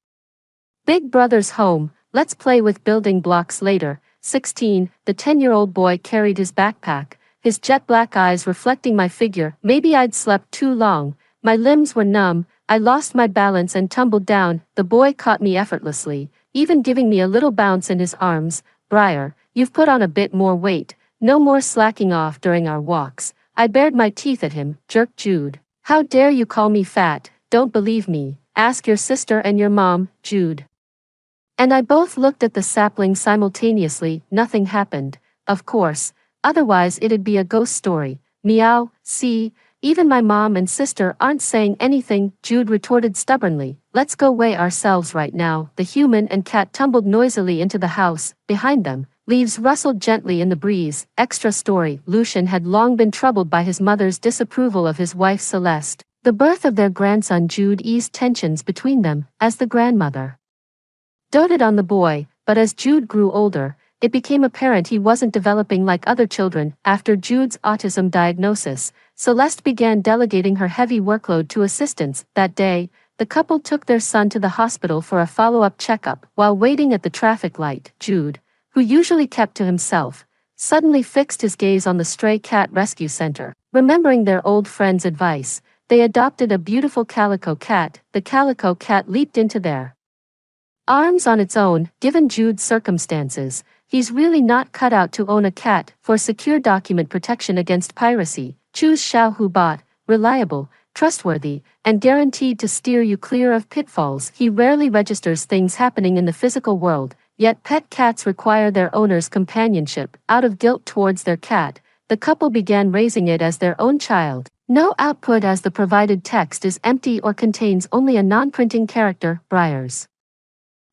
Big brother's home. Let's play with building blocks later. 16. The 10-year-old boy carried his backpack, his jet black eyes reflecting my figure. Maybe I'd slept too long. My limbs were numb. I lost my balance and tumbled down. The boy caught me effortlessly, even giving me a little bounce in his arms. Briar, you've put on a bit more weight. No more slacking off during our walks. I bared my teeth at him. Jerked Jude. How dare you call me fat? Don't believe me. Ask your sister and your mom, Jude and I both looked at the sapling simultaneously. Nothing happened, of course, otherwise it'd be a ghost story. Meow, see, even my mom and sister aren't saying anything, Jude retorted stubbornly. Let's go weigh ourselves right now. The human and cat tumbled noisily into the house. Behind them, leaves rustled gently in the breeze. Extra story, Lucian had long been troubled by his mother's disapproval of his wife Celeste. The birth of their grandson Jude eased tensions between them, as the grandmother doted on the boy, but as Jude grew older, it became apparent he wasn't developing like other children. After Jude's autism diagnosis, Celeste began delegating her heavy workload to assistants. That day, the couple took their son to the hospital for a follow-up checkup. While waiting at the traffic light, Jude, who usually kept to himself, suddenly fixed his gaze on the stray cat rescue center. Remembering their old friend's advice, they adopted a beautiful calico cat. The calico cat leaped into their arms on its own. Given Jude's circumstances, he's really not cut out to own a cat. For secure document protection against piracy, choose Xiao Hubot, reliable, trustworthy, and guaranteed to steer you clear of pitfalls. He rarely registers things happening in the physical world, Yet pet cats require their owner's companionship. Out of guilt towards their cat, the couple began raising it as their own child. No output as the provided text is empty or contains only a non-printing character, Briar's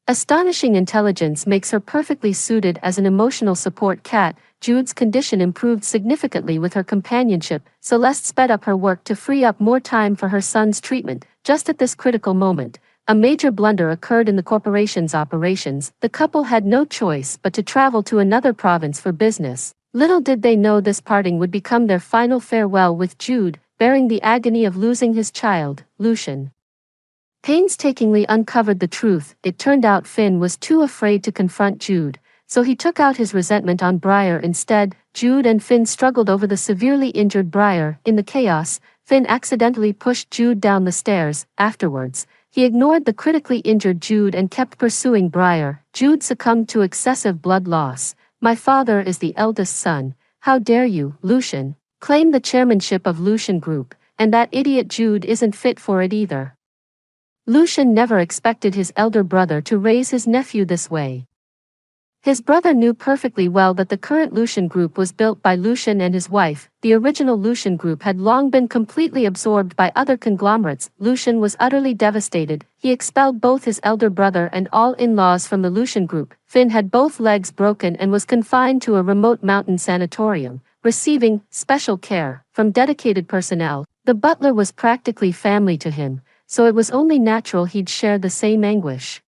astonishing intelligence makes her perfectly suited as an emotional support cat. Jude's condition improved significantly with her companionship. Celeste sped up her work to free up more time for her son's treatment. Just at this critical moment, a major blunder occurred in the corporation's operations. The couple had no choice but to travel to another province for business. Little did they know this parting would become their final farewell, with Jude bearing the agony of losing his child. Lucian painstakingly uncovered the truth. It turned out Finn was too afraid to confront Jude, so he took out his resentment on Briar instead. Jude and Finn struggled over the severely injured Briar. In the chaos, Finn accidentally pushed Jude down the stairs. Afterwards, he ignored the critically injured Jude and kept pursuing Briar. Jude succumbed to excessive blood loss. "My father is the eldest son. How dare you, Lucian, claim the chairmanship of Lucian Group, and that idiot Jude isn't fit for it either." Lucian never expected his elder brother to raise his nephew this way. His brother knew perfectly well that the current Lucian Group was built by Lucian and his wife. The original Lucian Group had long been completely absorbed by other conglomerates. Lucian was utterly devastated. He expelled both his elder brother and all in-laws from the Lucian Group. Finn had both legs broken and was confined to a remote mountain sanatorium, receiving special care from dedicated personnel. The butler was practically family to him, so it was only natural he'd share the same anguish.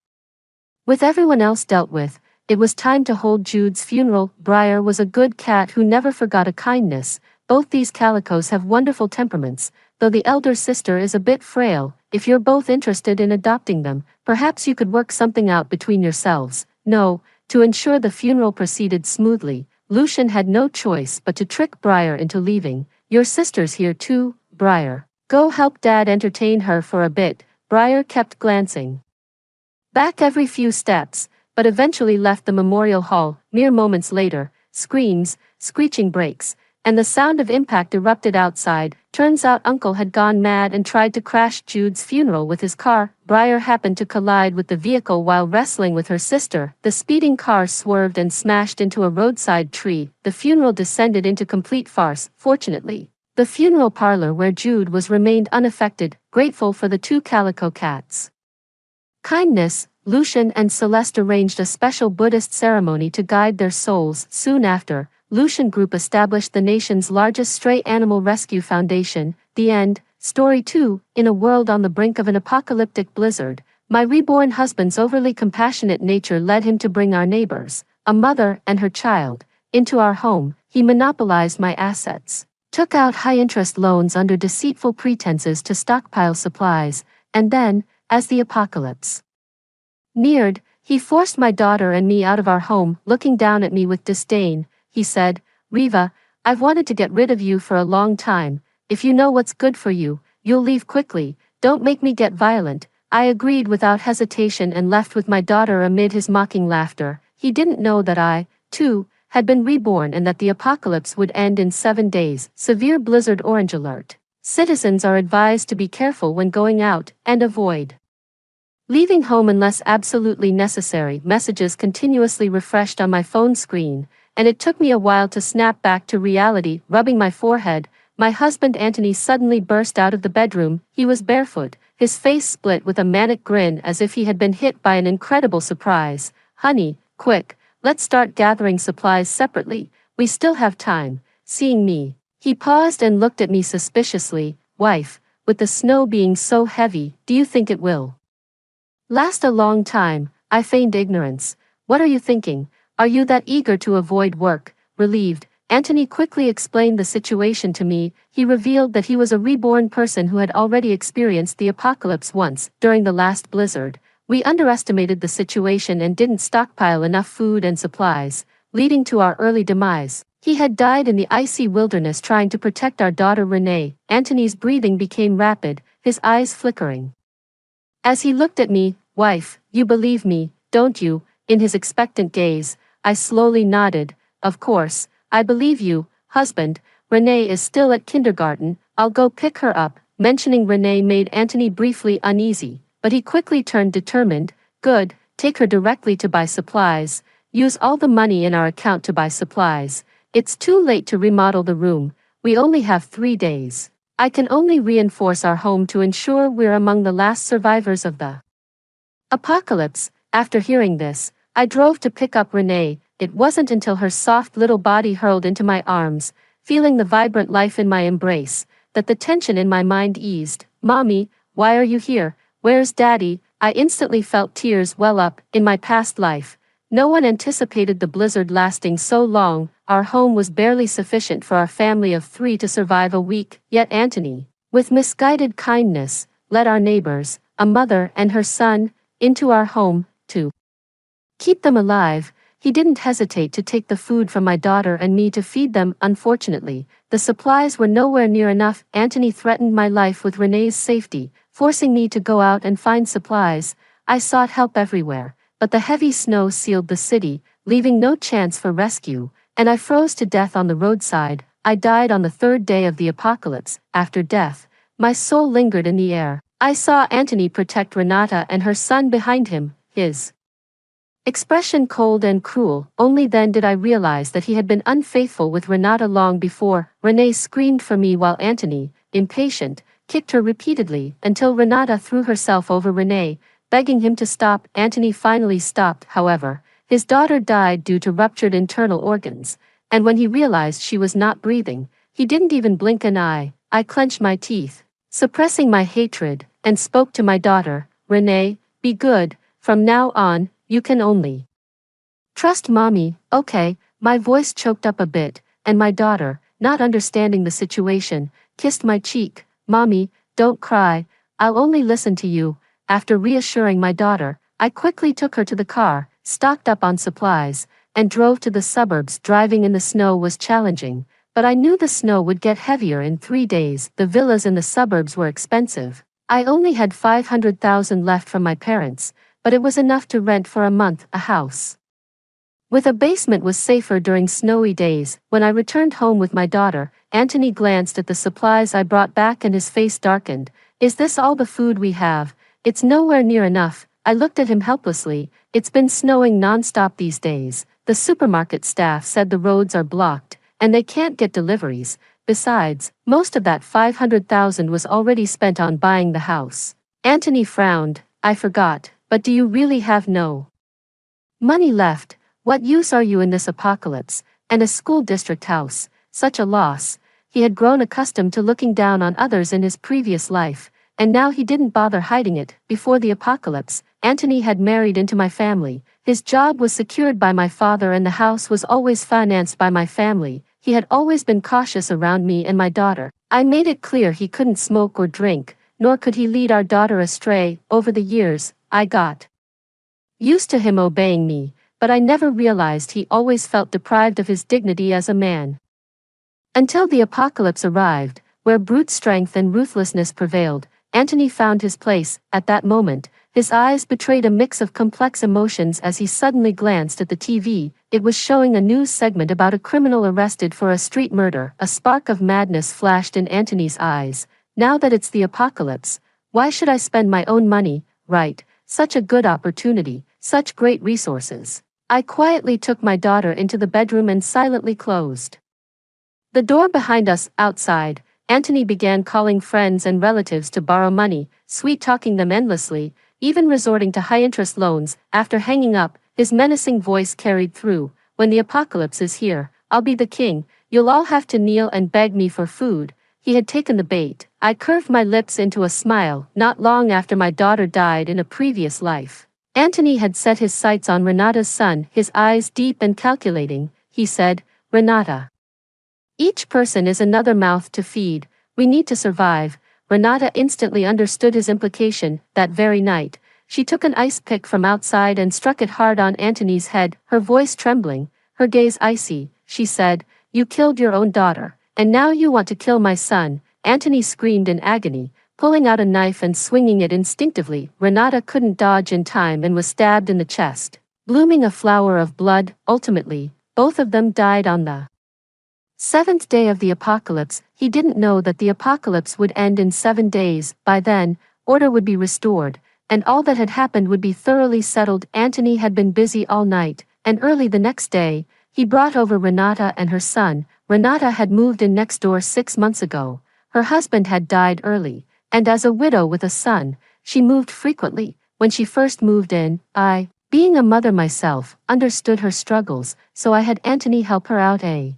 With everyone else dealt with, it was time to hold Jude's funeral. Briar was a good cat who never forgot a kindness. Both these calicos have wonderful temperaments, though the elder sister is a bit frail. If you're both interested in adopting them, perhaps you could work something out between yourselves. No, to ensure the funeral proceeded smoothly, Lucian had no choice but to trick Briar into leaving. "Your sister's here too, Briar. Go help Dad entertain her for a bit." Briar kept glancing back every few steps, but eventually left the memorial hall. Mere moments later, screams, screeching brakes, and the sound of impact erupted outside. Turns out Uncle had gone mad and tried to crash Jude's funeral with his car. Briar happened to collide with the vehicle while wrestling with her sister. The speeding car swerved and smashed into a roadside tree. The funeral descended into complete farce. Fortunately, the funeral parlor where Jude was remained unaffected, grateful for the two calico cats' kindness. Lucian and Celeste arranged a special Buddhist ceremony to guide their souls. Soon after, Lucian Group established the nation's largest stray animal rescue foundation. The end. Story 2. In a world on the brink of an apocalyptic blizzard, my reborn husband's overly compassionate nature led him to bring our neighbors, a mother and her child, into our home. He monopolized my assets, took out high-interest loans under deceitful pretenses to stockpile supplies, and then, as the apocalypse neared, he forced my daughter and me out of our home. Looking down at me with disdain, he said, "Riva, I've wanted to get rid of you for a long time. If you know what's good for you, you'll leave quickly. Don't make me get violent." I agreed without hesitation and left with my daughter amid his mocking laughter. He didn't know that I, too, had been reborn and that the apocalypse would end in 7 days. Severe blizzard orange alert. Citizens are advised to be careful when going out and avoid leaving home unless absolutely necessary. Messages continuously refreshed on my phone screen, and it took me a while to snap back to reality. Rubbing my forehead, my husband Anthony suddenly burst out of the bedroom. He was barefoot, his face split with a manic grin as if he had been hit by an incredible surprise. "Honey, quick, let's start gathering supplies separately. We still have time." Seeing me, he paused and looked at me suspiciously. "Wife, with the snow being so heavy, do you think it will last a long time?" I feigned ignorance. "What are you thinking? Are you that eager to avoid work?" Relieved, Anthony quickly explained the situation to me. He revealed that he was a reborn person who had already experienced the apocalypse once. During the last blizzard, we underestimated the situation and didn't stockpile enough food and supplies, leading to our early demise. He had died in the icy wilderness trying to protect our daughter Renee. Anthony's breathing became rapid, his eyes flickering as he looked at me. "Wife, you believe me, don't you?" In his expectant gaze, I slowly nodded. "Of course, I believe you, husband. Renee is still at kindergarten. I'll go pick her up." Mentioning Renee made Anthony briefly uneasy, but he quickly turned determined. "Good, take her directly to buy supplies, use all the money in our account to buy supplies. It's too late to remodel the room, we only have 3 days. I can only reinforce our home to ensure we're among the last survivors of the apocalypse. After hearing this, I drove to pick up Renee. It wasn't until her soft little body hurled into my arms, feeling the vibrant life in my embrace, that the tension in my mind eased. "Mommy, why are you here? Where's Daddy?" I instantly felt tears well up. In my past life, no one anticipated the blizzard lasting so long. Our home was barely sufficient for our family of 3 to survive a week, yet Anthony, with misguided kindness, led our neighbors, a mother and her son, into our home, to keep them alive. He didn't hesitate to take the food from my daughter and me to feed them. Unfortunately, the supplies were nowhere near enough. Anthony threatened my life with Renee's safety, forcing me to go out and find supplies. I sought help everywhere, but the heavy snow sealed the city, leaving no chance for rescue, and I froze to death on the roadside. I died on the 3rd day of the apocalypse. After death, my soul lingered in the air. I saw Anthony protect Renata and her son behind him, his expression cold and cruel. Only then did I realize that he had been unfaithful with Renata long before. Renee screamed for me while Anthony, impatient, kicked her repeatedly until Renata threw herself over Renee, begging him to stop. Anthony finally stopped. However, his daughter died due to ruptured internal organs, and when he realized she was not breathing, he didn't even blink an eye. I clenched my teeth, suppressing my hatred, and spoke to my daughter. "Renee, be good. From now on, you can only trust Mommy." "Okay." My voice choked up a bit, and my daughter, not understanding the situation, kissed my cheek. "Mommy, don't cry. I'll only listen to you." After reassuring my daughter, I quickly took her to the car, stocked up on supplies, and drove to the suburbs. Driving in the snow was challenging, but I knew the snow would get heavier in 3 days. The villas in the suburbs were expensive. I only had $500,000 left from my parents, but it was enough to rent for a month. A house with a basement was safer during snowy days. When I returned home with my daughter, Anthony glanced at the supplies I brought back and his face darkened. "Is this all the food we have?" "It's nowhere near enough." I looked at him helplessly. "It's been snowing non-stop these days. The supermarket staff said the roads are blocked, and they can't get deliveries. Besides, most of that $500,000 was already spent on buying the house." Anthony frowned. "I forgot. But do you really have no money left? What use are you in this apocalypse? And a school district house, such a loss." He had grown accustomed to looking down on others in his previous life, and now he didn't bother hiding it. Before the apocalypse, Anthony had married into my family. His job was secured by my father and the house was always financed by my family. He had always been cautious around me and my daughter. I made it clear he couldn't smoke or drink, nor could he lead our daughter astray. Over the years, I got used to him obeying me, but I never realized he always felt deprived of his dignity as a man. Until the apocalypse arrived, where brute strength and ruthlessness prevailed, Anthony found his place. At that moment, his eyes betrayed a mix of complex emotions as he suddenly glanced at the TV. It was showing a news segment about a criminal arrested for a street murder. A spark of madness flashed in Anthony's eyes. "Now that it's the apocalypse, why should I spend my own money?" "Right. Such a good opportunity, such great resources." I quietly took my daughter into the bedroom and silently closed the door behind us. Outside, Anthony began calling friends and relatives to borrow money, sweet-talking them endlessly, even resorting to high-interest loans. After hanging up, his menacing voice carried through. "When the apocalypse is here, I'll be the king. You'll all have to kneel and beg me for food." He had taken the bait. I curved my lips into a smile. Not long after my daughter died in a previous life, Anthony had set his sights on Renata's son, his eyes deep and calculating. He said, "Renata, each person is another mouth to feed. We need to survive." Renata instantly understood his implication. That very night, she took an ice pick from outside and struck it hard on Anthony's head, her voice trembling, her gaze icy. She said, "You killed your own daughter, and now you want to kill my son." Anthony screamed in agony, pulling out a knife and swinging it instinctively. Renata couldn't dodge in time and was stabbed in the chest, blooming a flower of blood. Ultimately, both of them died on the 7th day of the apocalypse. He didn't know that the apocalypse would end in 7 days. By then, order would be restored. and all that had happened would be thoroughly settled. Antony had been busy all night, and early the next day, he brought over Renata and her son. Renata had moved in next door 6 months ago. Her husband had died early, and as a widow with a son, she moved frequently. When she first moved in, I, being a mother myself, understood her struggles, so I had Antony help her out a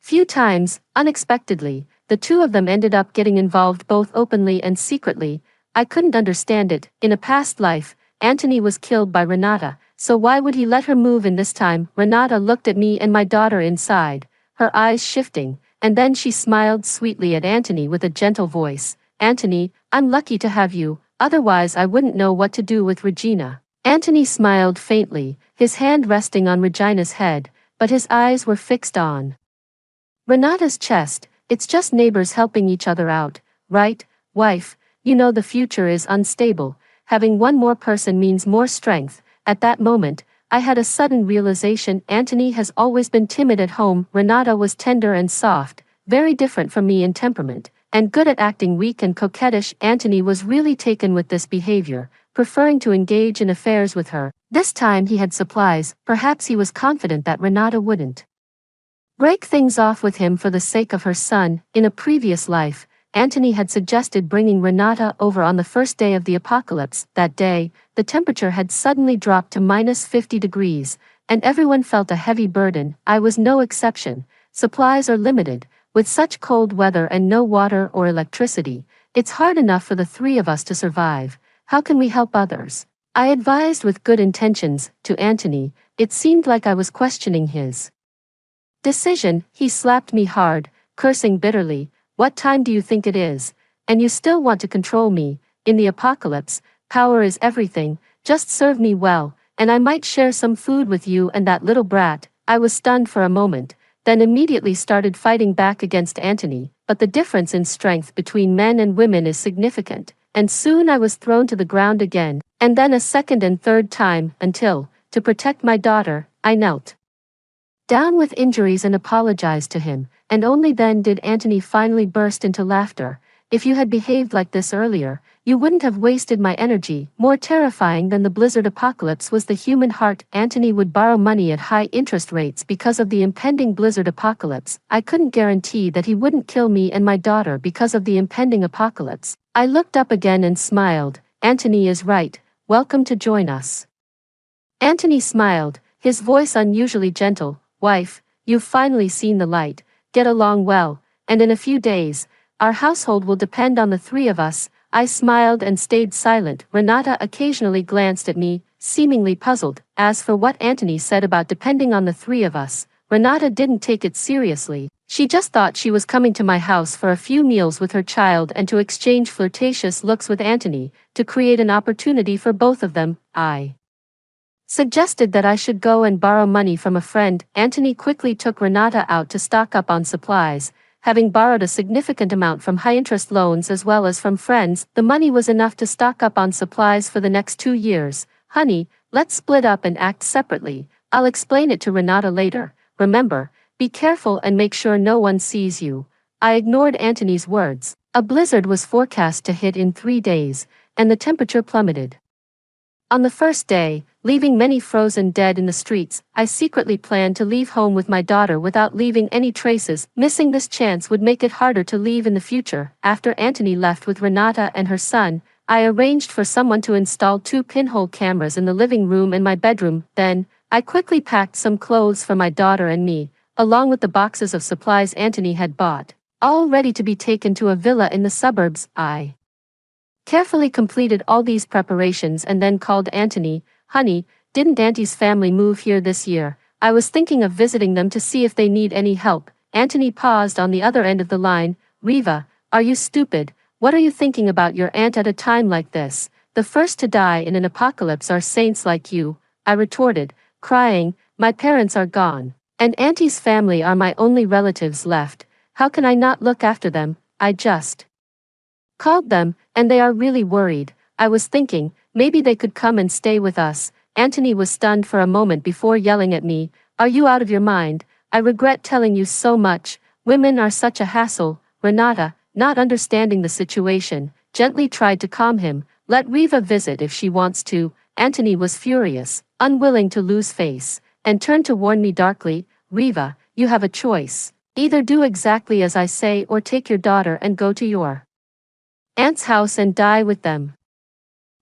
few times. Unexpectedly, the two of them ended up getting involved both openly and secretly. I couldn't understand it. In a past life, Antony was killed by Renata, so why would he let her move in this time? Renata looked at me and my daughter inside, her eyes shifting, and then she smiled sweetly at Antony with a gentle voice. Antony, I'm lucky to have you, otherwise I wouldn't know what to do with Regina. Antony smiled faintly, his hand resting on Regina's head, but his eyes were fixed on Renata's chest. It's just neighbors helping each other out, right, wife? You know the future is unstable. Having one more person means more strength. At that moment, I had a sudden realization. Antony has always been timid at home. Renata was tender and soft, very different from me in temperament, and good at acting weak and coquettish. Antony was really taken with this behavior, preferring to engage in affairs with her. This time he had supplies. Perhaps he was confident that Renata wouldn't break things off with him for the sake of her son. In a previous life, Antony had suggested bringing Renata over on the first day of the apocalypse. That day, the temperature had suddenly dropped to -50 degrees, and everyone felt a heavy burden. I was no exception. Supplies are limited. With such cold weather and no water or electricity, it's hard enough for the three of us to survive. How can we help others? I advised with good intentions. To Antony, it seemed like I was questioning his decision. He slapped me hard, cursing bitterly. What time do you think it is? And you still want to control me? In the apocalypse, power is everything. Just serve me well, and I might share some food with you and that little brat. I was stunned for a moment, then immediately started fighting back against Antony. But the difference in strength between men and women is significant, and soon I was thrown to the ground again, and then a second and third time, until, to protect my daughter, I knelt down with injuries and apologized to him, and only then did Antony finally burst into laughter. If you had behaved like this earlier, you wouldn't have wasted my energy. More terrifying than the blizzard apocalypse was the human heart. Antony would borrow money at high interest rates because of the impending blizzard apocalypse. I couldn't guarantee that he wouldn't kill me and my daughter because of the impending apocalypse. I looked up again and smiled. Antony is right. Welcome to join us. Antony smiled, his voice unusually gentle. Wife, you've finally seen the light. Get along well, and in a few days, our household will depend on the three of us. I smiled and stayed silent. Renata occasionally glanced at me, seemingly puzzled. As for what Antony said about depending on the three of us, Renata didn't take it seriously. She just thought she was coming to my house for a few meals with her child and to exchange flirtatious looks with Antony, to create an opportunity for both of them. I suggested that I should go and borrow money from a friend. Antony quickly took Renata out to stock up on supplies. Having borrowed a significant amount from high-interest loans as well as from friends, the money was enough to stock up on supplies for the next 2 years. Honey, let's split up and act separately. I'll explain it to Renata later. Remember, be careful and make sure no one sees you. I ignored Antony's words. A blizzard was forecast to hit in 3 days, and the temperature plummeted. On the first day, leaving many frozen dead in the streets, I secretly planned to leave home with my daughter without leaving any traces. Missing this chance would make it harder to leave in the future. After Antony left with Renata and her son, I arranged for someone to install 2 pinhole cameras in the living room and my bedroom. Then, I quickly packed some clothes for my daughter and me, along with the boxes of supplies Antony had bought, all ready to be taken to a villa in the suburbs. I carefully completed all these preparations and then called Antony. Honey, didn't Auntie's family move here this year? I was thinking of visiting them to see if they need any help. Antony paused on the other end of the line. Riva, are you stupid? What are you thinking about your aunt at a time like this? The first to die in an apocalypse are saints like you, I retorted, crying. My parents are gone, and Auntie's family are my only relatives left. How can I not look after them? I just called them, and they are really worried. I was thinking, maybe they could come and stay with us. Antony was stunned for a moment before yelling at me. Are you out of your mind? I regret telling you so much. Women are such a hassle. Renata, not understanding the situation, gently tried to calm him. Let Riva visit if she wants to. Antony was furious, unwilling to lose face, and turned to warn me darkly, Riva, you have a choice. Either do exactly as I say or take your daughter and go to your aunt's house and die with them.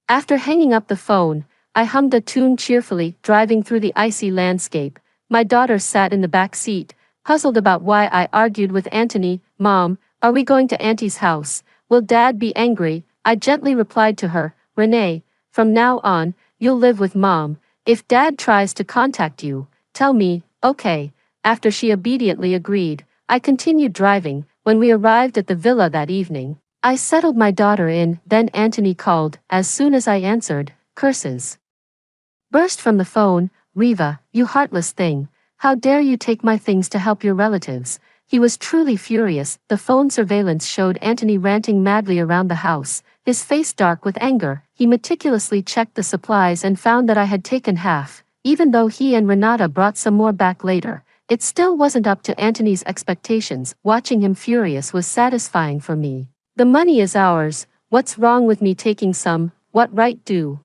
After hanging up the phone, I hummed a tune cheerfully, driving through the icy landscape. My daughter sat in the back seat, puzzled about why I argued with Antony. Mom, are we going to Auntie's house? Will Dad be angry? I gently replied to her, Renee, from now on, you'll live with Mom. If Dad tries to contact you, tell me, okay. After she obediently agreed, I continued driving. When we arrived at the villa that evening, I settled my daughter in, then Antony called. As soon as I answered, curses burst from the phone. Riva, you heartless thing. How dare you take my things to help your relatives? He was truly furious. The phone surveillance showed Antony ranting madly around the house, his face dark with anger. He meticulously checked the supplies and found that I had taken half. Even though he and Renata brought some more back later, it still wasn't up to Antony's expectations. Watching him furious was satisfying for me. The money is ours. What's wrong with me taking some? What right do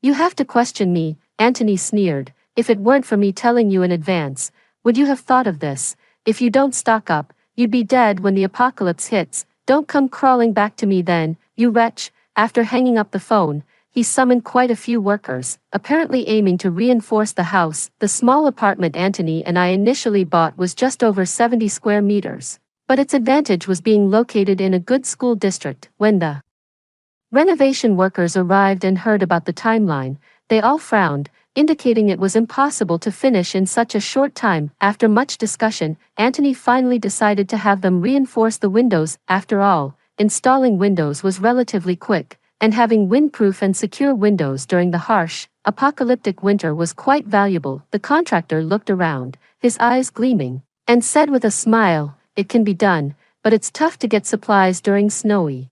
you have to question me? Antony sneered. If it weren't for me telling you in advance, would you have thought of this? If you don't stock up, you'd be dead when the apocalypse hits. Don't come crawling back to me then, you wretch. After hanging up the phone, he summoned quite a few workers, apparently aiming to reinforce the house. The small apartment Antony and I initially bought was just over 70 square meters, but its advantage was being located in a good school district. When the renovation workers arrived and heard about the timeline, they all frowned, indicating it was impossible to finish in such a short time. After much discussion, Antony finally decided to have them reinforce the windows. After all, installing windows was relatively quick, and having windproof and secure windows during the harsh, apocalyptic winter was quite valuable. The contractor looked around, his eyes gleaming, and said with a smile, it can be done, but it's tough to get supplies during snowy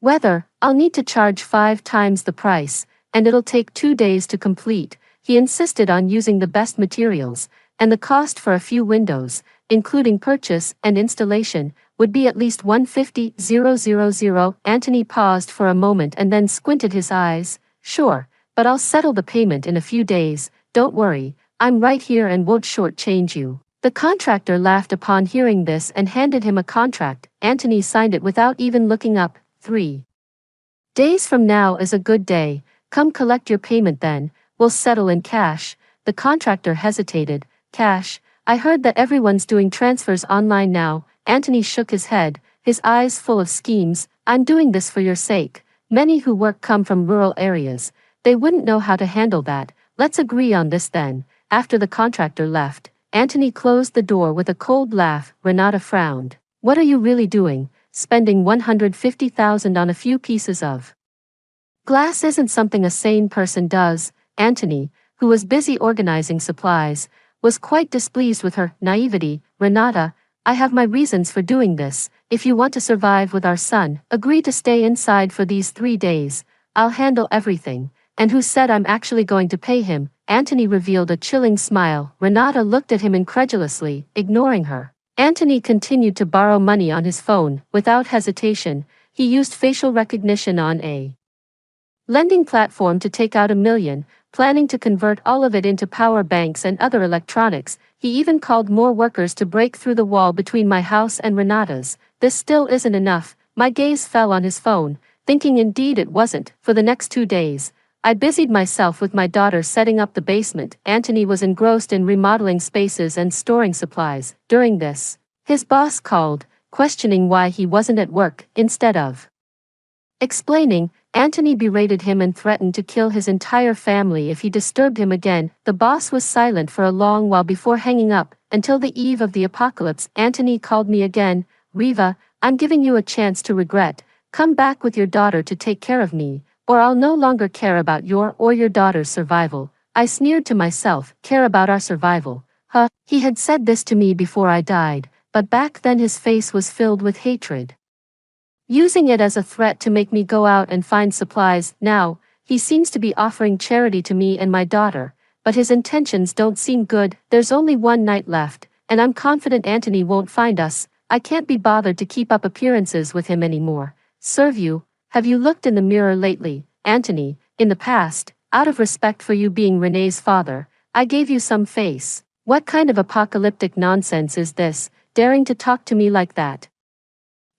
weather. I'll need to charge 5 times the price, and it'll take 2 days to complete. He insisted on using the best materials, and the cost for a few windows, including purchase and installation, would be at least $150,000. Antony paused for a moment and then squinted his eyes. Sure, but I'll settle the payment in a few days. Don't worry, I'm right here and won't shortchange you. The contractor laughed upon hearing this and handed him a contract. Antony signed it without even looking up. 3 days from now is a good day. Come collect your payment then, we'll settle in cash. The contractor hesitated. Cash? I heard that everyone's doing transfers online now. Antony shook his head, his eyes full of schemes. I'm doing this for your sake. Many who work come from rural areas. They wouldn't know how to handle that. Let's agree on this then. After the contractor left, Antony closed the door with a cold laugh. Renata frowned. What are you really doing? Spending $150,000 on a few pieces of glass isn't something a sane person does. Antony, who was busy organizing supplies, was quite displeased with her naivety. Renata, I have my reasons for doing this. If you want to survive with our son, agree to stay inside for these 3 days. I'll handle everything. And who said I'm actually going to pay him? Antony revealed a chilling smile. Renata looked at him incredulously, ignoring her. Antony continued to borrow money on his phone. Without hesitation, he used facial recognition on a lending platform to take out $1 million, planning to convert all of it into power banks and other electronics. He even called more workers to break through the wall between my house and Renata's. This still isn't enough. My gaze fell on his phone, thinking indeed it wasn't. For the next 2 days, I busied myself with my daughter setting up the basement. Antony was engrossed in remodeling spaces and storing supplies. During this, his boss called, questioning why he wasn't at work. Instead of explaining, Antony berated him and threatened to kill his entire family if he disturbed him again. The boss was silent for a long while before hanging up. Until the eve of the apocalypse, Antony called me again. Riva, I'm giving you a chance to regret. Come back with your daughter to take care of me, or I'll no longer care about your or your daughter's survival. I sneered to myself. Care about our survival? Huh? He had said this to me before I died, but back then his face was filled with hatred, using it as a threat to make me go out and find supplies. Now, he seems to be offering charity to me and my daughter, but his intentions don't seem good. There's only 1 night left, and I'm confident Antony won't find us. I can't be bothered to keep up appearances with him anymore. Serve you. Have you looked in the mirror lately, Anthony? In the past, out of respect for you being Renee's father, I gave you some face. What kind of apocalyptic nonsense is this, daring to talk to me like that?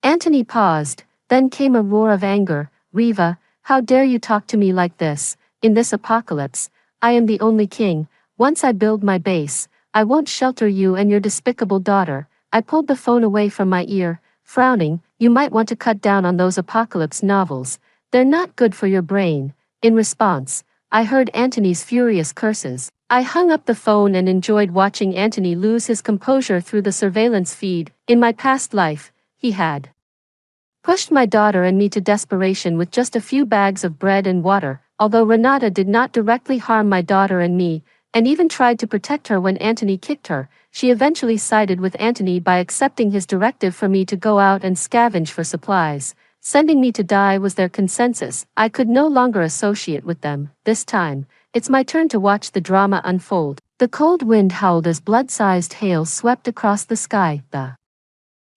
Anthony paused, then came a roar of anger. Reva, how dare you talk to me like this? In this apocalypse, I am the only king. Once I build my base, I won't shelter you and your despicable daughter. I pulled the phone away from my ear, frowning. You might want to cut down on those apocalypse novels. They're not good for your brain. In response, I heard Anthony's furious curses. I hung up the phone and enjoyed watching Anthony lose his composure through the surveillance feed. In my past life, he had pushed my daughter and me to desperation with just a few bags of bread and water. Although Renata did not directly harm my daughter and me, and even tried to protect her when Anthony kicked her, she eventually sided with Anthony by accepting his directive for me to go out and scavenge for supplies. Sending me to die was their consensus. I could no longer associate with them. This time, it's my turn to watch the drama unfold. The cold wind howled as blood-sized hail swept across the sky. The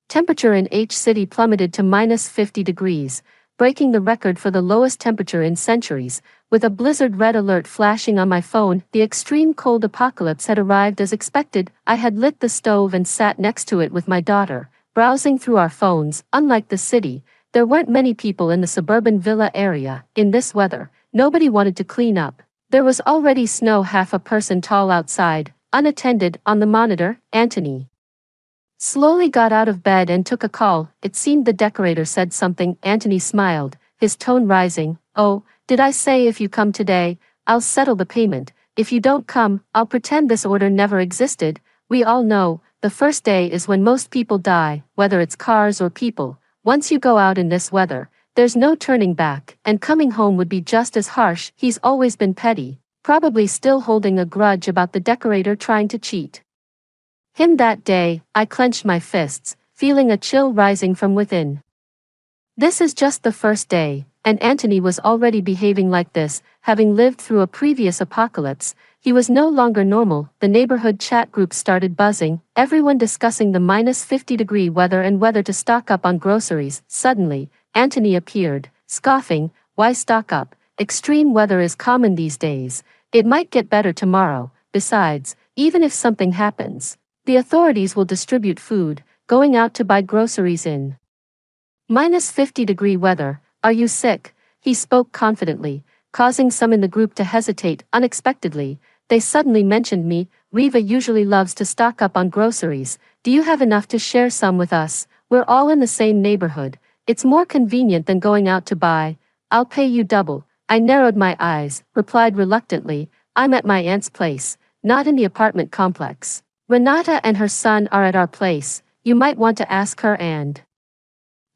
temperature in H City plummeted to -50 degrees, breaking the record for the lowest temperature in centuries. With a blizzard red alert flashing on my phone, the extreme cold apocalypse had arrived as expected. I had lit the stove and sat next to it with my daughter, browsing through our phones. Unlike the city, there weren't many people in the suburban villa area. In this weather, nobody wanted to clean up. There was already snow half a person tall outside, unattended. On the monitor, Anthony slowly got out of bed and took a call. It seemed the decorator said something. Anthony smiled, his tone rising. Oh, did I say if you come today, I'll settle the payment. If you don't come, I'll pretend this order never existed. We all know, the first day is when most people die, whether it's cars or people. Once you go out in this weather, there's no turning back, and coming home would be just as harsh. He's always been petty, probably still holding a grudge about the decorator trying to cheat him that day. I clenched my fists, feeling a chill rising from within. This is just the first day, and Anthony was already behaving like this, having lived through a previous apocalypse. He was no longer normal. The neighborhood chat group started buzzing, everyone discussing the -50-degree weather and whether to stock up on groceries. Suddenly, Anthony appeared, scoffing, why stock up? Extreme weather is common these days. It might get better tomorrow. Besides, even if something happens, the authorities will distribute food. Going out to buy groceries in -50-degree weather. Are you sick? He spoke confidently, causing some in the group to hesitate. Unexpectedly, they suddenly mentioned me. Reva usually loves to stock up on groceries. Do you have enough to share some with us? We're all in the same neighborhood. It's more convenient than going out to buy. I'll pay you double. I narrowed my eyes, replied reluctantly, I'm at my aunt's place, not in the apartment complex. Renata and her son are at our place. You might want to ask her. And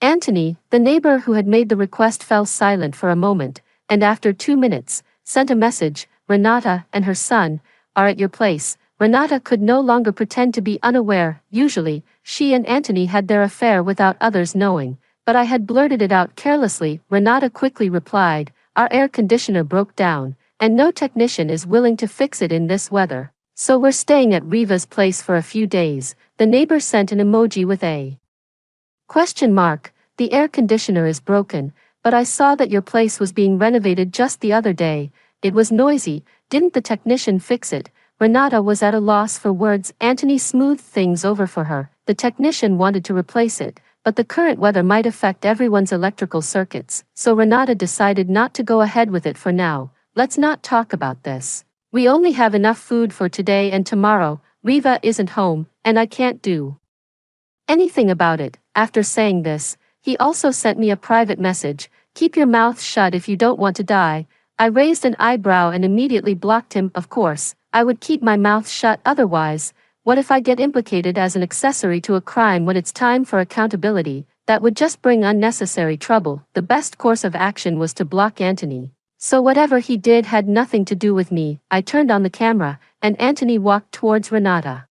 Anthony, the neighbor who had made the request, fell silent for a moment, and after 2 minutes, sent a message. Renata and her son are at your place. Renata could no longer pretend to be unaware. Usually, she and Anthony had their affair without others knowing, but I had blurted it out carelessly. Renata quickly replied, our air conditioner broke down, and no technician is willing to fix it in this weather. So we're staying at Reva's place for a few days. The neighbor sent an emoji with a question mark. The air conditioner is broken, but I saw that your place was being renovated just the other day. It was noisy. Didn't the technician fix it? Renata was at a loss for words. Anthony smoothed things over for her. The technician wanted to replace it, but the current weather might affect everyone's electrical circuits, so Renata decided not to go ahead with it for now. Let's not talk about this. We only have enough food for today and tomorrow. Reva isn't home, and I can't do anything about it. After saying this, he also sent me a private message. Keep your mouth shut if you don't want to die. I raised an eyebrow and immediately blocked him. Of course, I would keep my mouth shut otherwise. What if I get implicated as an accessory to a crime when it's time for accountability? That would just bring unnecessary trouble. The best course of action was to block Anthony. So whatever he did had nothing to do with me. I turned on the camera, and Anthony walked towards Renata.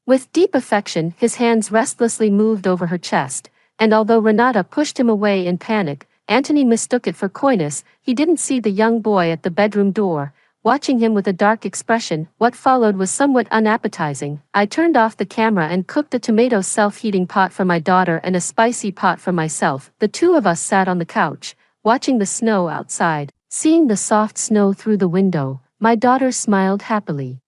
With deep affection, his hands restlessly moved over her chest, and although Renata pushed him away in panic, Anthony mistook it for coyness. He didn't see the young boy at the bedroom door, watching him with a dark expression. What followed was somewhat unappetizing. I turned off the camera and cooked a tomato self-heating pot for my daughter and a spicy pot for myself. The two of us sat on the couch, watching the snow outside. Seeing the soft snow through the window, my daughter smiled happily.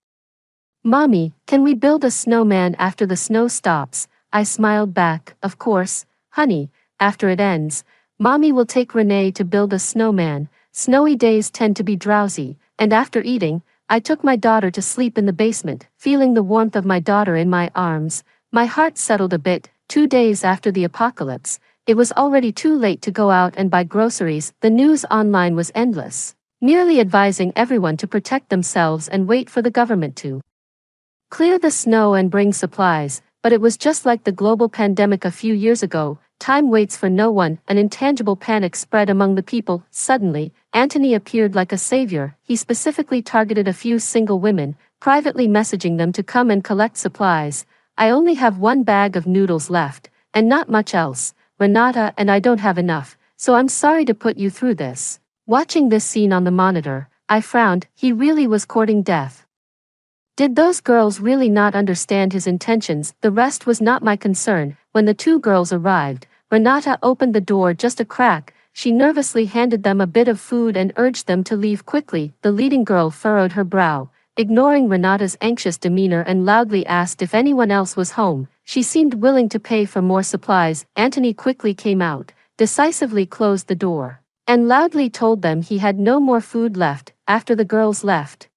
"Mommy, can we build a snowman after the snow stops?" I smiled back. "Of course, honey, after it ends. Mommy will take Renee to build a snowman. Snowy days tend to be drowsy," and after eating, I took my daughter to sleep in the basement. Feeling the warmth of my daughter in my arms, my heart settled a bit. 2 days after the apocalypse, it was already too late to go out and buy groceries. The news online was endless, merely advising everyone to protect themselves and wait for the government to clear the snow and bring supplies. But it was just like the global pandemic a few years ago. Time waits for no one. An intangible panic spread among the people. Suddenly, Anthony appeared like a savior. He specifically targeted a few single women, privately messaging them to come and collect supplies. "I only have one bag of noodles left, and not much else, Renata, and I don't have enough, so I'm sorry to put you through this." Watching this scene on the monitor, I frowned. He really was courting death. Did those girls really not understand his intentions? The rest was not my concern. When the two girls arrived, Renata opened the door just a crack. She nervously handed them a bit of food and urged them to leave quickly. The leading girl furrowed her brow, ignoring Renata's anxious demeanor, and loudly asked if anyone else was home. She seemed willing to pay for more supplies. Anthony quickly came out, decisively closed the door, and loudly told them he had no more food left. After the girls left,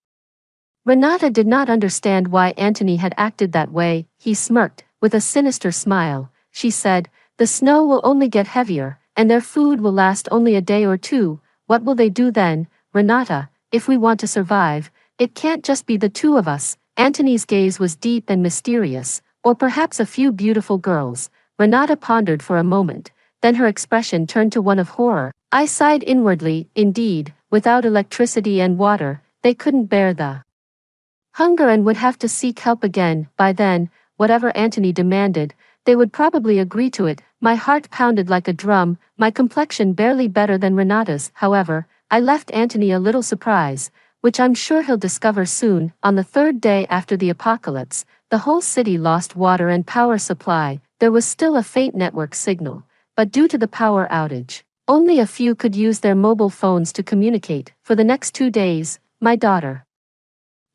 Renata did not understand why Anthony had acted that way. He smirked, with a sinister smile. She said, "The snow will only get heavier, and their food will last only a day or two. What will they do then, Renata, if we want to survive? It can't just be the two of us." Anthony's gaze was deep and mysterious. "Or perhaps a few beautiful girls." Renata pondered for a moment, then her expression turned to one of horror. I sighed inwardly. Indeed, without electricity and water, they couldn't bear the hunger and would have to seek help again. By then, whatever Anthony demanded, they would probably agree to it. My heart pounded like a drum, my complexion barely better than Renata's. However, I left Anthony a little surprise, which I'm sure he'll discover soon. On the third day after the apocalypse, the whole city lost water and power supply. There was still a faint network signal, but due to the power outage, only a few could use their mobile phones to communicate. For the next 2 days, my daughter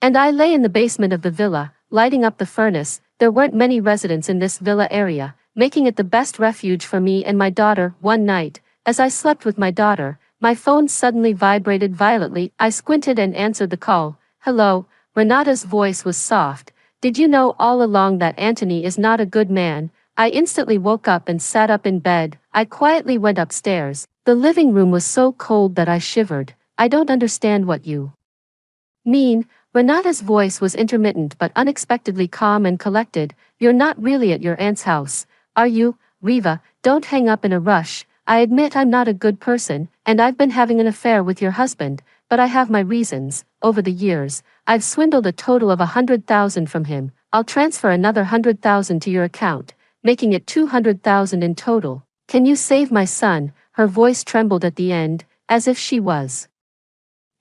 and I lay in the basement of the villa, lighting up the furnace. There weren't many residents in this villa area, making it the best refuge for me and my daughter. One night, as I slept with my daughter, my phone suddenly vibrated violently. I squinted and answered the call. "Hello," Renata's voice was soft. "Did you know all along that Anthony is not a good man?" I instantly woke up and sat up in bed. I quietly went upstairs. The living room was so cold that I shivered. "I don't understand what you mean." Renata's voice was intermittent but unexpectedly calm and collected. "You're not really at your aunt's house, are you, Riva? Don't hang up in a rush. I admit I'm not a good person, and I've been having an affair with your husband, but I have my reasons. Over the years, I've swindled a total of 100,000 from him. I'll transfer another 100,000 to your account, making it 200,000 in total. Can you save my son?" Her voice trembled at the end, as if she was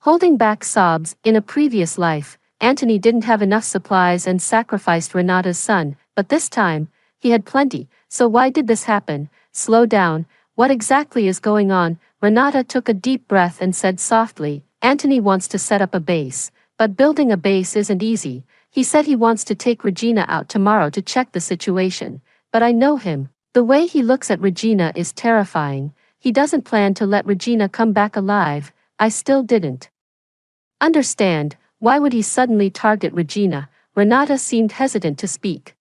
holding back sobs. In a previous life, Anthony didn't have enough supplies and sacrificed Renata's son, but this time, he had plenty. So why did this happen? Slow down. What exactly is going on? Renata took a deep breath and said softly, "Anthony wants to set up a base, but building a base isn't easy. He said he wants to take Regina out tomorrow to check the situation, but I know him. The way he looks at Regina is terrifying. He doesn't plan to let Regina come back alive." I still didn't understand. Why would he suddenly target Regina? Renata seemed hesitant to speak.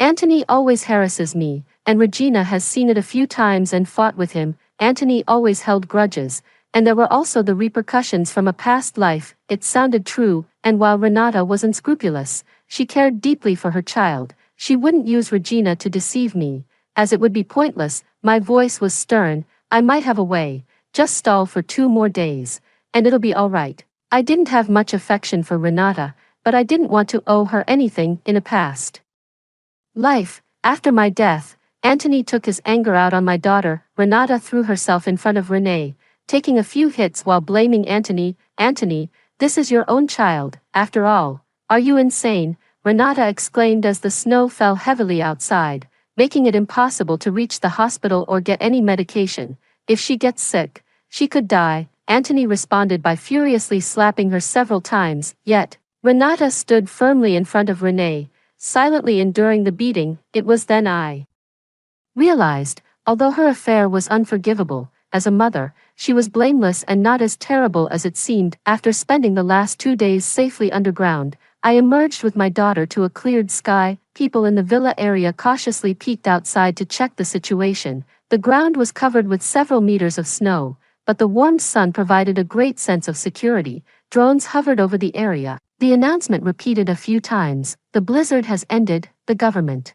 "Anthony always harasses me, and Regina has seen it a few times and fought with him. Anthony always held grudges, and there were also the repercussions from a past life." It sounded true, and while Renata was unscrupulous, she cared deeply for her child. She wouldn't use Regina to deceive me, as it would be pointless. My voice was stern. "I might have a way. Just stall for 2 more days, and it'll be all right." I didn't have much affection for Renata, but I didn't want to owe her anything. In a past life, after my death, Anthony took his anger out on my daughter. Renata threw herself in front of Renee, taking a few hits while blaming Anthony. "Anthony, this is your own child, after all. Are you insane?" Renata exclaimed as the snow fell heavily outside, making it impossible to reach the hospital or get any medication. "If she gets sick, She could die, Antony responded by furiously slapping her several times, yet, Renata stood firmly in front of Renee, silently enduring the beating. It was then I realized, although her affair was unforgivable, as a mother, she was blameless and not as terrible as it seemed. After spending the last 2 days safely underground, I emerged with my daughter to a cleared sky. People in the villa area cautiously peeked outside to check the situation. The ground was covered with several meters of snow, but the warm sun provided a great sense of security. Drones hovered over the area. The announcement repeated a few times, "The blizzard has ended, the government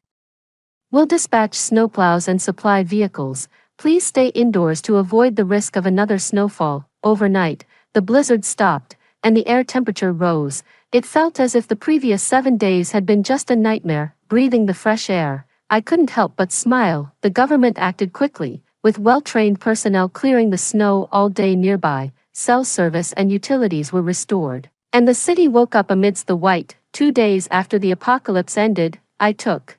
will dispatch snowplows and supply vehicles. Please stay indoors to avoid the risk of another snowfall." Overnight, the blizzard stopped, and the air temperature rose. It felt as if the previous 7 days had been just a nightmare. Breathing the fresh air, I couldn't help but smile. The government acted quickly, with well-trained personnel clearing the snow all day nearby. Cell service and utilities were restored, and the city woke up amidst the white. 2 days after the apocalypse ended, I took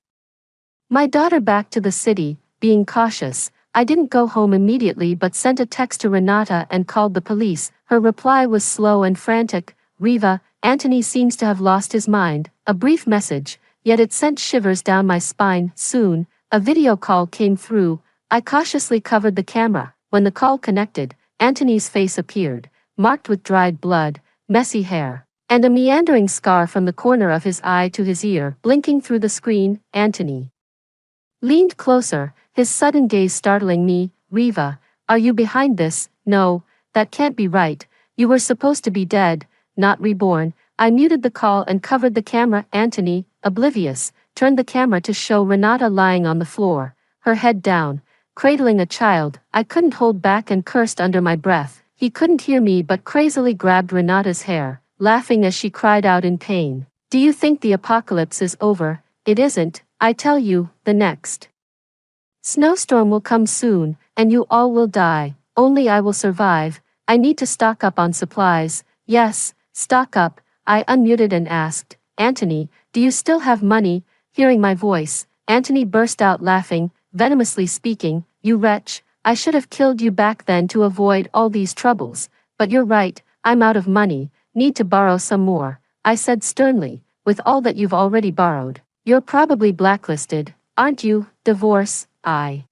my daughter back to the city, being cautious. I didn't go home immediately but sent a text to Renata and called the police. Her reply was slow and frantic. "Riva, Antony seems to have lost his mind." A brief message, yet it sent shivers down my spine. Soon, a video call came through. I cautiously covered the camera. When the call connected, Antony's face appeared, marked with dried blood, messy hair, and a meandering scar from the corner of his eye to his ear. Blinking through the screen, Antony leaned closer, his sudden gaze startling me. "Riva, are you behind this?" "No, that can't be right. You were supposed to be dead, not reborn." I muted the call and covered the camera. Antony, oblivious, turned the camera to show Renata lying on the floor, her head down, cradling a child. I couldn't hold back and cursed under my breath. He couldn't hear me but crazily grabbed Renata's hair, laughing as she cried out in pain. "Do you think the apocalypse is over? It isn't. I tell you, the next snowstorm will come soon, and you all will die. Only I will survive. I need to stock up on supplies." "Yes, stock up." I unmuted and asked, "Antony, do you still have money?" Hearing my voice, Antony burst out laughing, venomously speaking, "You wretch, I should have killed you back then to avoid all these troubles. But you're right, I'm out of money, need to borrow some more." I said sternly, "With all that you've already borrowed, you're probably blacklisted, aren't you?" "Divorce," I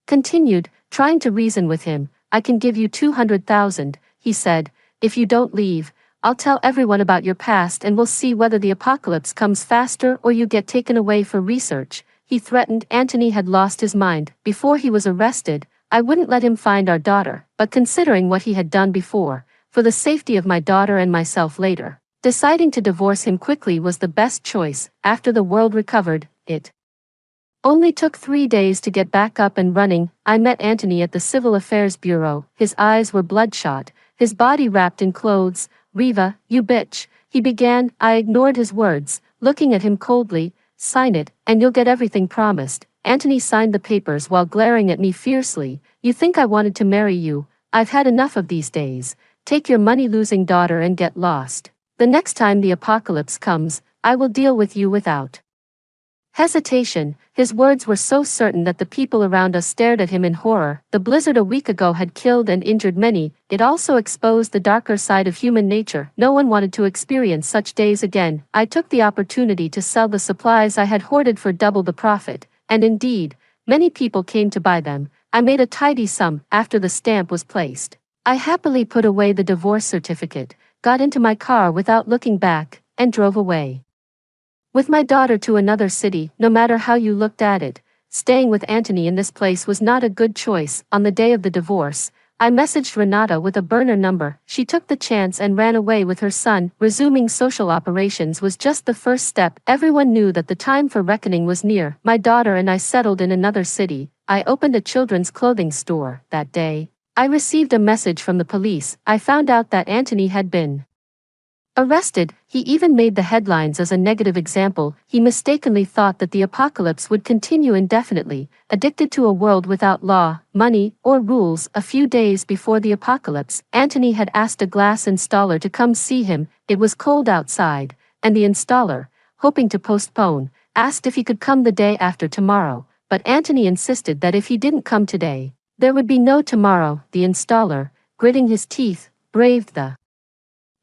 continued, trying to reason with him. "I can give you 200,000, he said. "If you don't leave, I'll tell everyone about your past and we'll see whether the apocalypse comes faster or you get taken away for research," he threatened. Antony had lost his mind. Before he was arrested, I wouldn't let him find our daughter, but considering what he had done before, for the safety of my daughter and myself later, deciding to divorce him quickly was the best choice. After the world recovered, it only took 3 days to get back up and running. I met Antony at the Civil Affairs Bureau. His eyes were bloodshot, his body wrapped in clothes. "Riva, you bitch," he began. I ignored his words, looking at him coldly. "Sign it, and you'll get everything promised." Antony signed the papers while glaring at me fiercely. "You think I wanted to marry you? I've had enough of these days. Take your money-losing daughter and get lost. The next time the apocalypse comes, I will deal with you without hesitation." His words were so certain that the people around us stared at him in horror. The blizzard a week ago had killed and injured many. It also exposed the darker side of human nature. No one wanted to experience such days again. I took the opportunity to sell the supplies I had hoarded for double the profit, and indeed, many people came to buy them. I made a tidy sum. After the stamp was placed, I happily put away the divorce certificate, got into my car without looking back, and drove away with my daughter to another city. No matter how you looked at it, staying with Antony in this place was not a good choice. On the day of the divorce, I messaged Renata with a burner number. She took the chance and ran away with her son. Resuming social operations was just the first step. Everyone knew that the time for reckoning was near. My daughter and I settled in another city. I opened a children's clothing store. That day, I received a message from the police. I found out that Antony had been arrested. He even made the headlines as a negative example. He mistakenly thought that the apocalypse would continue indefinitely, addicted to a world without law, money, or rules. A few days before the apocalypse, Antony had asked a glass installer to come see him. It was cold outside, and the installer, hoping to postpone, asked if he could come the day after tomorrow, but Antony insisted that if he didn't come today, There would be no tomorrow. The installer, gritting his teeth, braved the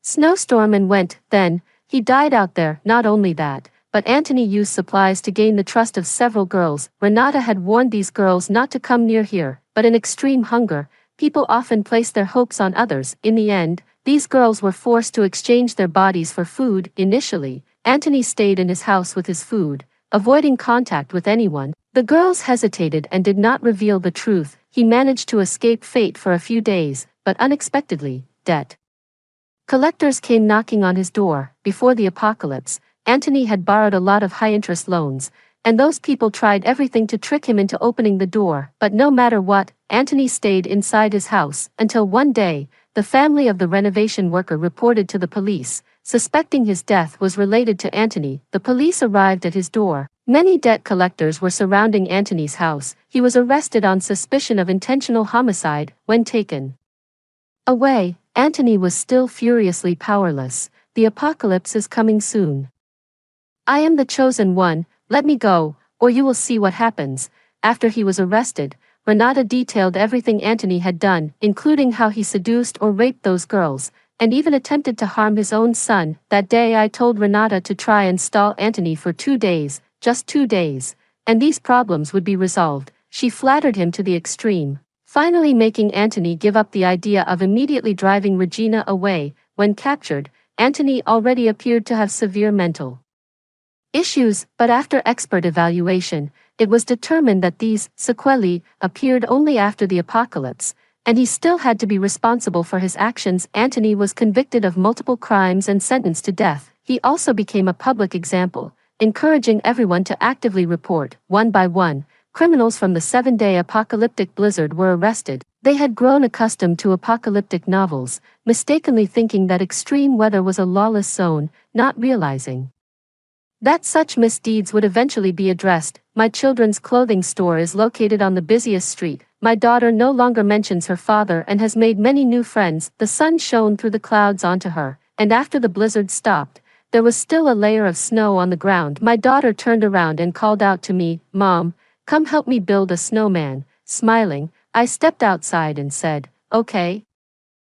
snowstorm and went. Then, he died out there. Not only that, but Antony used supplies to gain the trust of several girls. Renata had warned these girls not to come near here, but in extreme hunger, people often place their hopes on others. In the end, these girls were forced to exchange their bodies for food. Initially, Antony stayed in his house with his food, avoiding contact with anyone. The girls hesitated and did not reveal the truth. He managed to escape fate for a few days, but unexpectedly, debt collectors came knocking on his door. Before the apocalypse, Antony had borrowed a lot of high-interest loans, and those people tried everything to trick him into opening the door. But no matter what, Antony stayed inside his house, until one day, the family of the renovation worker reported to the police, suspecting his death was related to Antony. The police arrived at his door. Many debt collectors were surrounding Antony's house. He was arrested on suspicion of intentional homicide. When taken away, Antony was still furiously powerless. The apocalypse is coming soon. I am the chosen one, let me go, or you will see what happens. After he was arrested, Renata detailed everything Antony had done, including how he seduced or raped those girls, and even attempted to harm his own son. That day I told Renata to try and stall Antony for 2 days, just 2 days, and these problems would be resolved. She flattered him to the extreme, finally making Antony give up the idea of immediately driving Regina away. When captured, Antony already appeared to have severe mental issues, but after expert evaluation, it was determined that these sequelae appeared only after the apocalypse, and he still had to be responsible for his actions. Antony was convicted of multiple crimes and sentenced to death. He also became a public example, encouraging everyone to actively report. One by one, criminals from the 7-day apocalyptic blizzard were arrested. They had grown accustomed to apocalyptic novels, mistakenly thinking that extreme weather was a lawless zone, not realizing that such misdeeds would eventually be addressed. My children's clothing store is located on the busiest street. My daughter no longer mentions her father and has made many new friends. The sun shone through the clouds onto her, and after the blizzard stopped, there was still a layer of snow on the ground. My daughter turned around and called out to me, "Mom, come help me build a snowman." Smiling, I stepped outside and said, "Okay."